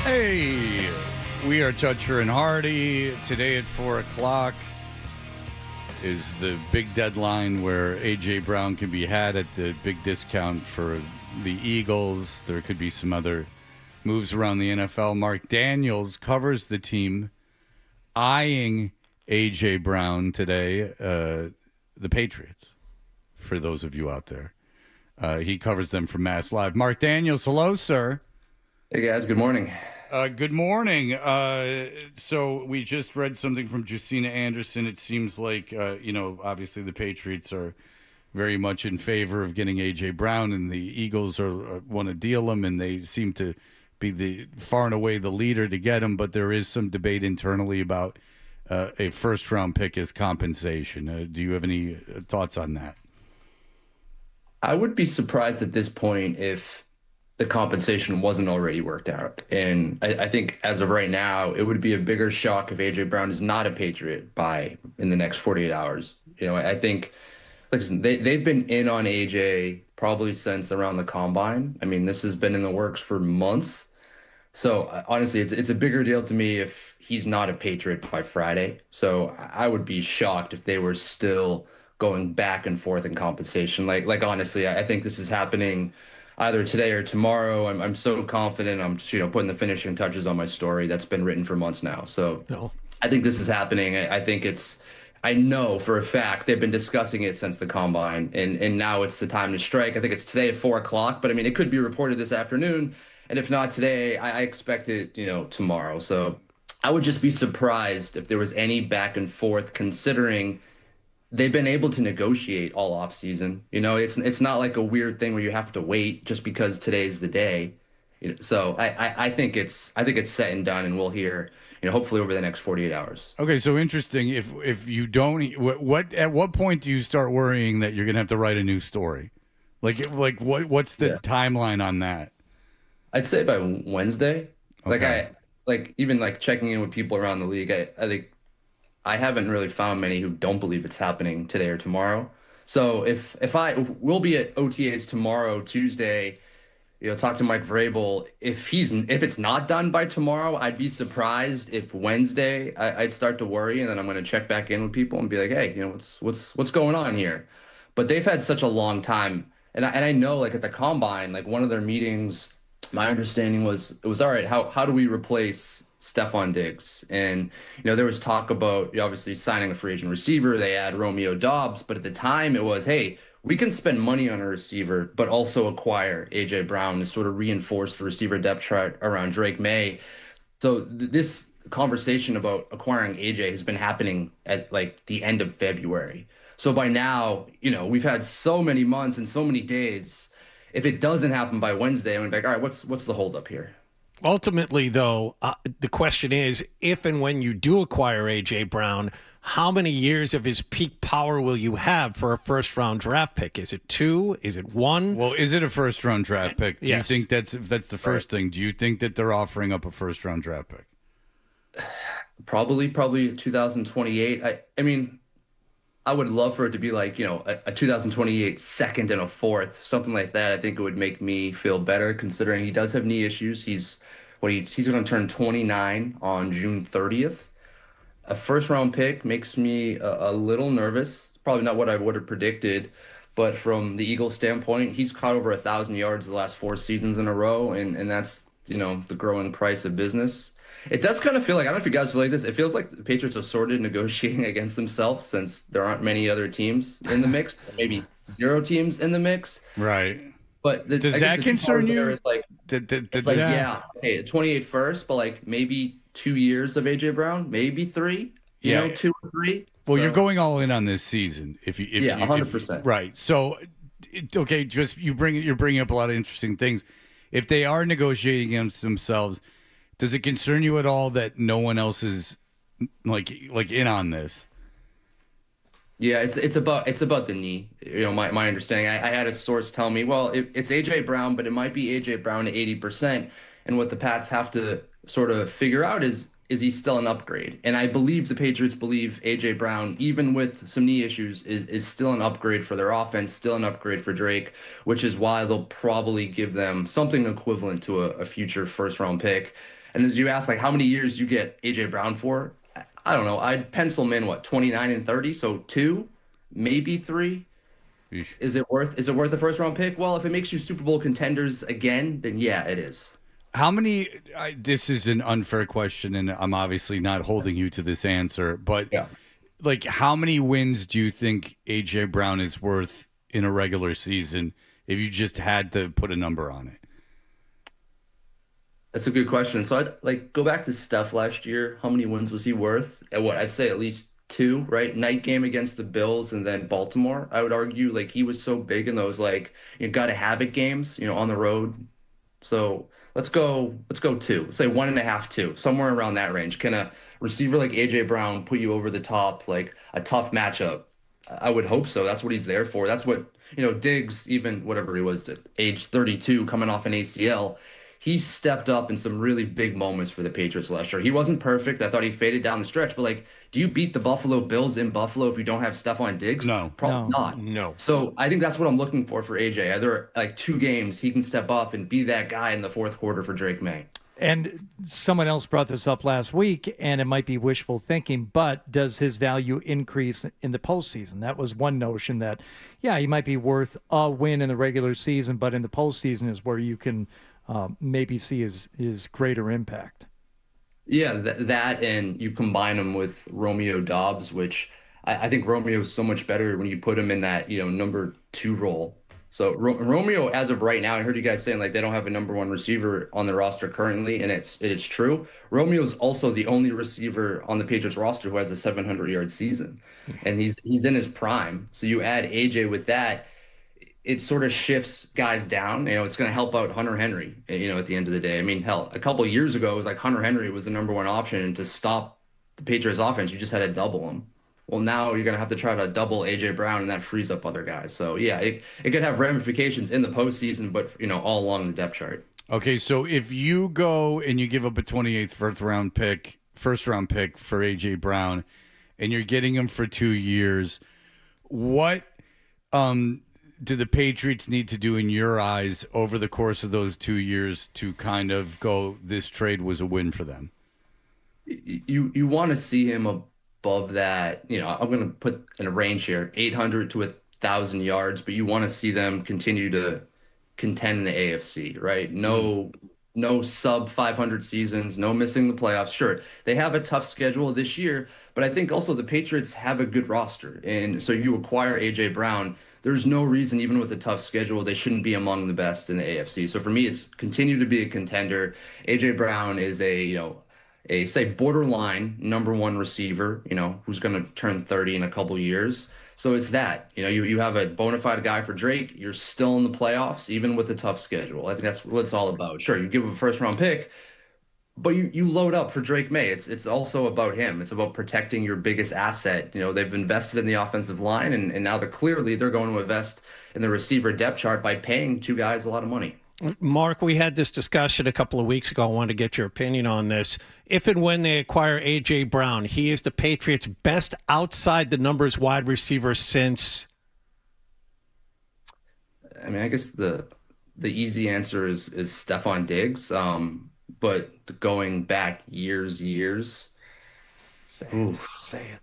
Hey, we are Toucher and Hardy. Today at 4 o'clock is the big deadline where A.J. Brown can be had at the big discount for the Eagles. There could be some other moves around the NFL. Mark Daniels covers the team, eyeing A.J. Brown today, the Patriots, for those of you out there. He covers them from Mass Live. Mark Daniels, hello, sir. Hey, guys. Good morning. Good morning. So we just read something from Josina Anderson. It seems like, obviously the Patriots are very much in favor of getting A.J. Brown, and the Eagles want to deal him, and they seem to be the far and away the leader to get him. But there is some debate internally about a first-round pick as compensation. Do you have any thoughts on that? I would be surprised at this point if the compensation wasn't already worked out. And I think as of right now, it would be a bigger shock if A.J. Brown is not a Patriot in the next 48 hours. I think, listen, they've been in on A.J. probably since around the Combine. I mean, this has been in the works for months. So honestly, it's a bigger deal to me if he's not a Patriot by Friday. So I would be shocked if they were still going back and forth in compensation. Like honestly, I think this is happening either today or tomorrow. I'm so confident. I'm just, putting the finishing touches on my story that's been written for months now. So I think this is happening. I know for a fact they've been discussing it since the Combine, and now it's the time to strike. I think it's today at 4 o'clock, but I mean, it could be reported this afternoon. And if not today, I expect it, tomorrow. So I would just be surprised if there was any back and forth, considering they've been able to negotiate all off season. It's not like a weird thing where you have to wait just because today's the day. So I think it's set and done, and we'll hear, hopefully over the next 48 hours. Okay, so interesting. If you don't, at what point do you start worrying that you're gonna have to write a new story? What's the timeline on that? I'd say by Wednesday. Okay. Even checking in with people around the league. I think I haven't really found many who don't believe it's happening today or tomorrow. So if we'll be at OTAs tomorrow, Tuesday, talk to Mike Vrabel. If it's not done by tomorrow, I'd be surprised if Wednesday I'd start to worry, and then I'm going to check back in with people and be like, hey, what's going on here? But they've had such a long time, and I know at the Combine, one of their meetings, my understanding was it was all right. How do we replace Stephon Diggs? And there was talk about obviously signing a free agent receiver. They had Romeo Doubs, but at the time it was, hey, we can spend money on a receiver, but also acquire A.J. Brown to sort of reinforce the receiver depth chart around Drake May. So this conversation about acquiring A.J. has been happening at the end of February. So by now, we've had so many months and so many days. If it doesn't happen by Wednesday, I'm like, all right, what's the holdup here? Ultimately, though, the question is, if and when you do acquire A.J. Brown, how many years of his peak power will you have for a first-round draft pick? Is it 2? Is it 1? Well, is it a first-round draft pick? Do Yes. you think that's the first thing? Do you think that they're offering up a first-round draft pick? Probably 2028. I mean, I would love for it to be a 2028 second and a fourth, something like that. I think it would make me feel better, considering he does have knee issues. He's going to turn 29 on June 30th. A first round pick makes me a little nervous. It's probably not what I would have predicted, but from the Eagles standpoint, he's caught over 1,000 yards the last 4 seasons in a row, and that's the growing price of business. It does kind of feel like, I don't know if you guys feel like this, it feels like the Patriots are sort of negotiating against themselves, since there aren't many other teams in the mix, maybe 0 teams in the mix. Right. But does that concern you? Okay, 28 first, but maybe 2 years of A.J. Brown, maybe 3, 2 or 3. Well, you're going all in on this season. If you 100%. Right. So okay, just you're bringing up a lot of interesting things. If they are negotiating against themselves, does it concern you at all that no one else is like in on this? Yeah, it's about the knee. My understanding. I had a source tell me, well, it's AJ Brown, but it might be AJ Brown at 80%. And what the Pats have to sort of figure out is he still an upgrade? And I believe the Patriots believe AJ Brown, even with some knee issues, is still an upgrade for their offense, still an upgrade for Drake, which is why they'll probably give them something equivalent to a future first round pick. And as you ask, like, how many years do you get AJ Brown for? I don't know. I'd pencil him in 29 and 30, so 2, maybe 3. Eesh. Is it worth a first round pick? Well, if it makes you Super Bowl contenders again, then yeah, it is. How many? This is an unfair question, and I'm obviously not holding you to this answer. But like, how many wins do you think AJ Brown is worth in a regular season if you just had to put a number on it? That's a good question. So I'd go back to Steph last year. How many wins was he worth? I'd say at least 2, right? Night game against the Bills and then Baltimore. I would argue he was so big in those got to have it games, on the road. So let's go 2. Let's say 1.5, 2, somewhere around that range. Can a receiver like AJ Brown put you over the top, like a tough matchup? I would hope so. That's what he's there for. That's what, Diggs, even whatever he was, at age 32, coming off an ACL, he stepped up in some really big moments for the Patriots last year. He wasn't perfect. I thought he faded down the stretch, but do you beat the Buffalo Bills in Buffalo if you don't have Stephon Diggs? No. Probably not. No. So I think that's what I'm looking for AJ. Either 2 games, he can step up and be that guy in the fourth quarter for Drake May. And someone else brought this up last week, and it might be wishful thinking, but does his value increase in the postseason? That was one notion that, he might be worth a win in the regular season, but in the postseason is where you can maybe see his greater impact. Yeah, that and you combine him with Romeo Doubs, which I think Romeo is so much better when you put him in that number 2 role. So Romeo, as of right now, I heard you guys saying they don't have a number 1 receiver on the roster currently, and it's true. Romeo's also the only receiver on the Patriots roster who has a 700-yard season, and he's in his prime. So you add AJ with that, it sort of shifts guys down. It's going to help out Hunter Henry, at the end of the day. I mean, hell, a couple of years ago, it was Hunter Henry was the number 1 option, and to stop the Patriots offense, you just had to double him. Well, now you're going to have to try to double A.J. Brown, and that frees up other guys. So, yeah, it could have ramifications in the postseason, but, all along the depth chart. Okay, so if you go and you give up a 28th first round pick for A.J. Brown, and you're getting him for 2 years, what do the Patriots need to do in your eyes over the course of those 2 years to kind of go, this trade was a win for them? You want to see him above that. I'm going to put in a range here, 800 to 1,000 yards, but you want to see them continue to contend in the AFC, right? No sub 500 seasons, no missing the playoffs. Sure, they have a tough schedule this year, but I think also the Patriots have a good roster. And so you acquire A.J. Brown, there's no reason, even with a tough schedule, they shouldn't be among the best in the AFC. So for me, it's continue to be a contender. A.J. Brown is a say borderline number 1 receiver, who's going to turn 30 in a couple years. So it's that, you have a bona fide guy for Drake. You're still in the playoffs, even with a tough schedule. I think that's what it's all about. Sure, you give him a first round pick, but you load up for Drake May. It's also about him. It's about protecting your biggest asset. They've invested in the offensive line, and now they're going to invest in the receiver depth chart by paying 2 guys a lot of money. Mark, we had this discussion a couple of weeks ago. I wanted to get your opinion on this. If and when they acquire A.J. Brown, he is the Patriots' best outside the numbers wide receiver since? I mean, I guess the easy answer is Stephon Diggs. But going back years. Say it.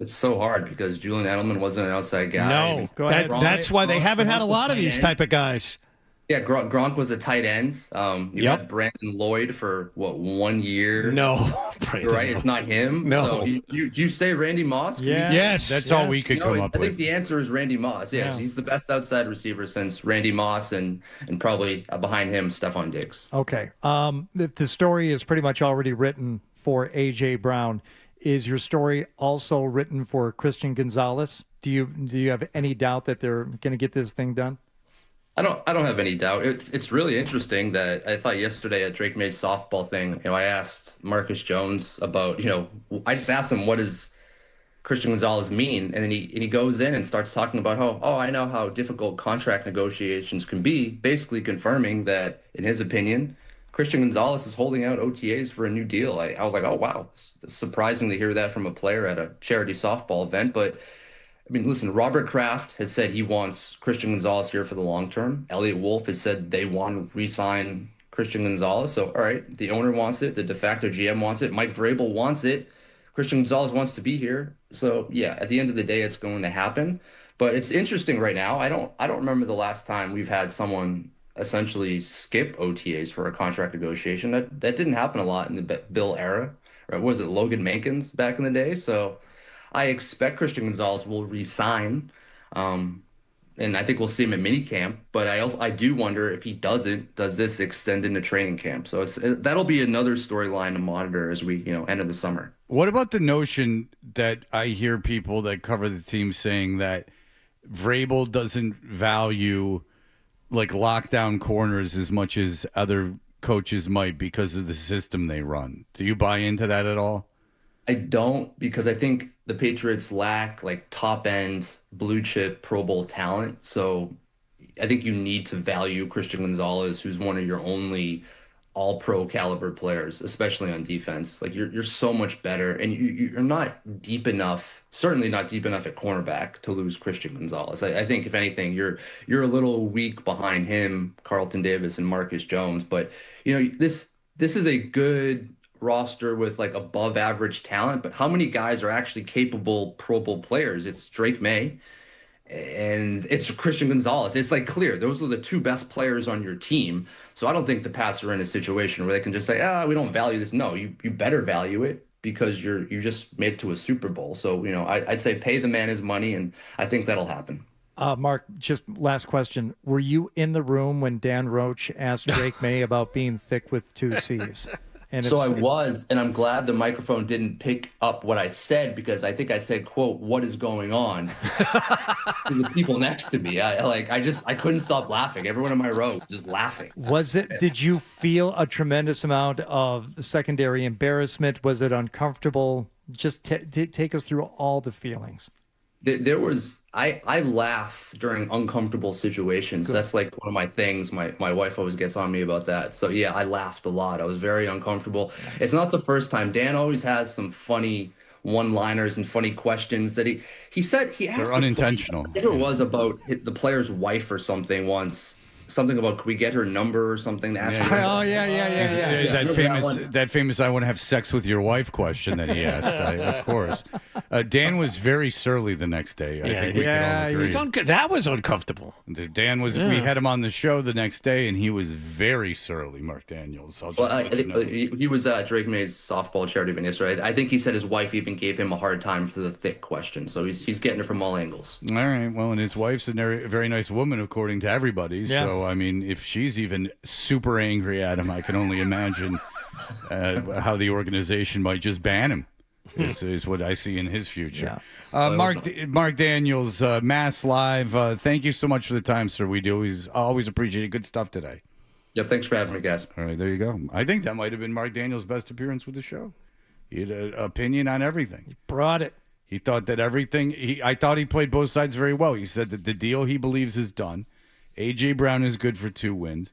It's so hard because Julian Edelman wasn't an outside guy. No, Go ahead. That's why they haven't had a lot of these type of guys. Yeah, Gronk was a tight end. You had Brandon Lloyd for 1 year? No, right? It's not him. No. So you say Randy Moss? Yeah. Yes, that's all we could come up with. I think the answer is Randy Moss. Yes, Yeah. he's the best outside receiver since Randy Moss, and probably behind him, Stephon Diggs. Okay. The story is pretty much already written for A.J. Brown. Is your story also written for Christian Gonzalez? Do you have any doubt that they're going to get this thing done? I don't have any doubt. It's really interesting that I thought yesterday at Drake May's softball thing, I asked Marcus Jones about, I just asked him what does Christian Gonzalez mean, and then he goes in and starts talking about how, I know how difficult contract negotiations can be, basically confirming that in his opinion, Christian Gonzalez is holding out OTAs for a new deal. I was like, oh wow, it's surprising to hear that from a player at a charity softball event, but I mean, listen, Robert Kraft has said he wants Christian Gonzalez here for the long term. Elliot Wolf has said they want to re-sign Christian Gonzalez. So, all right, the owner wants it. The de facto GM wants it. Mike Vrabel wants it. Christian Gonzalez wants to be here. So, yeah, at the end of the day, it's going to happen. But it's interesting right now. I don't remember the last time we've had someone essentially skip OTAs for a contract negotiation. That didn't happen a lot in the Bill era. Right? Was it Logan Mankins back in the day? So I expect Christian Gonzalez will re-sign, and I think we'll see him at minicamp. But I do wonder if he doesn't, does this extend into training camp? So that'll be another storyline to monitor as we enter the summer. What about the notion that I hear people that cover the team saying that Vrabel doesn't value like lockdown corners as much as other coaches might because of the system they run? Do you buy into that at all? I don't, because I think the Patriots lack like top end blue chip Pro Bowl talent. So I think you need to value Christian Gonzalez, who's one of your only all pro caliber players, especially on defense. Like you're so much better, and you're not deep enough, certainly not deep enough at cornerback to lose Christian Gonzalez. I think if anything, you're a little weak behind him, Carlton Davis and Marcus Jones. But this is a good roster with like above average talent, but how many guys are actually capable Pro Bowl players? It's Drake May and it's Christian Gonzalez. It's like clear those are the two best players on your team. So I don't think the Pats are in a situation where they can just say, we don't value this. No, you better value it because you just made it to a Super Bowl. So I'd say pay the man his money, and I think that'll happen. Mark, just last question. Were you in the room when Dan Roach asked Drake May about being thick with two C's? So I was, and I'm glad the microphone didn't pick up what I said, because I think I said, quote, "What is going on?" to the people next to me. I couldn't stop laughing. Everyone in my row was just laughing. Did you feel a tremendous amount of secondary embarrassment? Was it uncomfortable? Just take us through all the feelings. There was, I laugh during uncomfortable situations. Good. That's like one of my things. My wife always gets on me about that. So yeah, I laughed a lot. I was very uncomfortable. It's not the first time. Dan always has some funny one-liners and funny questions that he said he asked. They're unintentional. It was about the player's wife or something once. Something about, could we get her number or something to ask her? Oh, yeah. That famous I want to have sex with your wife question that he asked, of course. Dan was very surly the next day. I think we can all agree. That was uncomfortable. Dan was. We had him on the show the next day, and he was very surly, Mark Daniels. He was at Drake May's softball charity event yesterday. I think he said his wife even gave him a hard time for the thick question. So he's getting it from all angles. All right. Well, and his wife's a very nice woman, according to everybody. Yeah. So, I mean, if she's even super angry at him, I can only imagine how the organization might just ban him. Is what I see in his future. Yeah. Mark Daniels, Mass Live. Thank you so much for the time, sir. We do always appreciate good stuff today. Yep, thanks for having me, guys. All right, there you go. I think that might have been Mark Daniels' best appearance with the show. He had an opinion on everything. He brought it. He thought that everything. I thought he played both sides very well. He said that the deal he believes is done. A.J. Brown is good for 2 wins,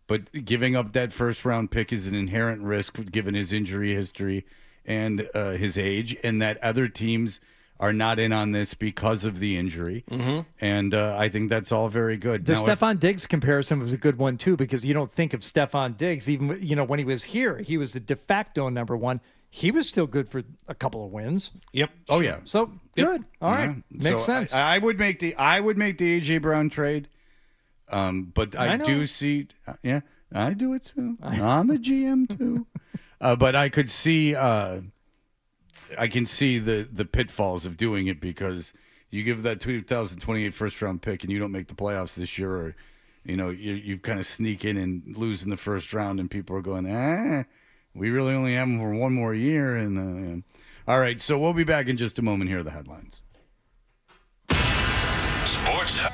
but giving up that first-round pick is an inherent risk given his injury history and his age, and that other teams are not in on this because of the injury. Mm-hmm. And I think that's all very good. The Stephon Diggs comparison was a good one, too, because you don't think of Stephon Diggs. Even when he was here, he was the de facto number one. He was still good for a couple of wins. Yep. Oh, yeah. So, good. All right. Makes sense. I would make the A.J. Brown trade. But I do see, I do it too. I'm a GM too. But I could see, I can see the pitfalls of doing it, because you give that 2028 first round pick and you don't make the playoffs this year, or, you kind of sneak in and lose in the first round, and people are going, we really only have him for one more year. And all right, so we'll be back in just a moment. Here are the headlines. Sports.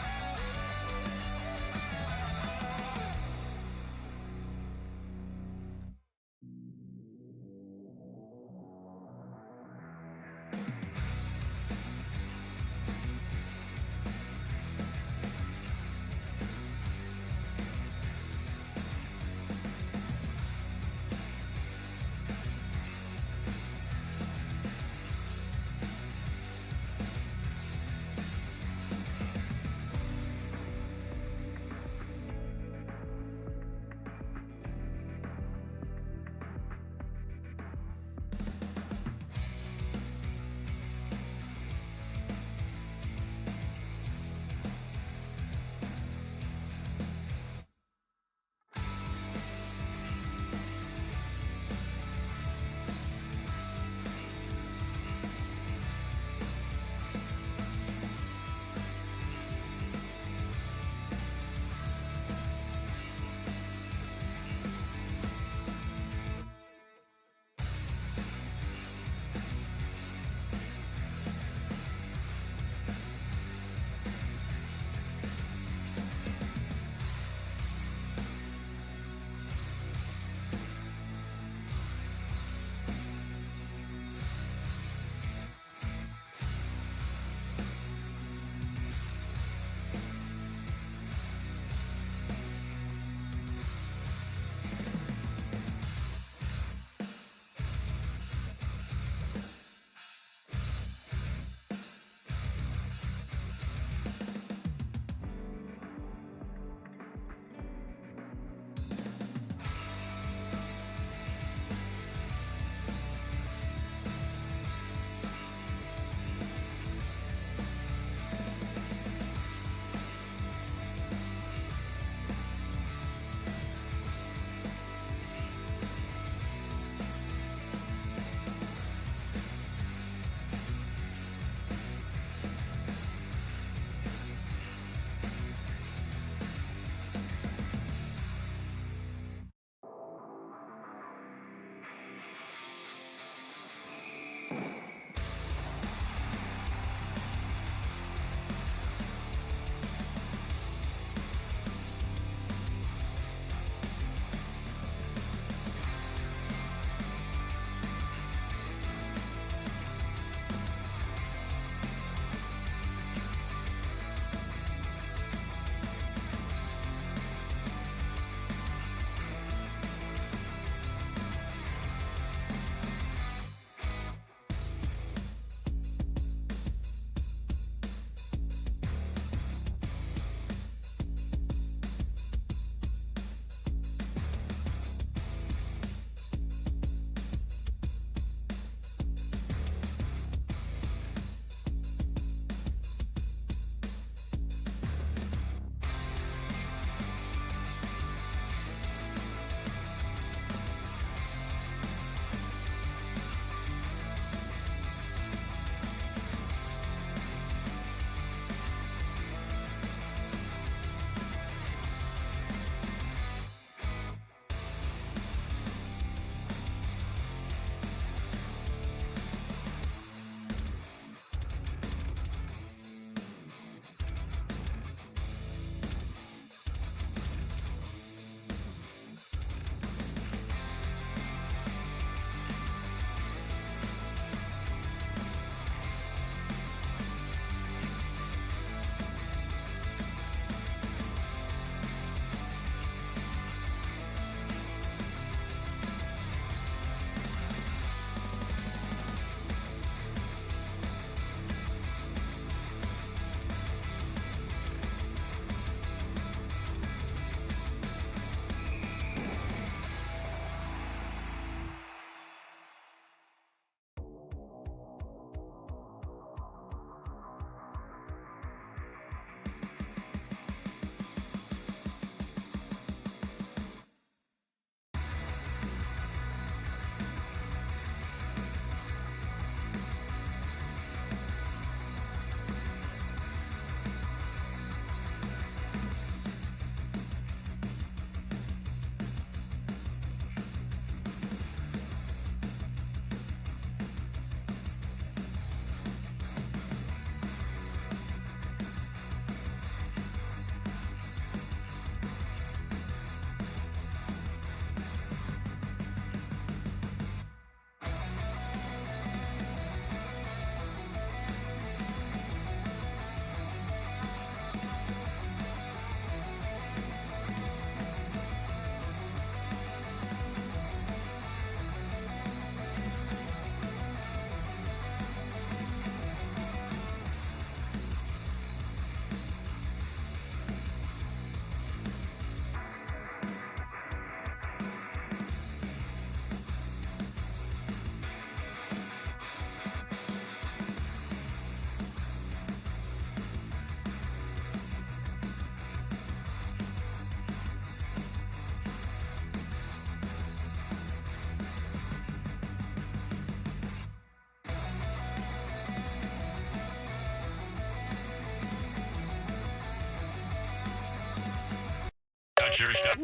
Serious stuff.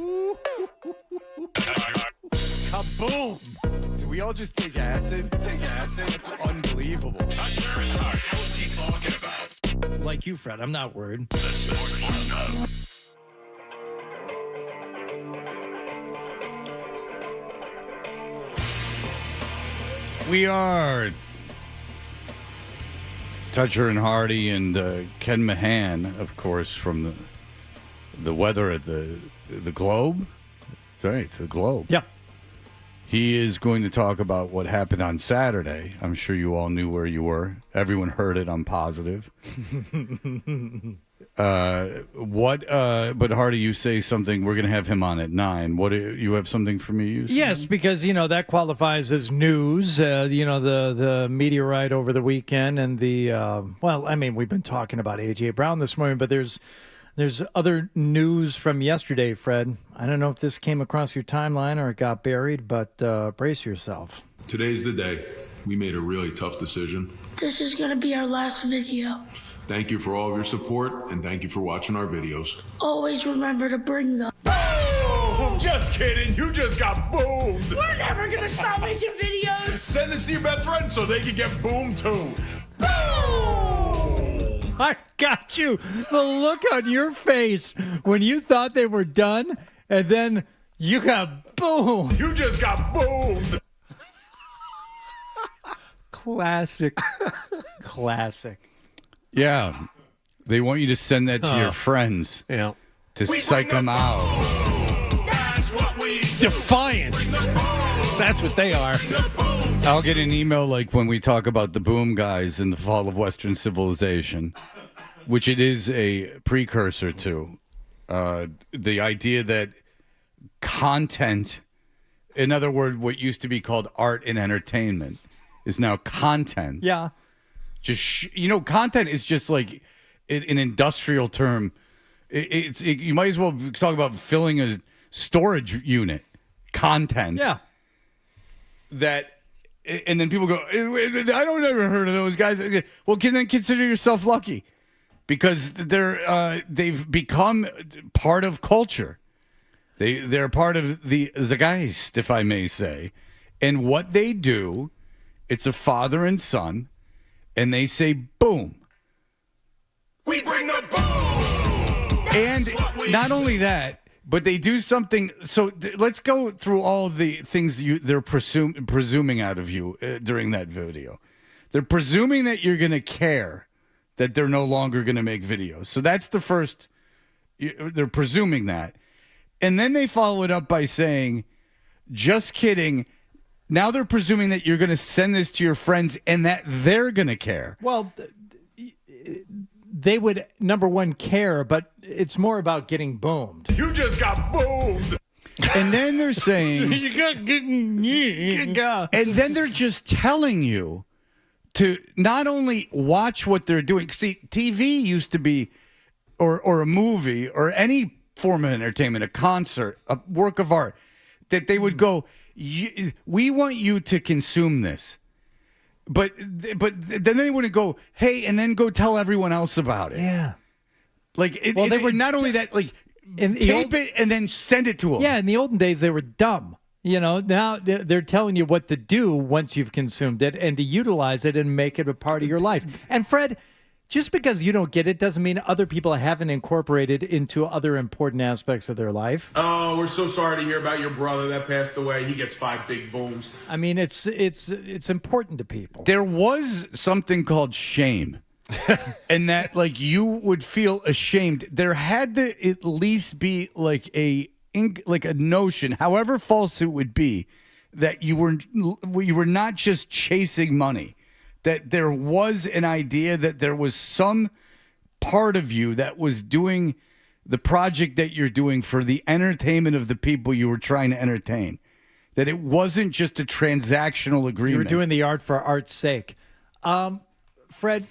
Kaboom! Did we all just take acid? Take acid? It's unbelievable. Toucher and Hart. What's he talking about? Like you, Fred. I'm not worried. The Sports Hub. We are Toucher and Hardy and Ken Mahan, of course, from the weather at the Globe. Right, the Globe. Yeah. He is going to talk about what happened on Saturday. I'm sure you all knew where you were. Everyone heard it, I'm positive. But Hardy, you say something. We're going to have him on at 9. You have something for me? You say? Yes, because, that qualifies as news. The meteorite over the weekend and we've been talking about A.J. Brown this morning, but there's other news from yesterday, Fred. I don't know if this came across your timeline or it got buried, but brace yourself. Today's the day. We made a really tough decision. This is going to be our last video. Thank you for all of your support, and thank you for watching our videos. Always remember to bring the... Boom! Just kidding. You just got boomed. We're never going to stop making videos. Send this to your best friend so they can get boomed too. Boom! I got you. The look on your face when you thought they were done, and then you got boomed. You just got boomed. Classic. Classic. Yeah. They want you to send that to your friends. Yeah. To psych them out. That's what we do. Defiant. That's what they are. I'll get an email like when we talk about the boom guys in the fall of Western civilization, which it is a precursor to. The idea that content, in other words, what used to be called art and entertainment, is now content. Yeah. Just content is just like an industrial term. You might as well talk about filling a storage unit. Content. Yeah. And then people go, I don't ever heard of those guys. Well, then consider yourself lucky, because they've become part of culture. They're part of the Zeitgeist, if I may say. And what they do, it's a father and son, and they say, boom. We bring the boom. And not only that, but they do something. So let's go through all the things they're presuming out of you during that video. They're presuming that you're going to care that they're no longer going to make videos. So that's the first. They're presuming that. And then they follow it up by saying, just kidding. Now they're presuming that you're going to send this to your friends and that they're going to care. Well, they would, number one, care, but it's more about getting boomed. You just got boomed. And then they're saying, and then they're just telling you to not only watch what they're doing. See, TV used to be, or a movie, or any form of entertainment, a concert, a work of art, that they would go, we want you to consume this. But then they wouldn't go, hey, and then go tell everyone else about it. Yeah. Like, they were not only that, like, tape it and then send it to them. Yeah, in the olden days, they were dumb. Now they're telling you what to do once you've consumed it and to utilize it and make it a part of your life. And Fred, just because you don't get it doesn't mean other people haven't incorporated into other important aspects of their life. Oh, we're so sorry to hear about your brother that passed away. He gets 5 big booms. I mean, it's important to people. There was something called shame. And that, like, you would feel ashamed. There had to at least be like a notion, however false it would be, that you were not just chasing money. That there was an idea that there was some part of you that was doing the project that you're doing for the entertainment of the people you were trying to entertain. That it wasn't just a transactional agreement. You were doing the art for art's sake. Fred,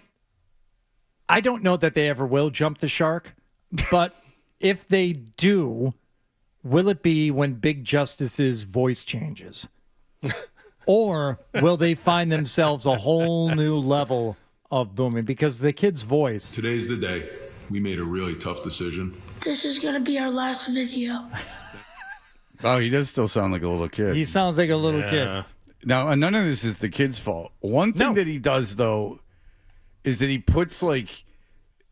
I don't know that they ever will jump the shark, but if they do, will it be when Big Justice's voice changes? Or will they find themselves a whole new level of booming because the kid's voice. Today's the day. We made a really tough decision. This is going to be our last video. Oh, he does still sound like a little kid. He sounds like a little kid. Now, none of this is the kid's fault. One thing that he does, though, is that he puts, like,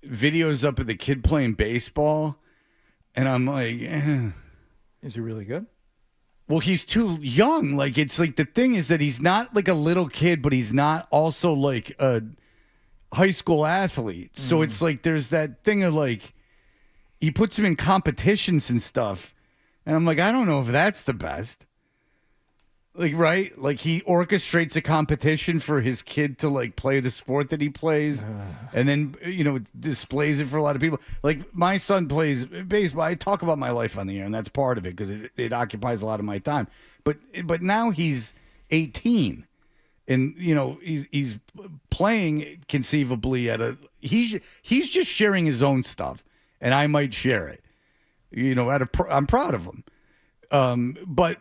videos up of the kid playing baseball, and I'm like, Is he really good? Well, he's too young. Like, it's like the thing is that he's not like a little kid, but he's not also like a high school athlete. So it's like there's that thing of like he puts him in competitions and stuff. And I'm like, I don't know if that's the best. Like, right? Like he orchestrates a competition for his kid to like play the sport that he plays and then, displays it for a lot of people. Like my son plays baseball. I talk about my life on the air and that's part of it because it occupies a lot of my time. But now he's 18 and, he's playing conceivably he's just sharing his own stuff and I might share it, I'm proud of him. But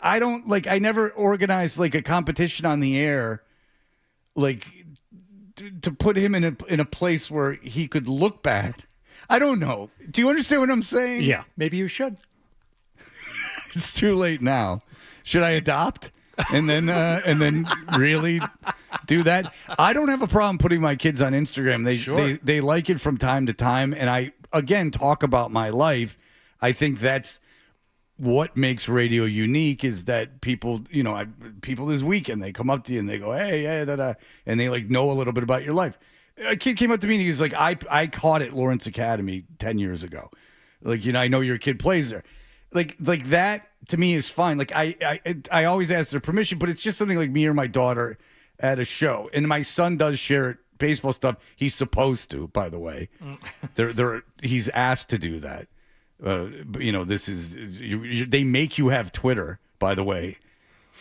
I don't I never organized like a competition on the air, like to put him in a place where he could look bad. I don't know. Do you understand what I'm saying? Yeah, maybe you should. It's too late now. Should I adopt and then really do that? I don't have a problem putting my kids on Instagram. They like it from time to time, and I again talk about my life. I think that's what makes radio unique is that people, people this weekend, they come up to you and they go, hey, and they know a little bit about your life. A kid came up to me and he was like, I caught at Lawrence Academy 10 years ago. I know your kid plays there. Like that to me is fine. Like I always ask their permission, but it's just something like me or my daughter at a show. And my son does share baseball stuff. He's supposed to, by the way. He's asked to do that. This is they make you have Twitter, by the way.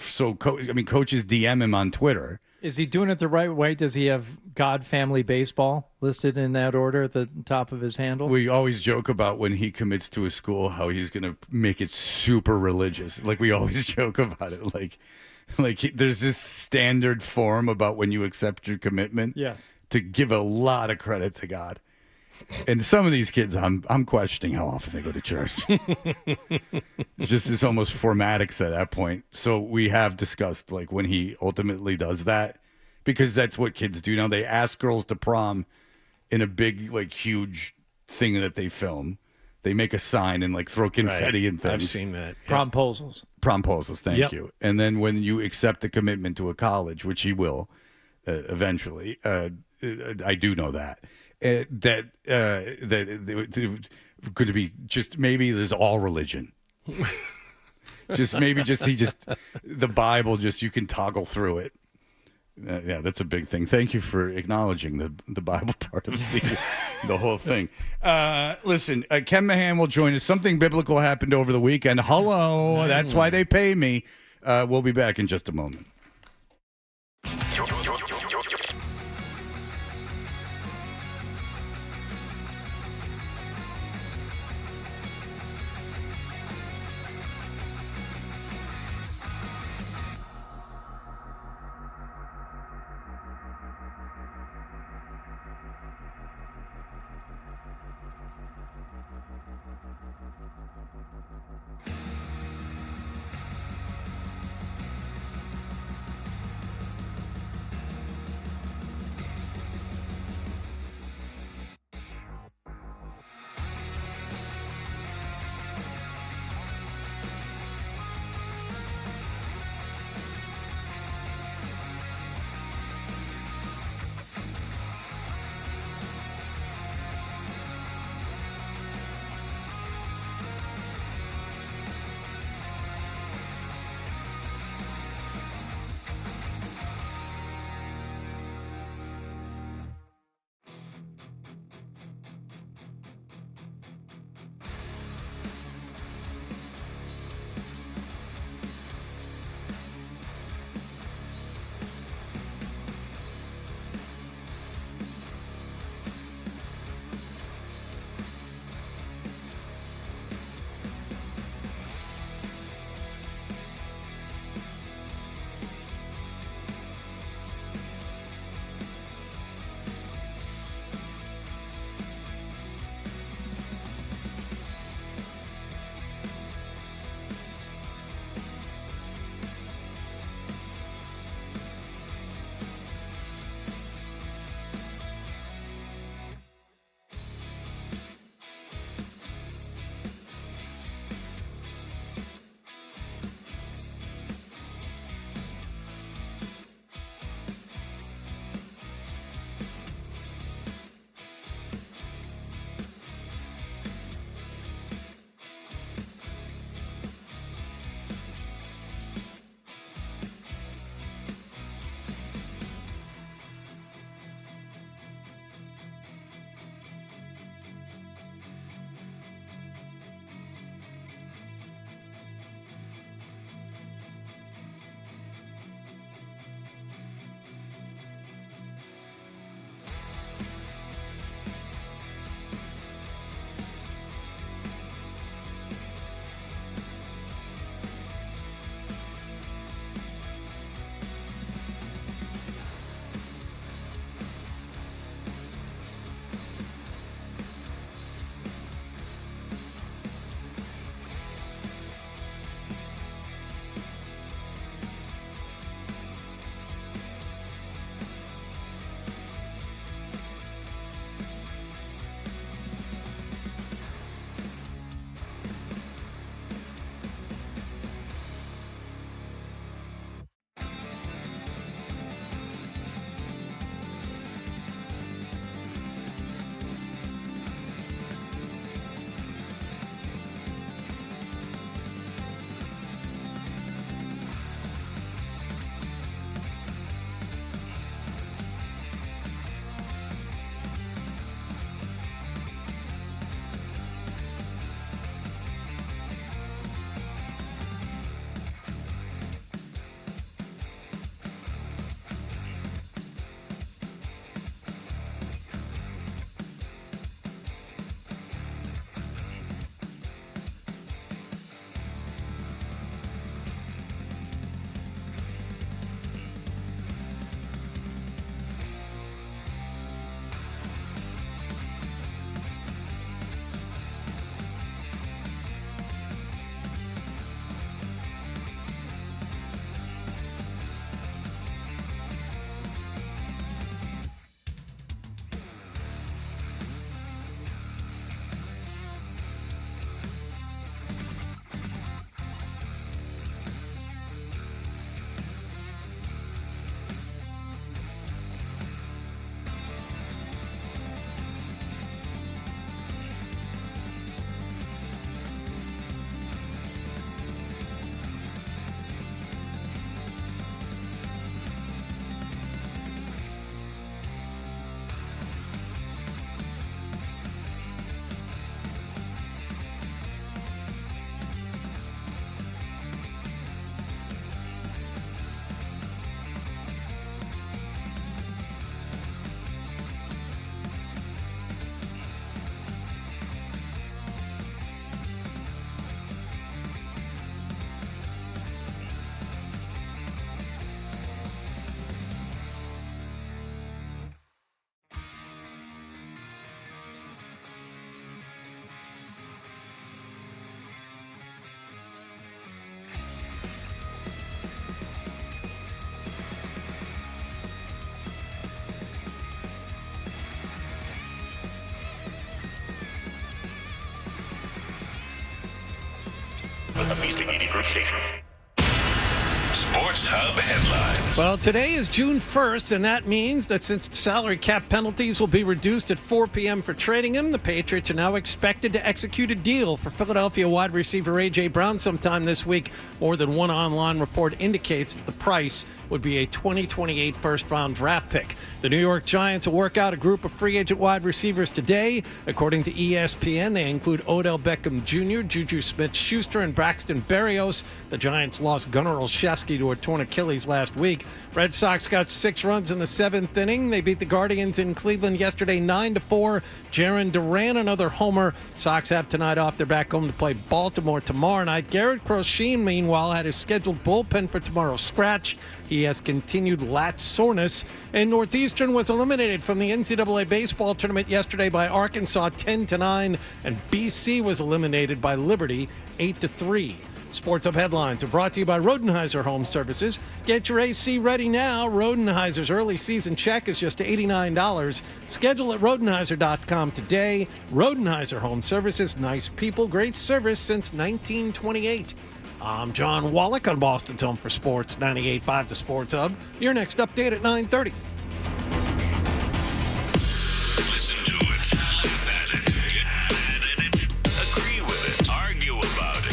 So, coaches DM him on Twitter. Is he doing it the right way? Does he have God Family Baseball listed in that order at the top of his handle? We always joke about when he commits to a school how he's going to make it super religious. Like we always joke about it. There's this standard form about when you accept your commitment. Yes. To give a lot of credit to God. And some of these kids, I'm questioning how often they go to church. It's just this almost formatics at that point. So we have discussed when he ultimately does that, because that's what kids do now. They ask girls to prom in a big, huge thing that they film. They make a sign and throw confetti and things. I've seen that. Promposals. Promposals, thank you. And then when you accept the commitment to a college, which he will eventually, I do know that. That could be just maybe there's all religion. The Bible, you can toggle through it. Yeah, that's a big thing. Thank you for acknowledging the Bible part of the whole thing. Listen, Ken Mahan will join us. Something biblical happened over the weekend. Hello, that's why they pay me. We'll be back in just a moment. a Beasley Media Group station. Sports Hub headlines. Well, today is June 1st, and that means that since salary cap penalties will be reduced at 4 p.m. for trading him, the Patriots are now expected to execute a deal for Philadelphia wide receiver A.J. Brown sometime this week. More than one online report indicates that the price would be a 2028 first-round draft pick. The New York Giants will work out a group of free agent wide receivers today. According to ESPN, they include Odell Beckham Jr., Juju Smith-Schuster, and Braxton Berrios. The Giants lost Gunnar Olszewski to a torn Achilles last week. Red Sox got 6 runs in the 7th inning. They beat the Guardians in Cleveland yesterday 9-4. Jarren Duran, another homer. Sox have tonight off. They're back home to play Baltimore tomorrow night. Garrett Crochet, meanwhile, had his scheduled bullpen for tomorrow's scratch. He has continued lat soreness. And Northeastern was eliminated from the NCAA baseball tournament yesterday by Arkansas 10-9. And BC was eliminated by Liberty 8-3. Sports Hub headlines are brought to you by Rodenhiser Home Services. Get your AC ready now. Rodenhiser's early season check is just $89. Schedule at Rodenhiser.com today. Rodenhiser Home Services, nice people, great service since 1928. I'm John Wallach on Boston's Home for Sports, 98.5 The Sports Hub. Your next update at 9:30. Listen to it, laugh at it, get mad at it, agree with it, argue about it.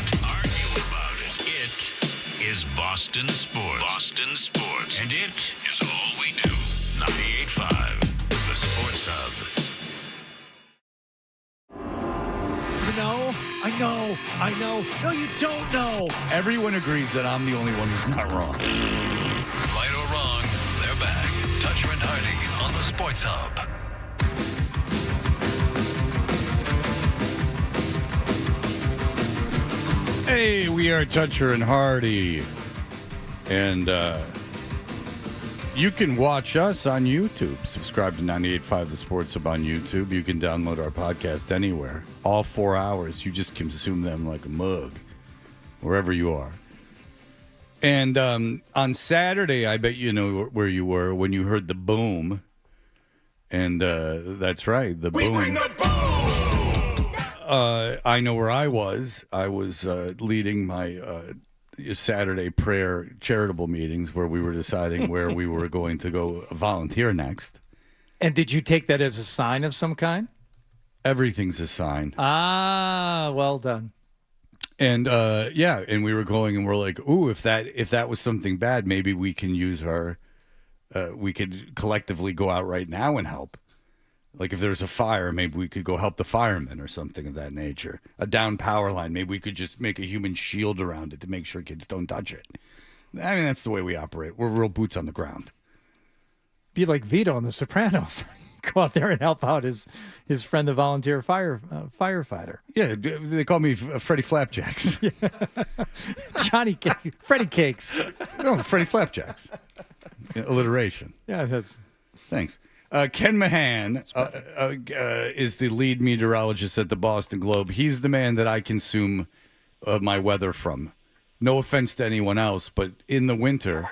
It is Boston Sports. Boston Sports. And it is all we do. 98.5 The Sports Hub. I know. No, you don't know. Everyone agrees that I'm the only one who's not wrong. Right or wrong, they're back. Toucher and Hardy on the Sports Hub. Hey, we are Toucher and Hardy. And you can watch us on YouTube. Subscribe to 98.5 The Sports Hub on YouTube. You can download our podcast anywhere. All 4 hours. You just consume them like a mug, wherever you are. And on Saturday, I bet you know where you were when you heard the boom. And that's right, the boom. We bring the boom! I know where I was. I was leading my Saturday prayer charitable meetings where we were deciding where we were going to go volunteer next. And did you take that as a sign of some kind? Everything's a sign. Ah, well done. And yeah, and we were going and we're like, ooh, if that was something bad, maybe we can use our we could collectively go out right now and help. Like if there's a fire, maybe we could go help the firemen or something of that nature. A down power line, maybe we could just make a human shield around it to make sure kids don't touch it. I mean, that's the way we operate. We're real boots on the ground. Be like Vito in The Sopranos. Go out there and help out his friend, the volunteer firefighter. Yeah, they call me Freddie Flapjacks. Freddie Cakes. No, Freddie Flapjacks. Alliteration. Yeah, that's. Thanks. Ken Mahan is the lead meteorologist at the Boston Globe. He's the man that I consume my weather from. No offense to anyone else, but in the winter,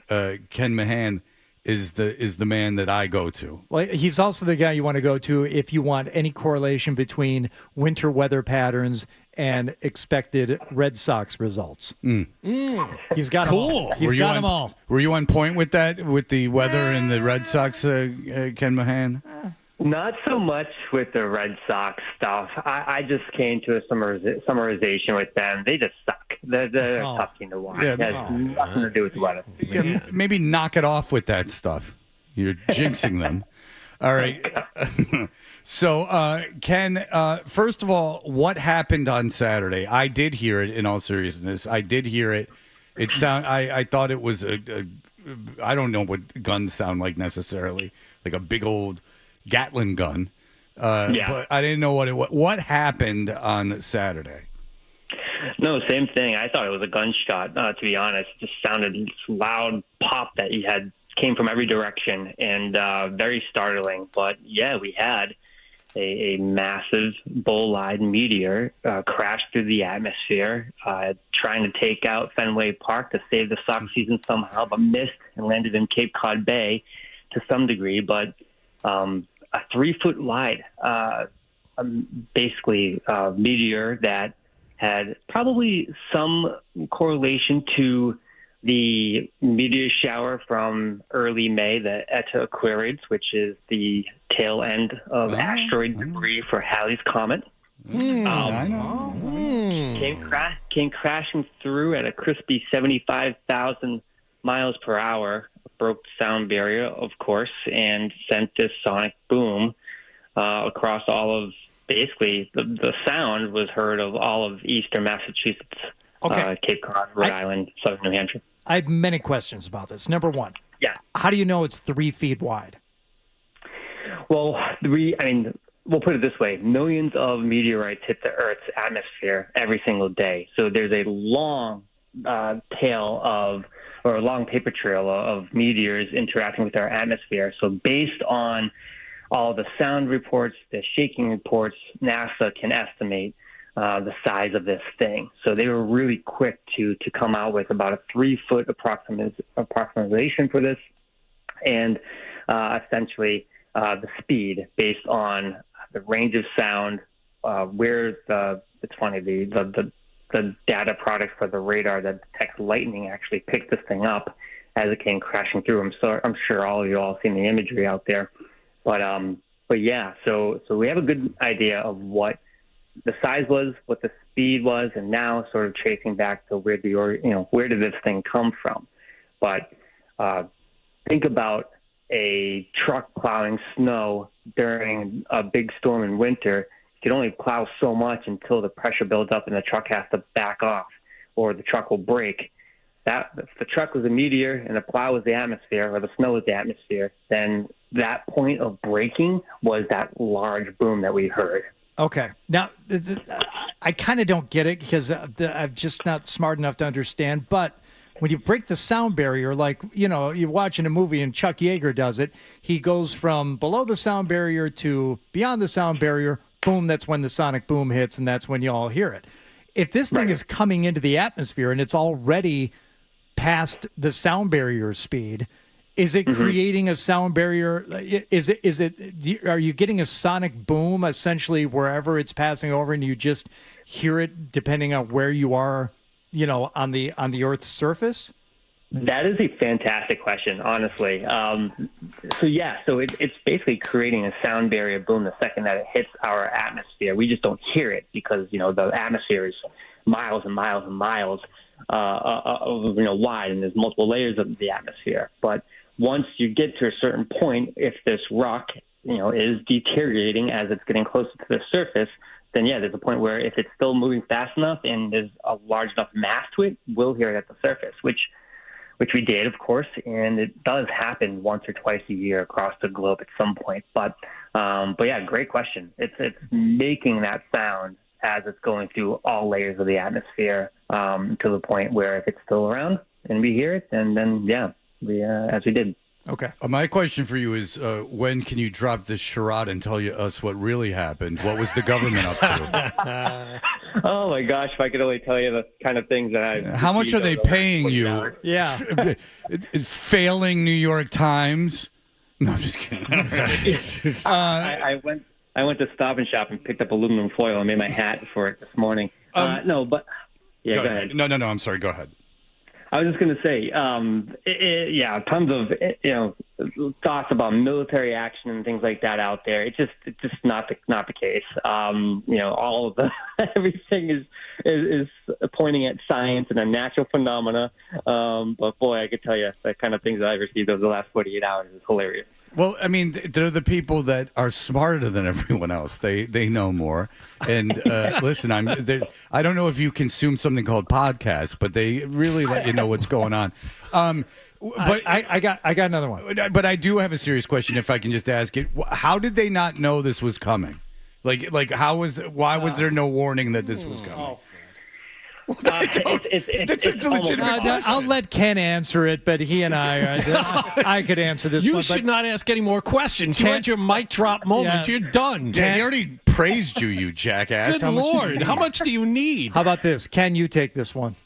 Ken Mahan is the man that I go to. Well, he's also the guy you want to go to if you want any correlation between winter weather patterns and expected Red Sox results. He's got cool. them all. He's got them all. Were you on point with that, with the weather and the Red Sox, Ken Mahan? Not so much with the Red Sox stuff. I just came to a summarization with them. They just suck. They're a tough team to watch. Yeah, it has nothing to do with the weather. Yeah, maybe knock it off with that stuff. You're jinxing them. All right. So, Ken, first of all, what happened on Saturday? I did hear it, in all seriousness. I did hear it. I thought it was I don't know what guns sound like necessarily, like a big old Gatling gun. But I didn't know what it was. What happened on Saturday? No, same thing. I thought it was a gunshot, to be honest. It just sounded this loud pop that you had came from every direction and very startling. But yeah, we had a massive bull-eyed meteor crash through the atmosphere, trying to take out Fenway Park to save the Sox season somehow, but missed and landed in Cape Cod Bay to some degree. But a 3-foot wide, basically meteor that had probably some correlation to the meteor shower from early May, the Eta Aquarids, which is the tail end of asteroid debris for Halley's Comet. I know. Came crashing through at a crispy 75,000 miles per hour, broke the sound barrier, of course, and sent this sonic boom across all of, basically, the sound was heard of all of eastern Massachusetts, Cape Cod, Rhode Island, southern New Hampshire. I have many questions about this. Number one. Yeah. How do you know it's 3 feet wide? Well, we'll put it this way. Millions of meteorites hit the Earth's atmosphere every single day. So there's a long tail of, or a long paper trail of meteors interacting with our atmosphere. So based on all the sound reports, the shaking reports, NASA can estimate the size of this thing. So they were really quick to come out with about a 3-foot approximation for this, and essentially the speed based on the range of sound, where it's funny, the data product for the radar that detects lightning actually picked this thing up as it came crashing through. I'm sure all of you all seen the imagery out there, but yeah, so we have a good idea of what the size was, what the speed was, and now sort of tracing back to where did this thing come from? But think about a truck plowing snow during a big storm in winter. You can only plow so much until the pressure builds up and the truck has to back off, or the truck will break. If the truck was a meteor and the plow was the atmosphere, or the snow was the atmosphere, then that point of breaking was that large boom that we heard. Okay. Now, I kind of don't get it because I'm just not smart enough to understand. But when you break the sound barrier, like, you're watching a movie and Chuck Yeager does it, he goes from below the sound barrier to beyond the sound barrier, boom, that's when the sonic boom hits, and that's when you all hear it. If this thing is coming into the atmosphere and it's already past the sound barrier speed, is it creating a sound barrier? Are you getting a sonic boom essentially wherever it's passing over, and you just hear it depending on where you are, on the Earth's surface? That is a fantastic question, honestly. So it's basically creating a sound barrier boom the second that it hits our atmosphere. We just don't hear it because the atmosphere is miles and miles and miles wide, and there's multiple layers of the atmosphere. But once you get to a certain point, if this rock, is deteriorating as it's getting closer to the surface, then there's a point where if it's still moving fast enough and there's a large enough mass to it, we'll hear it at the surface, which we did, of course, and it does happen once or twice a year across the globe at some point. But yeah, great question. It's making that sound as it's going through all layers of the atmosphere to the point where if it's still around and we hear it, and then as we did. Okay. My question for you is, when can you drop this charade and tell us what really happened? What was the government up to? Oh my gosh! If I could only tell you the kind of things that I. How much are they paying you? Yeah. Failing New York Times? No, I'm just kidding. I went to Stop and Shop and picked up aluminum foil and made my hat for it this morning. Go ahead. No. I'm sorry. Go ahead. I was just going to say, tons of thoughts about military action and things like that out there. It's just not the case. All of everything is pointing at science and a natural phenomena. But boy, I could tell you the kind of things that I've received over the last 48 hours is hilarious. Well, I mean, they're the people that are smarter than everyone else. They know more. And listen, I don't know if you consume something called podcasts, but they really let you know what's going on. But I got another one. But I do have a serious question, if I can just ask it. How did they not know this was coming? Why was there no warning that this was coming? That's a legitimate question. I'll let Ken answer it, but he and I could answer this. You should not ask any more questions. You had your mic drop moment. You're done. Yeah, he already praised you jackass. Good Lord. How much do you need? How about this? Can you take this one?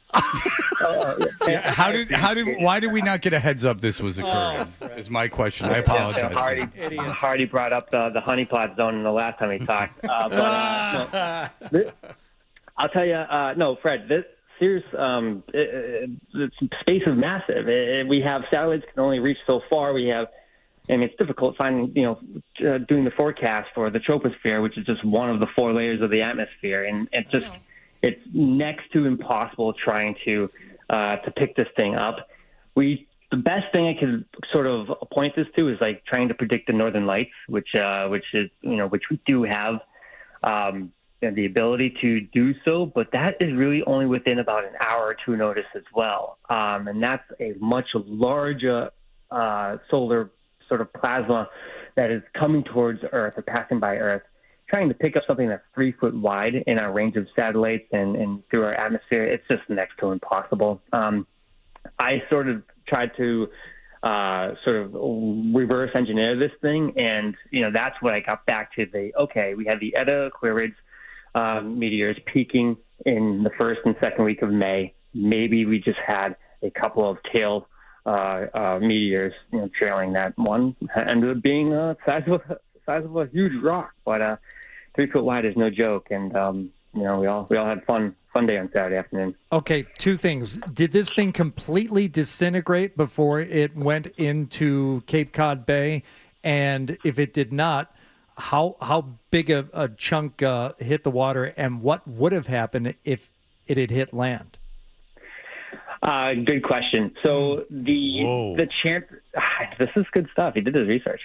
Why did we not get a heads up this was occurring? Is my question. I apologize. Hardy brought up the honeypot zone in the last time we talked. I'll tell you, no, Fred, this Sirius, the space is massive. We have satellites can only reach so far. It's difficult finding, doing the forecast for the troposphere, which is just one of the 4 layers of the atmosphere. And it's next to impossible trying to pick this thing up. The best thing I can sort of point this to is like trying to predict the northern lights, which we do have the ability to do so, but that is really only within about an hour or two notice as well. And that's a much larger solar sort of plasma that is coming towards Earth or passing by Earth, trying to pick up something that's 3 foot wide in our range of satellites and through our atmosphere. It's just next to impossible. I sort of tried to sort of reverse engineer this thing, and that's what I got back to. We had the Eta Aquarids meteors peaking in the first and second week of May. Maybe we just had a couple of tail meteors, trailing that. One ended up being size of a huge rock, but 3 foot wide is no joke, and we all had fun day on Saturday afternoon. Okay, 2 things. Did this thing completely disintegrate before it went into Cape Cod Bay? And if it did not, how big a chunk hit the water, and what would have happened if it had hit land? Good question. So the chance, this is good stuff. He did his research.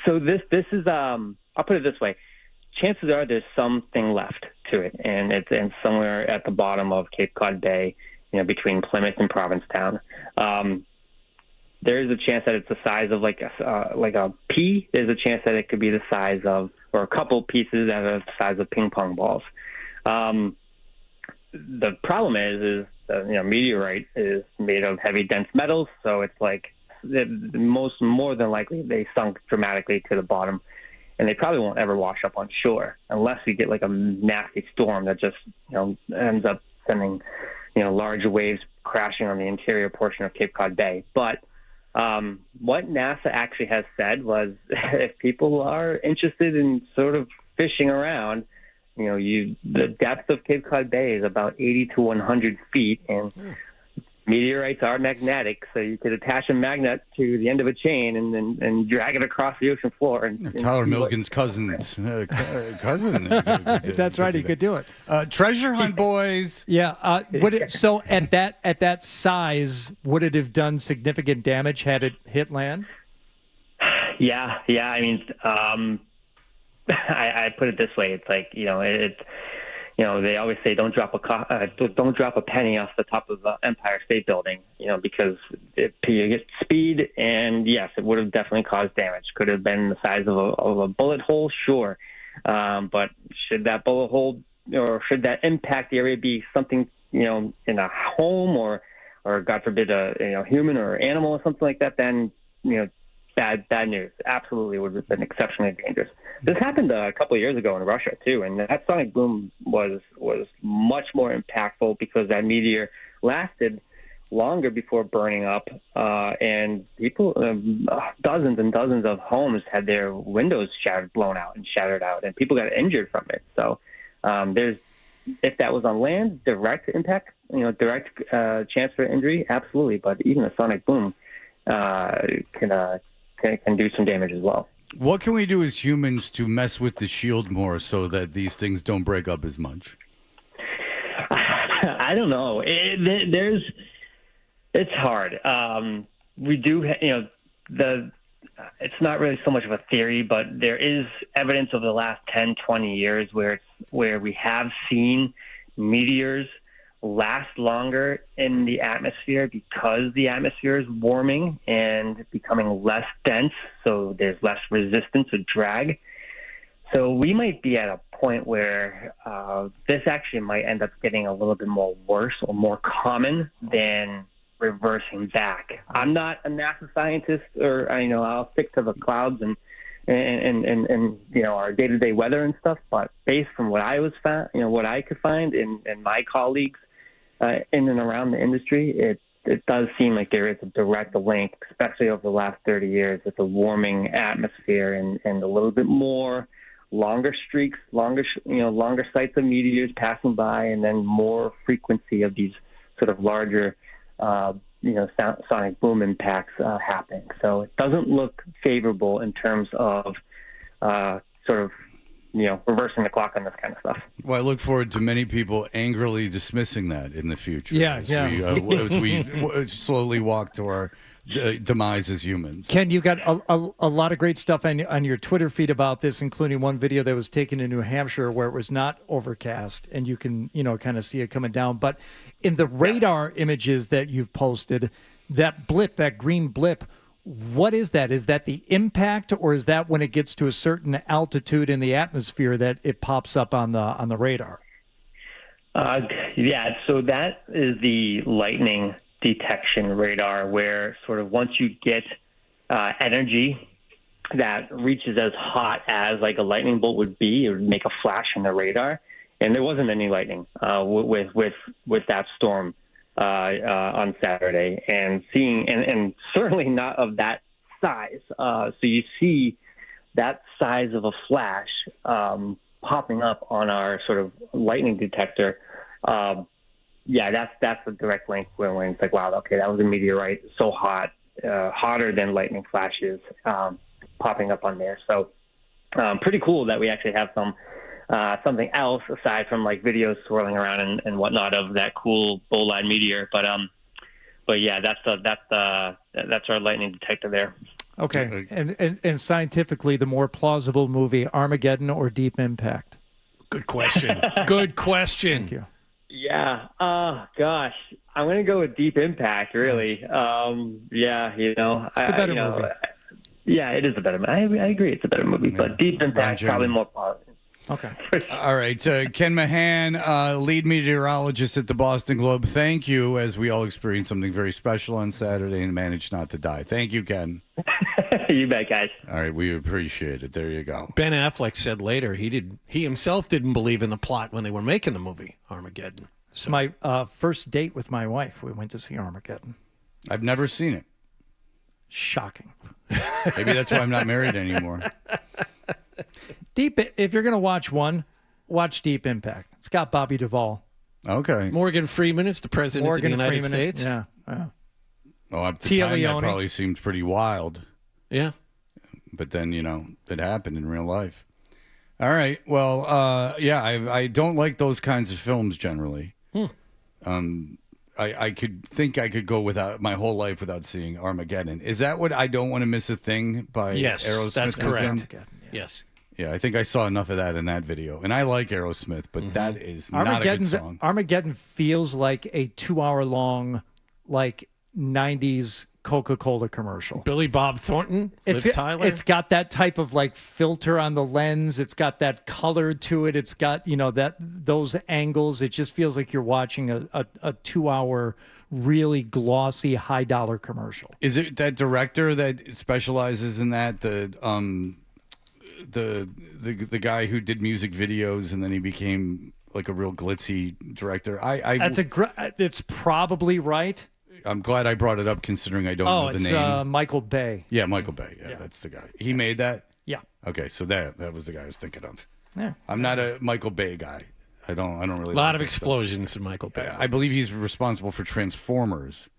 So this is, I'll put it this way. Chances are there's something left to it, and it's somewhere at the bottom of Cape Cod Bay, between Plymouth and Provincetown. There is a chance that it's the size of like a pea. There's a chance that it could be the size of, or a couple pieces that are the size of ping pong balls. The problem is meteorite is made of heavy, dense metals, so it's like more than likely they sunk dramatically to the bottom, and they probably won't ever wash up on shore unless we get like a nasty storm that just ends up sending large waves crashing on the interior portion of Cape Cod Bay. But what NASA actually has said was if people are interested in sort of fishing around, the depth of Cape Cod Bay is about 80 to 100 feet, and meteorites are magnetic, so you could attach a magnet to the end of a chain and drag it across the ocean floor. And Tyler Milligan's cousin. That's right, he could do it. Treasure hunt, boys. Yeah. So at that size, would it have done significant damage had it hit land? Yeah. I mean, I put it this way: it's like they always say don't drop a penny off the top of the Empire State Building, because you get speed, and yes, it would have definitely caused damage. Could have been the size of a bullet hole, sure, but should that bullet hole or should that impact the area be something in a home or God forbid a human or animal or something like that, then bad news. Absolutely would have been exceptionally dangerous. This happened a couple of years ago in Russia too, and that sonic boom was much more impactful because that meteor lasted longer before burning up, and people, dozens and dozens of homes had their windows blown out and shattered out, and people got injured from it. So if that was on land, direct impact, direct chance for injury, absolutely. But even a sonic boom can do some damage as well. What can we do as humans to mess with the shield more so that these things don't break up as much? I don't know. It's hard. We do, it's not really so much of a theory, but there is evidence over the last 10, 20 years where we have seen meteors last longer in the atmosphere because the atmosphere is warming and becoming less dense, so there's less resistance or drag. So we might be at a point where this actually might end up getting a little bit more worse or more common than reversing back. I'm not a NASA scientist, or I'll stick to the clouds and our day-to-day weather and stuff. But based from what what I could find in my colleagues in and around the industry, it does seem like there is a direct link, especially over the last 30 years, with a warming atmosphere and a little bit more longer streaks, longer sights of meteors passing by, and then more frequency of these sort of larger, sonic boom impacts happening. So it doesn't look favorable in terms of reversing the clock on this kind of stuff. Well, I look forward to many people angrily dismissing that in the future. Yeah, as we slowly walk to our demise as humans. Ken, you got a lot of great stuff on your Twitter feed about this, including one video that was taken in New Hampshire where it was not overcast, and you can, kind of see it coming down. But in the radar images that you've posted, that blip, that green blip, what is that? Is that the impact, or is that when it gets to a certain altitude in the atmosphere that it pops up on the radar? So that is the lightning detection radar, where sort of once you get energy that reaches as hot as like a lightning bolt would be, it would make a flash in the radar. And there wasn't any lightning with that storm on Saturday, and certainly not of that size. So you see that size of a flash popping up on our sort of lightning detector. That's a direct link when it's like, wow, okay, that was a meteorite, so hot, hotter than lightning flashes popping up on there. So pretty cool that we actually have something else aside from like videos swirling around and whatnot of that cool bolide meteor. But yeah, that's our lightning detector there. Okay, and scientifically, the more plausible movie, Armageddon or Deep Impact? Good question. Good question. Thank you. Yeah. Oh gosh, I'm gonna go with Deep Impact. Really. Nice. It's the better movie. Yeah, it is a better movie. I agree, it's a better movie, but Deep Impact probably more positive. Okay. All right. Ken Mahan, lead meteorologist at the Boston Globe. Thank you, as we all experienced something very special on Saturday and managed not to die. Thank you, Ken. You bet, guys. All right. We appreciate it. There you go. Ben Affleck said later he himself didn't believe in the plot when they were making the movie Armageddon. So my first date with my wife, we went to see Armageddon. I've never seen it. Shocking. Maybe that's why I'm not married anymore. If you're going to watch Deep Impact. It's got Bobby Duvall. Okay. Morgan Freeman is the president of the United States. Yeah. Oh, at the Tia time, Leone. that probably seemed pretty wild. Yeah. But then, it happened in real life. All right. Well, I don't like those kinds of films generally. I could go without my whole life without seeing Armageddon. Is that what I Don't Want to Miss a Thing by Yes, Aerosmith? that's correct. Yes. Yeah, I think I saw enough of that in that video. And I like Aerosmith, but that is not a good song. Armageddon feels like a 2-hour-long, 90s Coca-Cola commercial. Billy Bob Thornton, Liv Tyler. It's got that type of filter on the lens. It's got that color to it. It's got, those angles. It just feels like you're watching a 2-hour really glossy high-dollar commercial. Is it that director that specializes in that? The guy who did music videos and then he became like a real glitzy director. It's probably right. I'm glad I brought it up considering I don't know the name. Oh, it's Michael Bay. Yeah, Michael Bay. Yeah, that's the guy. He made that? Yeah. Okay, so that was the guy I was thinking of. Yeah. I'm not a Michael Bay guy. I don't really a lot of explosions in Michael Bay. I believe he's responsible for Transformers.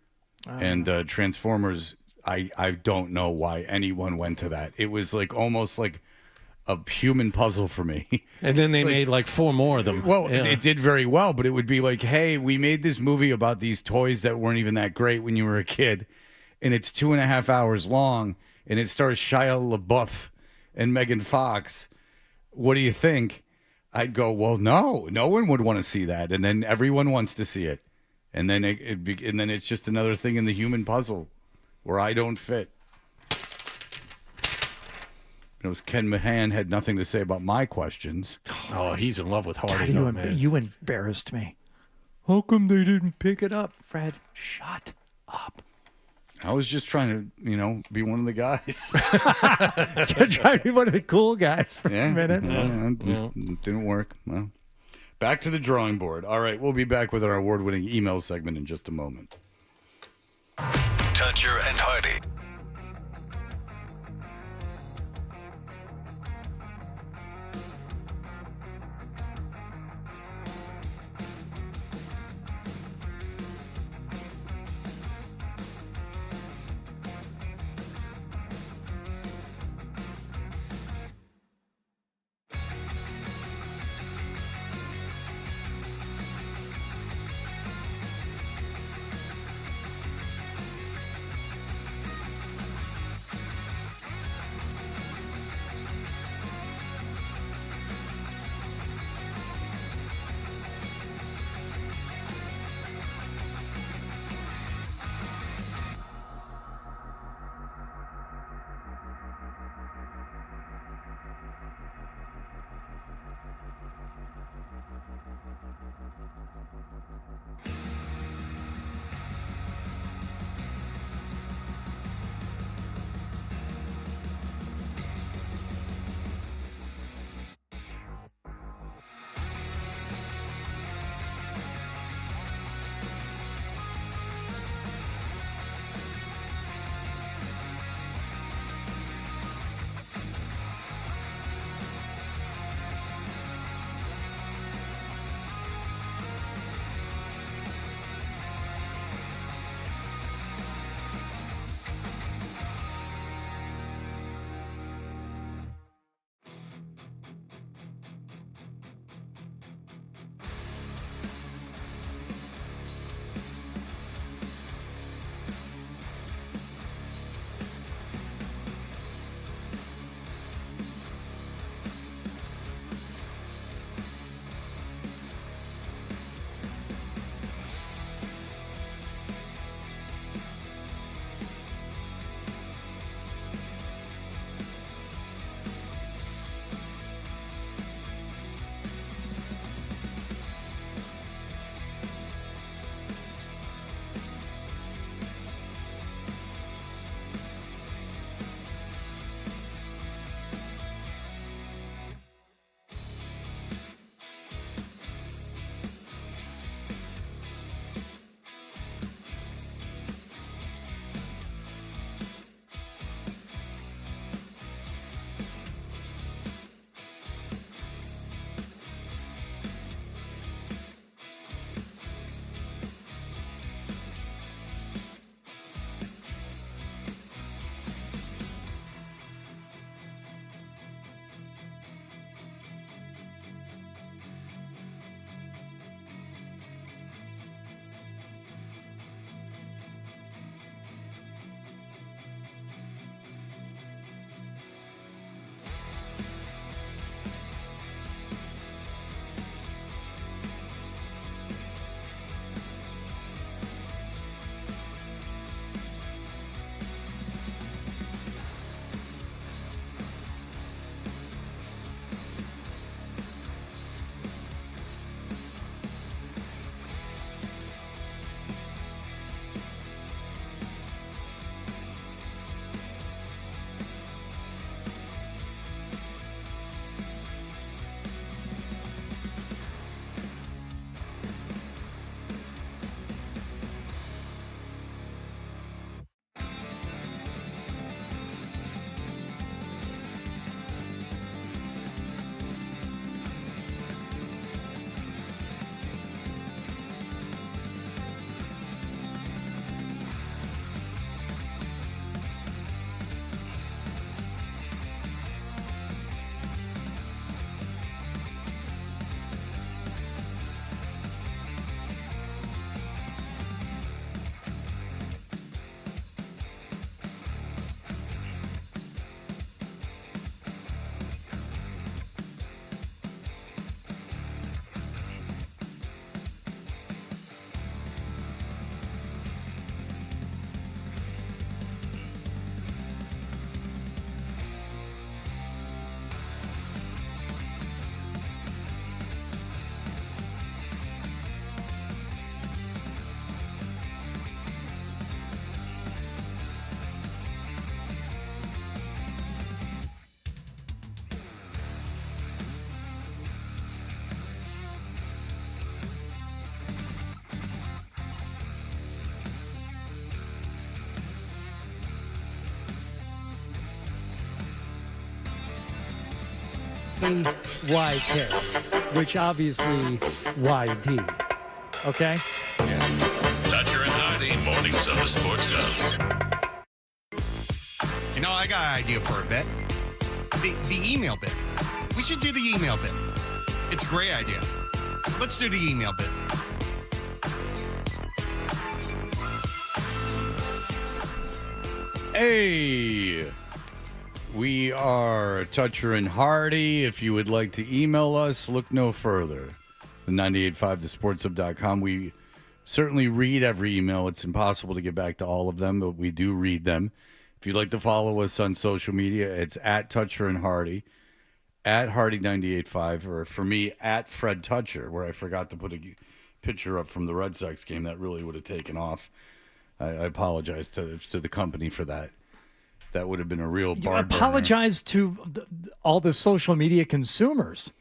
And Transformers, I don't know why anyone went to that. It was almost like a human puzzle for me. And then they made 4 more of them. Well, it did very well, but it would be like, hey, we made this movie about these toys that weren't even that great when you were a kid, and it's 2.5 hours long, and it stars Shia LaBeouf and Megan Fox. What do you think? I'd go, well, no one would want to see that, and then everyone wants to see it, and then it's just another thing in the human puzzle where I don't fit. Ken Mahan had nothing to say about my questions. Oh, he's in love with Hardy. You embarrassed me. How come they didn't pick it up, Fred? Shut up. I was just trying to, be one of the guys. Trying to be one of the cool guys for a minute. It didn't work. Well, back to the drawing board. All right, we'll be back with our award-winning email segment in just a moment. Toucher and Hardy. KYK, which obviously YD. Okay? Toucher and Hardy, mornings on the Sports Hub. You know, I got an idea for a bit. The email bit. We should do the email bit. It's a great idea. Let's do the email bit. Hey, we are Toucher and Hardy. If you would like to email us, look no further than 985thesportshub.com. We certainly read every email. It's impossible to get back to all of them, but we do read them. If you'd like to follow us on social media, it's at Toucher and Hardy, at Hardy985, or for me, at Fred Toucher, where I forgot to put a picture up from the Red Sox game. That really would have taken off. I apologize to the company for that. That would have been a real bar burner. Apologize to all the social media consumers.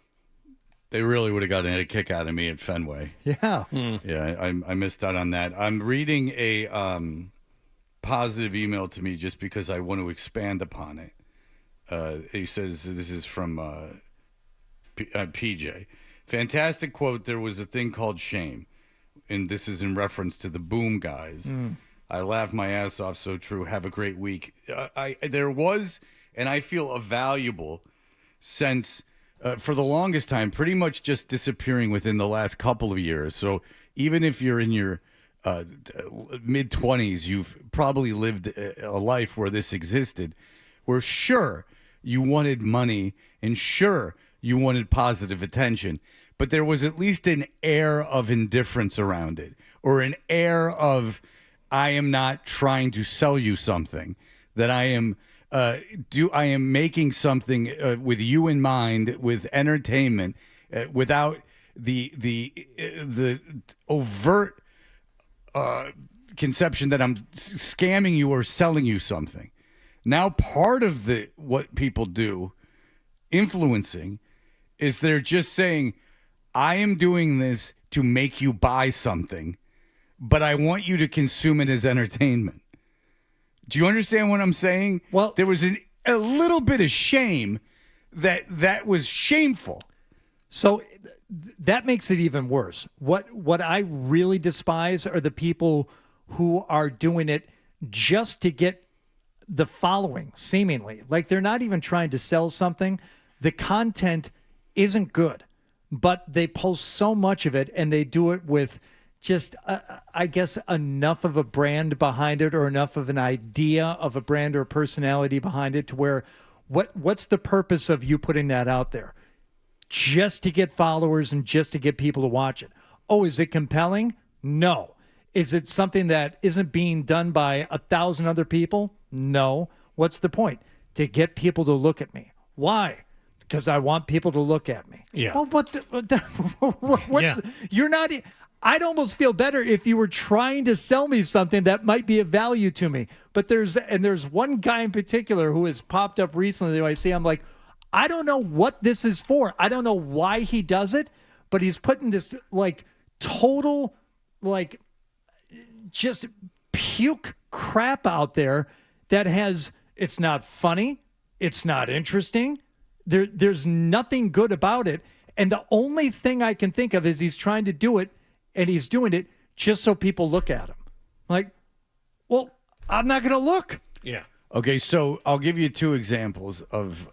They really would have gotten a kick out of me at Fenway. Yeah. Yeah, I missed out on that. I'm reading a positive email to me just because I want to expand upon it. He says, this is from PJ. Fantastic quote, there was a thing called shame. And this is in reference to the Boom guys. I laughed my ass off, so true. Have a great week. There was, and I feel a valuable sense for the longest time, pretty much just disappearing within the last couple of years. So even if you're in your mid-20s, you've probably lived a life where this existed, where sure, you wanted money, and sure, you wanted positive attention, but there was at least an air of indifference around it, or an air of, I am not trying to sell you something, that I am making something with you in mind, with entertainment, without the overt conception that I'm scamming you or selling you something. Now, part of what people do, influencing, is they're just saying, I am doing this to make you buy something, but I want you to consume it as entertainment. Do you understand what I'm saying? Well, there was a little bit of shame that was shameful. So that makes it even worse. What I really despise are the people who are doing it just to get the following, seemingly. Like they're not even trying to sell something. The content isn't good, but they post so much of it, and they do it with just, I guess, enough of a brand behind it, or enough of an idea of a brand or personality behind it, to where what's the purpose of you putting that out there? Just to get followers and just to get people to watch it. Oh, is it compelling? No. Is it something that isn't being done by 1,000 other people? No. What's the point? To get people to look at me. Why? Because I want people to look at me. Yeah. Well, you're not... I'd almost feel better if you were trying to sell me something that might be of value to me. But there's one guy in particular who has popped up recently that I see. I'm like, I don't know what this is for. I don't know why he does it, but he's putting this like total, like just puke crap out there that it's not funny. It's not interesting. There's nothing good about it. And the only thing I can think of is he's trying to do it, and he's doing it just so people look at him. Like, well, I'm not going to look. Yeah. Okay, so I'll give you two examples of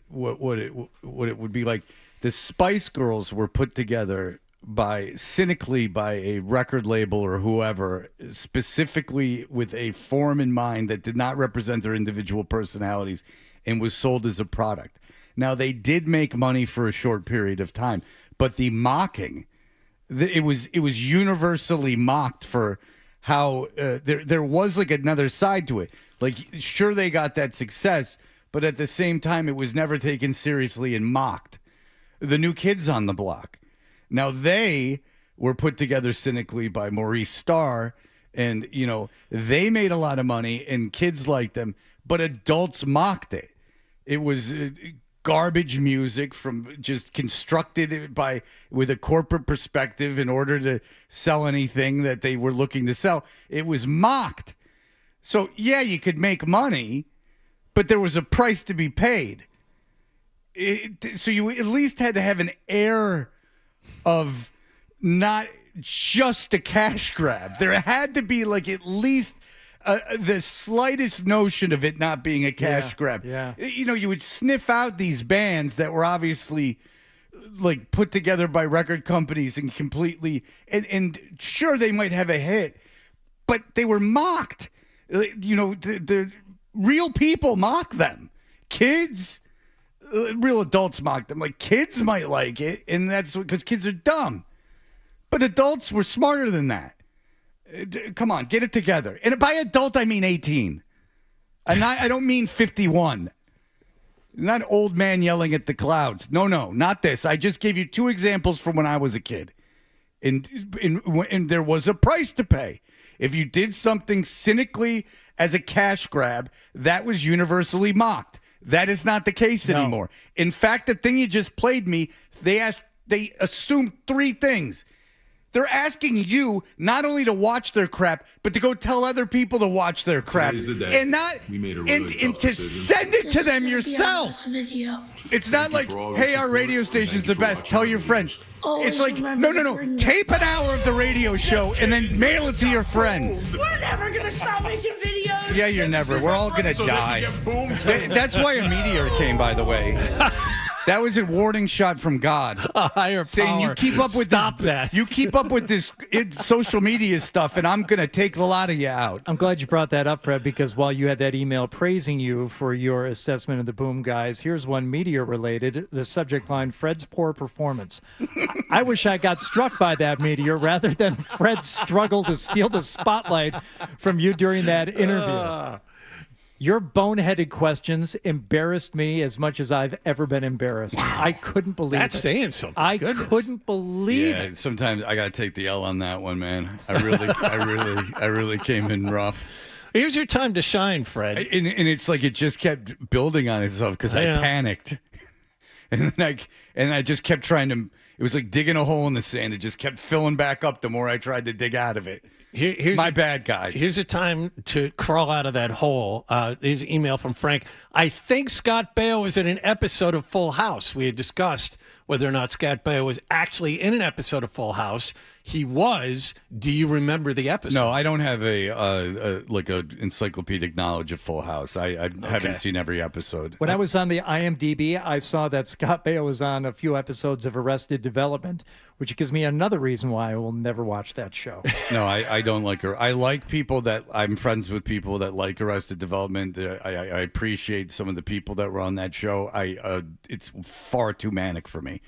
what it would be like. The Spice Girls were put together cynically by a record label or whoever, specifically with a form in mind that did not represent their individual personalities, and was sold as a product. Now, they did make money for a short period of time, but the mocking, it was universally mocked for how there was like another side to it. Like, sure, they got that success, but at the same time, it was never taken seriously and mocked. The New Kids on the Block. Now, they were put together cynically by Maurice Starr, and, they made a lot of money, and kids liked them, but adults mocked it. It was garbage music from just constructed with a corporate perspective in order to sell anything that they were looking to sell. It was mocked. So, yeah, you could make money, but there was a price to be paid. So you at least had to have an air of not just a cash grab. There had to be like at least the slightest notion of it not being a cash grab. Yeah. You would sniff out these bands that were obviously like put together by record companies and completely and sure they might have a hit, but they were mocked. The real people mock them. Kids, real adults mock them. Like kids might like it, and that's because kids are dumb. But adults were smarter than that. Come on, get it together. And by adult, I mean 18. I don't mean 51. Not old man yelling at the clouds. No, not this. I just gave you 2 examples from when I was a kid. And there was a price to pay. If you did something cynically as a cash grab, that was universally mocked. That is not the case anymore. In fact, the thing you just played me, they assumed 3 things. They're asking you not only to watch their crap, but to go tell other people to watch their crap, Today's the day. and not We made a really and tough to decision. send it This to is them gonna be our yourself. last video. It's not like, for all your hey, our support, radio and station's thank the you for best. watching Tell our your videos. friends. Always It's like, remember no. to bring Tape an hour of the radio show and then mail it to your friends. We're never gonna stop making videos. Yeah, you're never. We're all gonna die. That's why a meteor came, by the way. That was a warning shot from God. A higher saying power. you keep up with Stop that. You keep up with this social media stuff, and I'm gonna take a lot of you out. I'm glad you brought that up, Fred, because while you had that email praising you for your assessment of the Boom Guys, here's one meteor related. The subject line: Fred's poor performance. I wish I got struck by that meteor rather than Fred's struggle to steal the spotlight from you during that interview. Your boneheaded questions embarrassed me as much as I've ever been embarrassed. I couldn't believe That's it. saying something. I Goodness. couldn't believe Yeah, it. sometimes I gotta take the L on that one, man. I really came in rough. Here's your time to shine, Fred. And it's like it just kept building on itself because I panicked, and then I just kept trying to. It was like digging a hole in the sand. It just kept filling back up the more I tried to dig out of it. Here's My bad, guys. Here's a time to crawl out of that hole. Here's an email from Frank. I think Scott Baio was in an episode of Full House. We had discussed whether or not Scott Baio was actually in an episode of Full House. He was. Do you remember the episode? No, I don't have a encyclopedic knowledge of Full House. I haven't seen every episode. When I was on the IMDb, I saw that Scott Baio was on a few episodes of Arrested Development, which gives me another reason why I will never watch that show. No, I don't like her. I like people that I'm friends with people that like Arrested Development. I appreciate some of the people that were on that show. It's far too manic for me.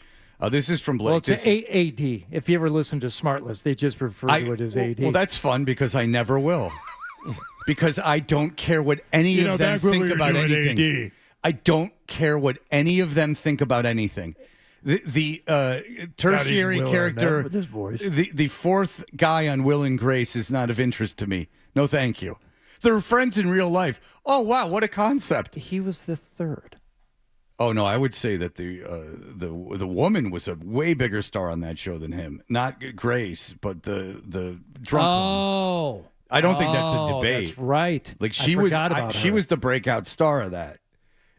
This is from Blake. Well, it's AD. If you ever listen to Smartless, they just refer to it as AD. Well, that's fun because I never will. Because I don't care what any of them think about anything. I don't care what any of them think about anything. The tertiary character, with his voice. the fourth guy on Will and Grace is not of interest to me. No, thank you. They're friends in real life. Oh, wow, what a concept. He was the third. Oh no, I would say that the woman was a way bigger star on that show than him. Not Grace, but the drunk one. Oh, I don't think that's a debate. That's right. Like she was the breakout star of that.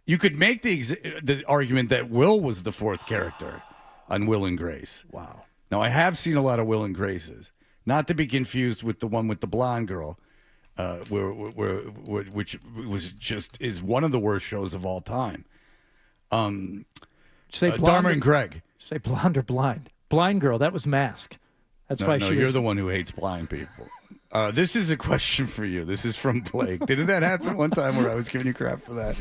You could make the argument that Will was the fourth character on Will and Grace. Wow. Now I have seen a lot of Will and Graces, not to be confused with the one with the blonde girl, which is one of the worst shows of all time. Say Dharma and Greg. Say blonde or blind? Blind girl. That was Mask. That's why she you're was. the one who hates blind people. This is a question for you. This is from Blake. Didn't that happen one time where I was giving you crap for that?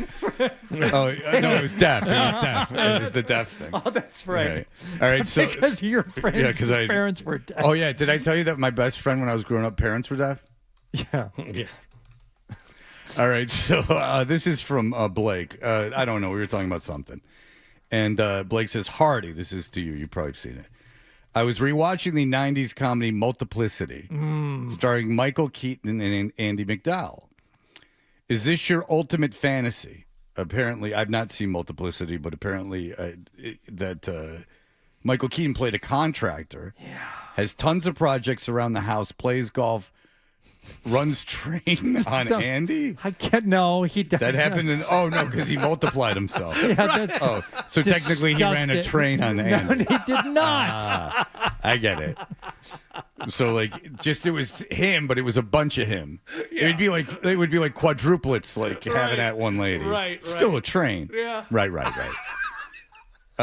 No, it was deaf. It was deaf. It was the deaf thing. Oh, that's right. All right. So because your friends, his parents were deaf. Oh yeah. Did I tell you that my best friend when I was growing up, parents were deaf? Yeah. Yeah. All right. So this is from Blake. I don't know. We were talking about something, and Blake says, "Hardy, this is to you. You've probably seen it. I was rewatching the 90s comedy Multiplicity, starring Michael Keaton and Andy McDowell. Is this your ultimate fantasy? Apparently, I've not seen Multiplicity, but apparently Michael Keaton played a contractor, has tons of projects around the house, plays golf, runs train on Andy? I can't. No, he doesn't. That happened in. Oh no, because he multiplied himself. Yeah, that's Oh, so technically he ran a disgusting. train on Andy. No, he did not. I get it. So like, just it was him, but it was a bunch of him. It would be like quadruplets, like having that one lady. Right. Still a train. Yeah. Right.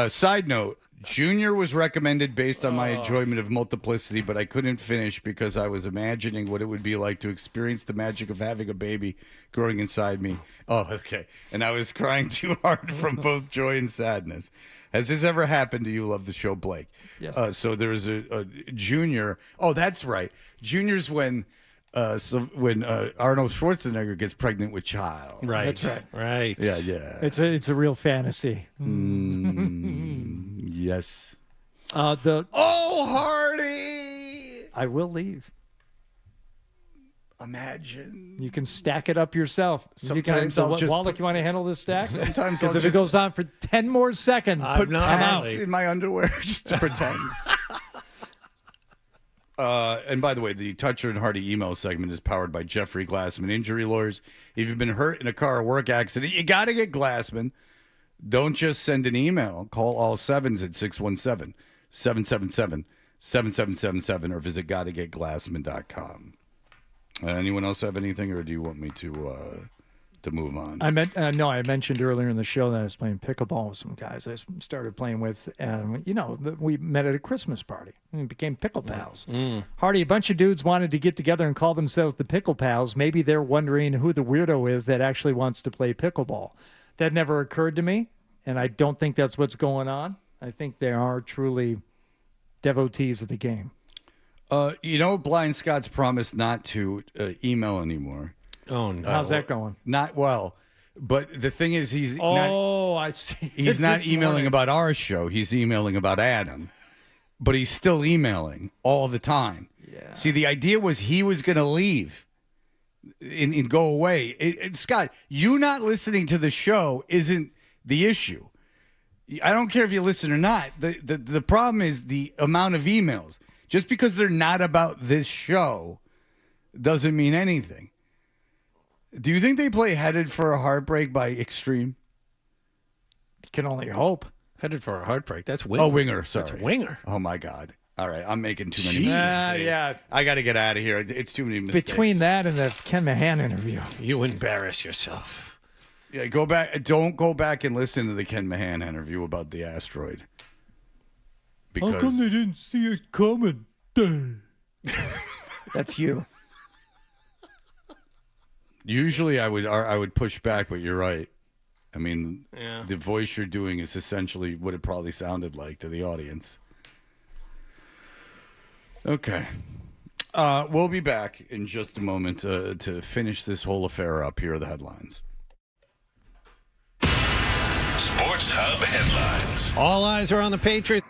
Side note. Junior was recommended based on my enjoyment of multiplicity, but I couldn't finish because I was imagining what it would be like to experience the magic of having a baby growing inside me. Oh, okay. And I was crying too hard from both joy and sadness. Has this ever happened to you? Love the show, Blake. Yes. So there was a Junior. Oh, that's right. Junior's when Arnold Schwarzenegger gets pregnant with child. Right. That's right. Right. Yeah. It's a real fantasy. Yes. Hardy! I will leave. Imagine. You can stack it up yourself. Sometimes I'll just Wallach, you want to handle this stack? Sometimes because I'll if it just goes on for 10 more seconds, put I'm pants out. in my underwear just to pretend. And by the way, the Toucher and Hardy email segment is powered by Jeffrey Glassman Injury Lawyers. If you've been hurt in a car or work accident, you got to get Glassman. Don't just send an email. Call all sevens at 617-777-7777 or visit gottagetglassman.com. Anyone else have anything, or do you want me to move on? I mentioned earlier in the show that I was playing pickleball with some guys I started playing with. We met at a Christmas party and became pickle pals. Hardy, a bunch of dudes wanted to get together and call themselves the Pickle Pals. Maybe they're wondering who the weirdo is that actually wants to play pickleball. That never occurred to me, and I don't think that's what's going on. I think they are truly devotees of the game. Blind Scott's promised not to email anymore. Oh, no. How's that going? Not well. But the thing is, I see. He's not This emailing morning. about our show. He's emailing about Adam. But he's still emailing all the time. Yeah. See, the idea was he was going to leave and go away. Scott, you not listening to the show isn't the issue. I don't care if you listen or not. The problem is the amount of emails. Just because they're not about this show doesn't mean anything. Do you think they play Headed for a Heartbreak by Extreme? You can only hope. Headed for a Heartbreak. That's Winger. Oh, Winger. Sorry. That's Winger. Oh, my God. All right. I'm making too many Jeez. mistakes. I got to get out of here. It's too many mistakes. Between that and the Ken Mahan interview. You embarrass yourself. Yeah, go back. Don't go back and listen to the Ken Mahan interview about the asteroid. Because How come they didn't see it coming? That's you. usually I would push back, but you're right. I mean, Yeah. the voice you're doing is essentially what it probably sounded like to the audience. Okay. We'll be back in just a moment to finish this whole affair up. Here are the headlines. Sports Hub headlines. All eyes are on the Patriots.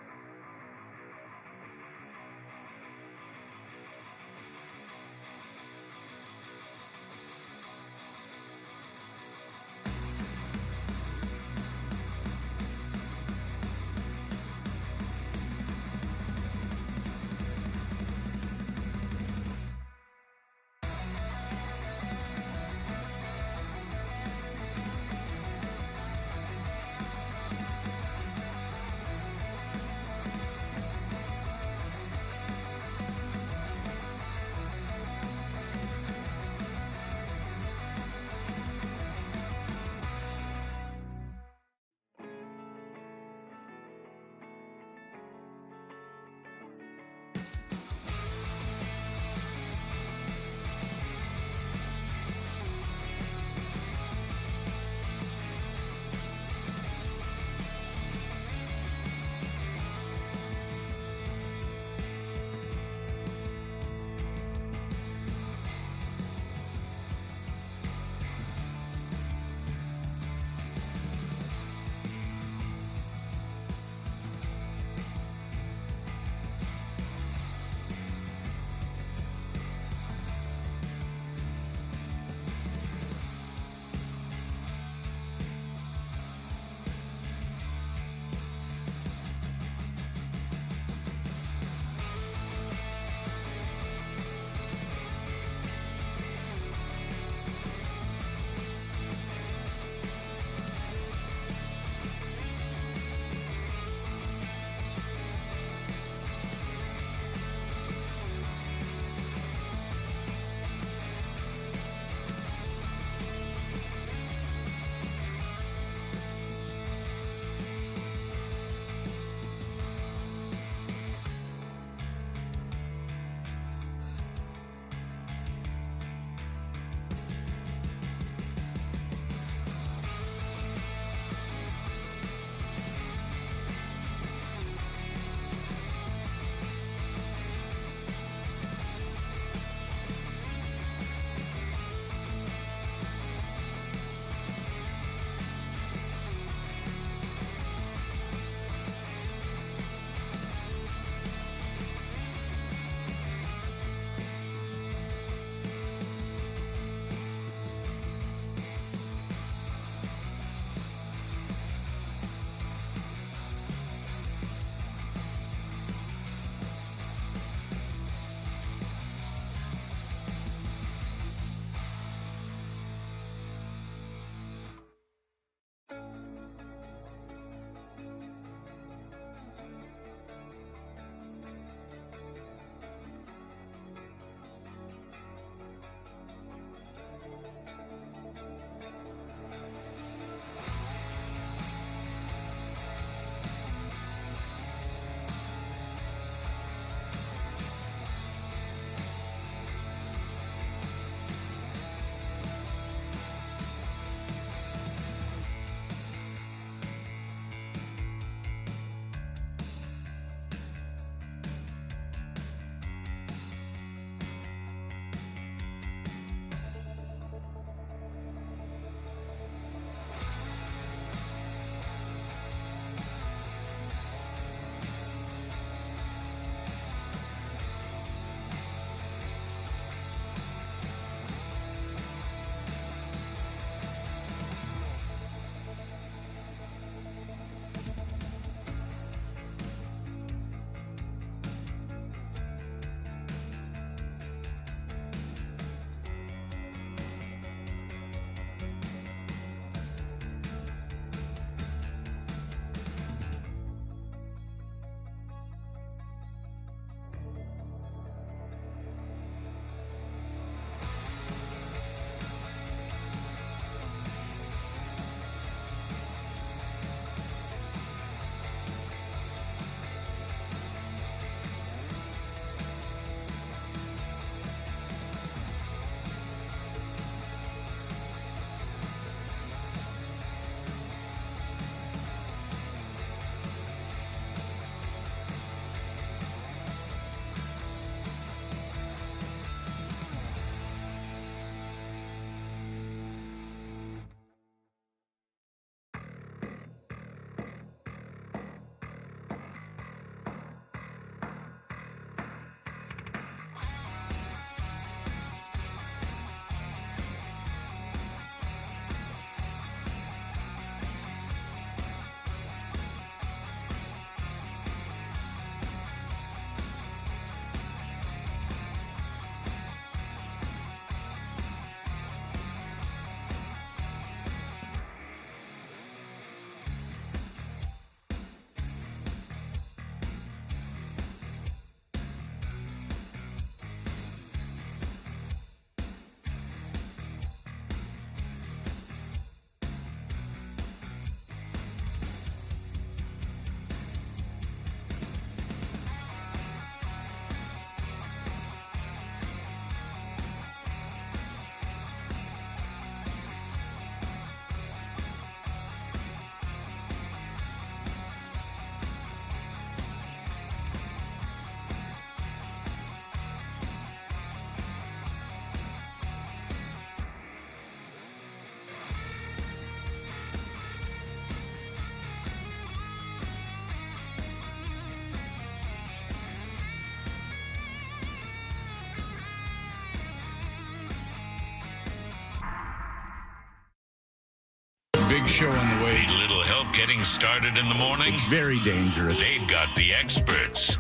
big show on the way. Need a little help getting started in the morning? It's very dangerous. They've got the experts.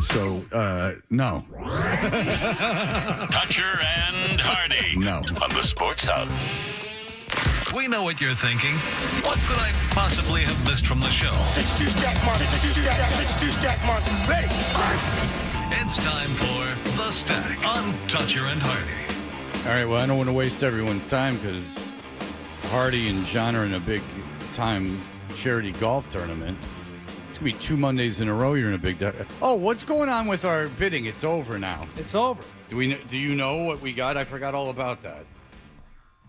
So, no. Toucher and Hardy. No. On the Sports Hub. We know what you're thinking. What could I possibly have missed from the show? It's time for The Stack on Toucher and Hardy. All right, well, I don't want to waste everyone's time because Hardy and John are in a big-time charity golf tournament. It's going to be 2 Mondays in a row you're in a big... Oh, what's going on with our bidding? It's over now. It's over. Do you know what we got? I forgot all about that.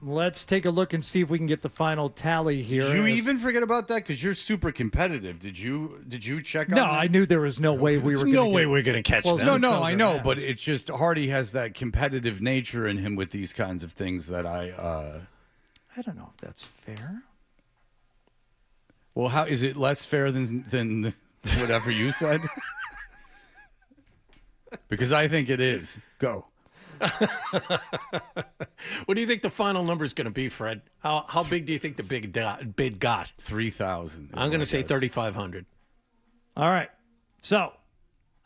Let's take a look and see if we can get the final tally here. Did you even forget about that? Because you're super competitive. Did you check on that? No, I knew there was no way we were going to catch them. No, I know, but it's just Hardy has that competitive nature in him with these kinds of things that I don't know if that's fair. Well, how is it less fair than whatever you said? Because I think it is. Go. What do you think the final number is going to be, Fred? How big do you think the bid got? 3,000. I'm going to say 3,500. All right. So,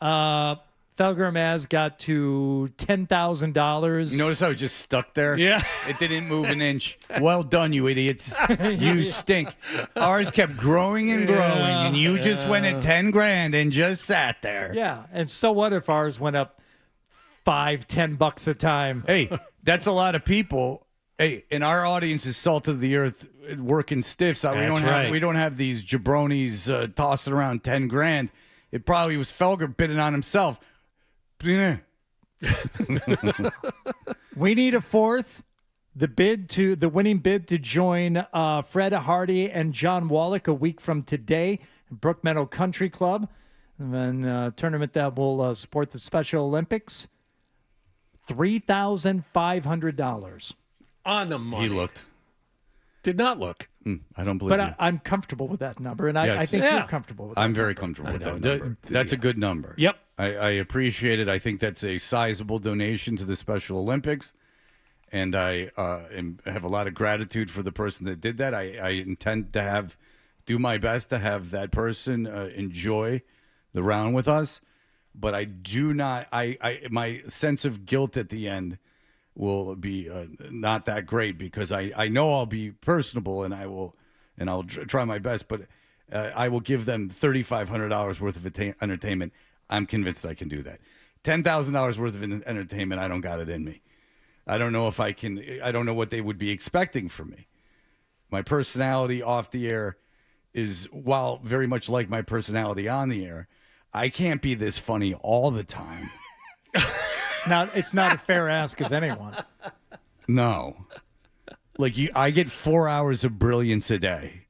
Felger Maz got to $10,000. You notice how it just stuck there? Yeah. It didn't move an inch. Well done, you idiots. You stink. Ours kept growing and growing, and you just went at 10 grand and just sat there. Yeah. And so what if ours went up $5-10 a time? Hey, that's a lot of people. Hey, and our audience is salt of the earth, working stiffs. We don't have these jabronis tossing around 10 grand. It probably was Felger bidding on himself. Yeah. We need a fourth. The winning bid to join Fred Hardy and John Wallach a week from today at Brook Meadow Country Club, and then a tournament that will support the Special Olympics. $3,500 on the money. He looked. Did not look. I don't believe But I'm comfortable with that number, and I think you're comfortable with that. I'm very comfortable with that number. That's a good number. Yep. I appreciate it. I think that's a sizable donation to the Special Olympics, and I have a lot of gratitude for the person that did that. I intend to do my best to have that person enjoy the round with us. But I do not. My sense of guilt at the end will be not that great because I know I'll be personable and I'll try my best. But I will give them $3,500 worth of entertainment. I'm convinced I can do that. $10,000 worth of entertainment. I don't got it in me. I don't know if I can. I don't know what they would be expecting from me. My personality off the air is, while very much like my personality on the air, I can't be this funny all the time. It's not a fair ask of anyone. No. I get 4 hours of brilliance a day,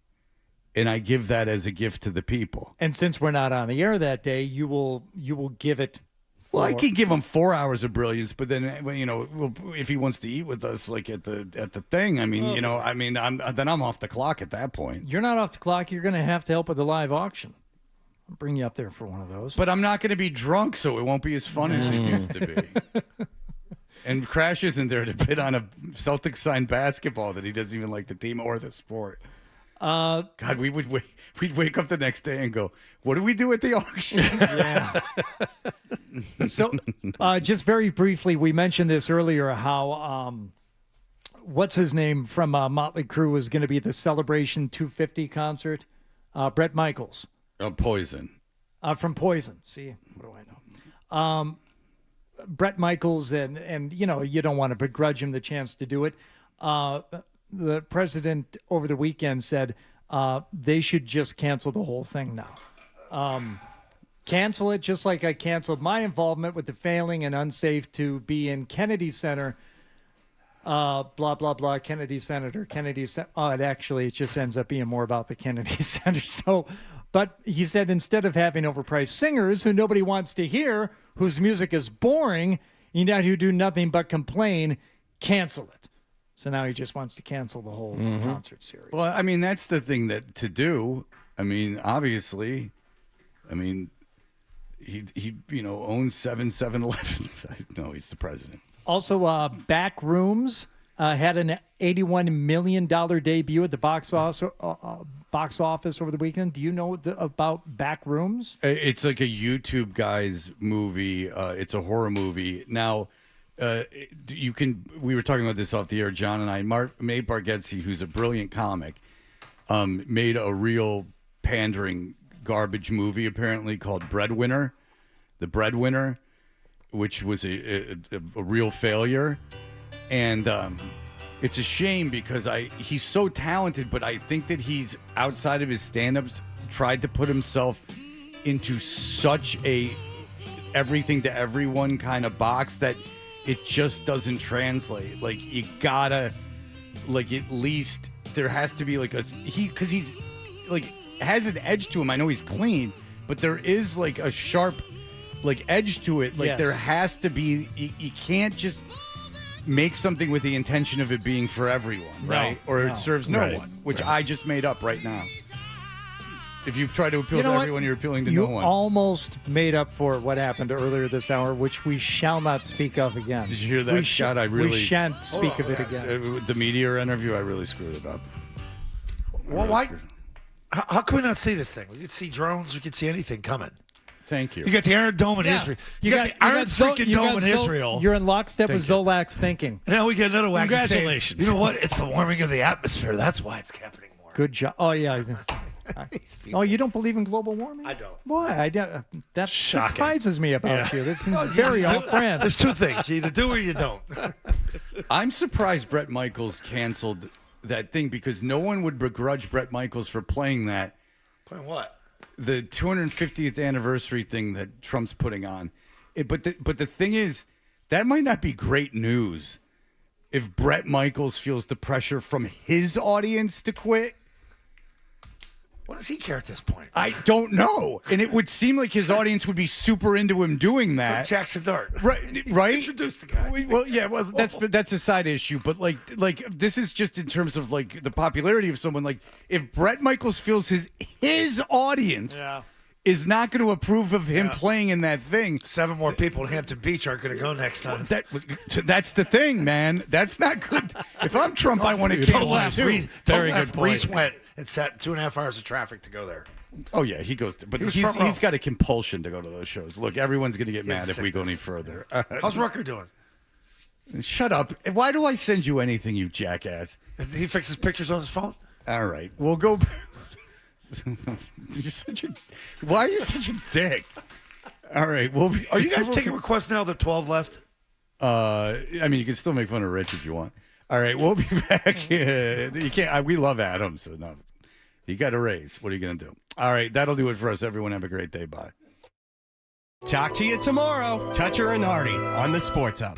and I give that as a gift to the people. And since we're not on the air that day, you will give it. Well, I can give him 4 hours of brilliance, but then if he wants to eat with us, like at the thing, then I'm off the clock at that point. You're not off the clock. You're going to have to help with the live auction. I'll bring you up there for one of those. But I'm not going to be drunk, so it won't be as fun as it used to be. And Crash isn't there to bid on a Celtics signed basketball that he doesn't even like the team or the sport. God, we'd wake up the next day and go, what do we do at the auction? Yeah. So just very briefly, we mentioned this earlier, how what's his name from Motley Crue was going to be the Celebration 250 concert. Bret Michaels. Poison. From Poison. See, what do I know? Bret Michaels, and you don't want to begrudge him the chance to do it. The president over the weekend said they should just cancel the whole thing now. Cancel it just like I canceled my involvement with the failing and unsafe to be in Kennedy Center. Blah, blah, blah, Kennedy Senator, Kennedy. It just ends up being more about the Kennedy Center. So, but he said instead of having overpriced singers who nobody wants to hear, whose music is boring, who do nothing but complain, cancel it. So now he just wants to cancel the whole concert series. Well, that's the thing to do. Obviously, he owns 7 7-Elevens. No, he's the president. Also, Backrooms had an $81 million debut at the box office over the weekend. Do you know about Backrooms? It's like a YouTube guy's movie. It's a horror movie. Now, we were talking about this off the air, John and I. Mae Bargatze, who's a brilliant comic, made a real pandering garbage movie apparently called Breadwinner, The Breadwinner, which was a real failure. And it's a shame because he's so talented, but I think that he's outside of his stand-ups tried to put himself into such a everything to everyone kind of box that it just doesn't translate. Like you gotta, like at least there has to be like because he's like has an edge to him. I know he's clean, but there is like a sharp like edge to it. Like there has to be. You can't just make something with the intention of it being for everyone, right? Or it serves no one, which I just made up right now. If you try to appeal to everyone, you're appealing to no one. You almost made up for what happened earlier this hour, which we shall not speak of again. Did you hear that, Scott? We shan't speak of it again. The media interview, I really screwed it up. Well, why? How can we not see this thing? We could see drones. We could see anything coming. Thank you. You got the Iron Dome in Israel. You got the Iron freaking Dome in Israel. You're in lockstep with Zolak's thinking. And now we get another wacky Congratulations. thing. You know what? It's the warming of the atmosphere. That's why it's happening more. Good job. Oh, yeah. Oh, you don't believe in global warming? I don't. Why? That Shocking. surprises me about you. This seems very off-brand. There's two things. You either do or you don't. I'm surprised Bret Michaels canceled that thing because no one would begrudge Bret Michaels for playing that. Playing what? The 250th anniversary thing that Trump's putting on. But the thing is, that might not be great news if Bret Michaels feels the pressure from his audience to quit. What does he care at this point? I don't know. And it would seem like his audience would be super into him doing that. It's like Jackson Dart. Right? Introduce the guy. Well, yeah, well, that's a side issue. But, like this is just in terms of, like, the popularity of someone. Like, if Bret Michaels feels his audience is not going to approve of him playing in that thing. 7 more people in Hampton Beach aren't going to go next time. That's the thing, man. That's not good. If I'm Trump, I want to cancel too. Very good point. Reese went and sat 2.5 hours of traffic to go there. Oh, yeah, he goes. But he's got a compulsion to go to those shows. Look, everyone's going to get mad if we go any further. How's Rucker doing? Shut up. Why do I send you anything, you jackass? Did he fix his pictures on his phone? All right. We'll go. Why are you such a dick? All right. Are you guys taking requests now that 12 left? I mean, you can still make fun of Rich if you want. All right. We'll be back. You can't. We love Adam, so no. You got a raise. What are you going to do? All right. That'll do it for us. Everyone have a great day. Bye. Talk to you tomorrow. Toucher and Hardy on the Sports Hub.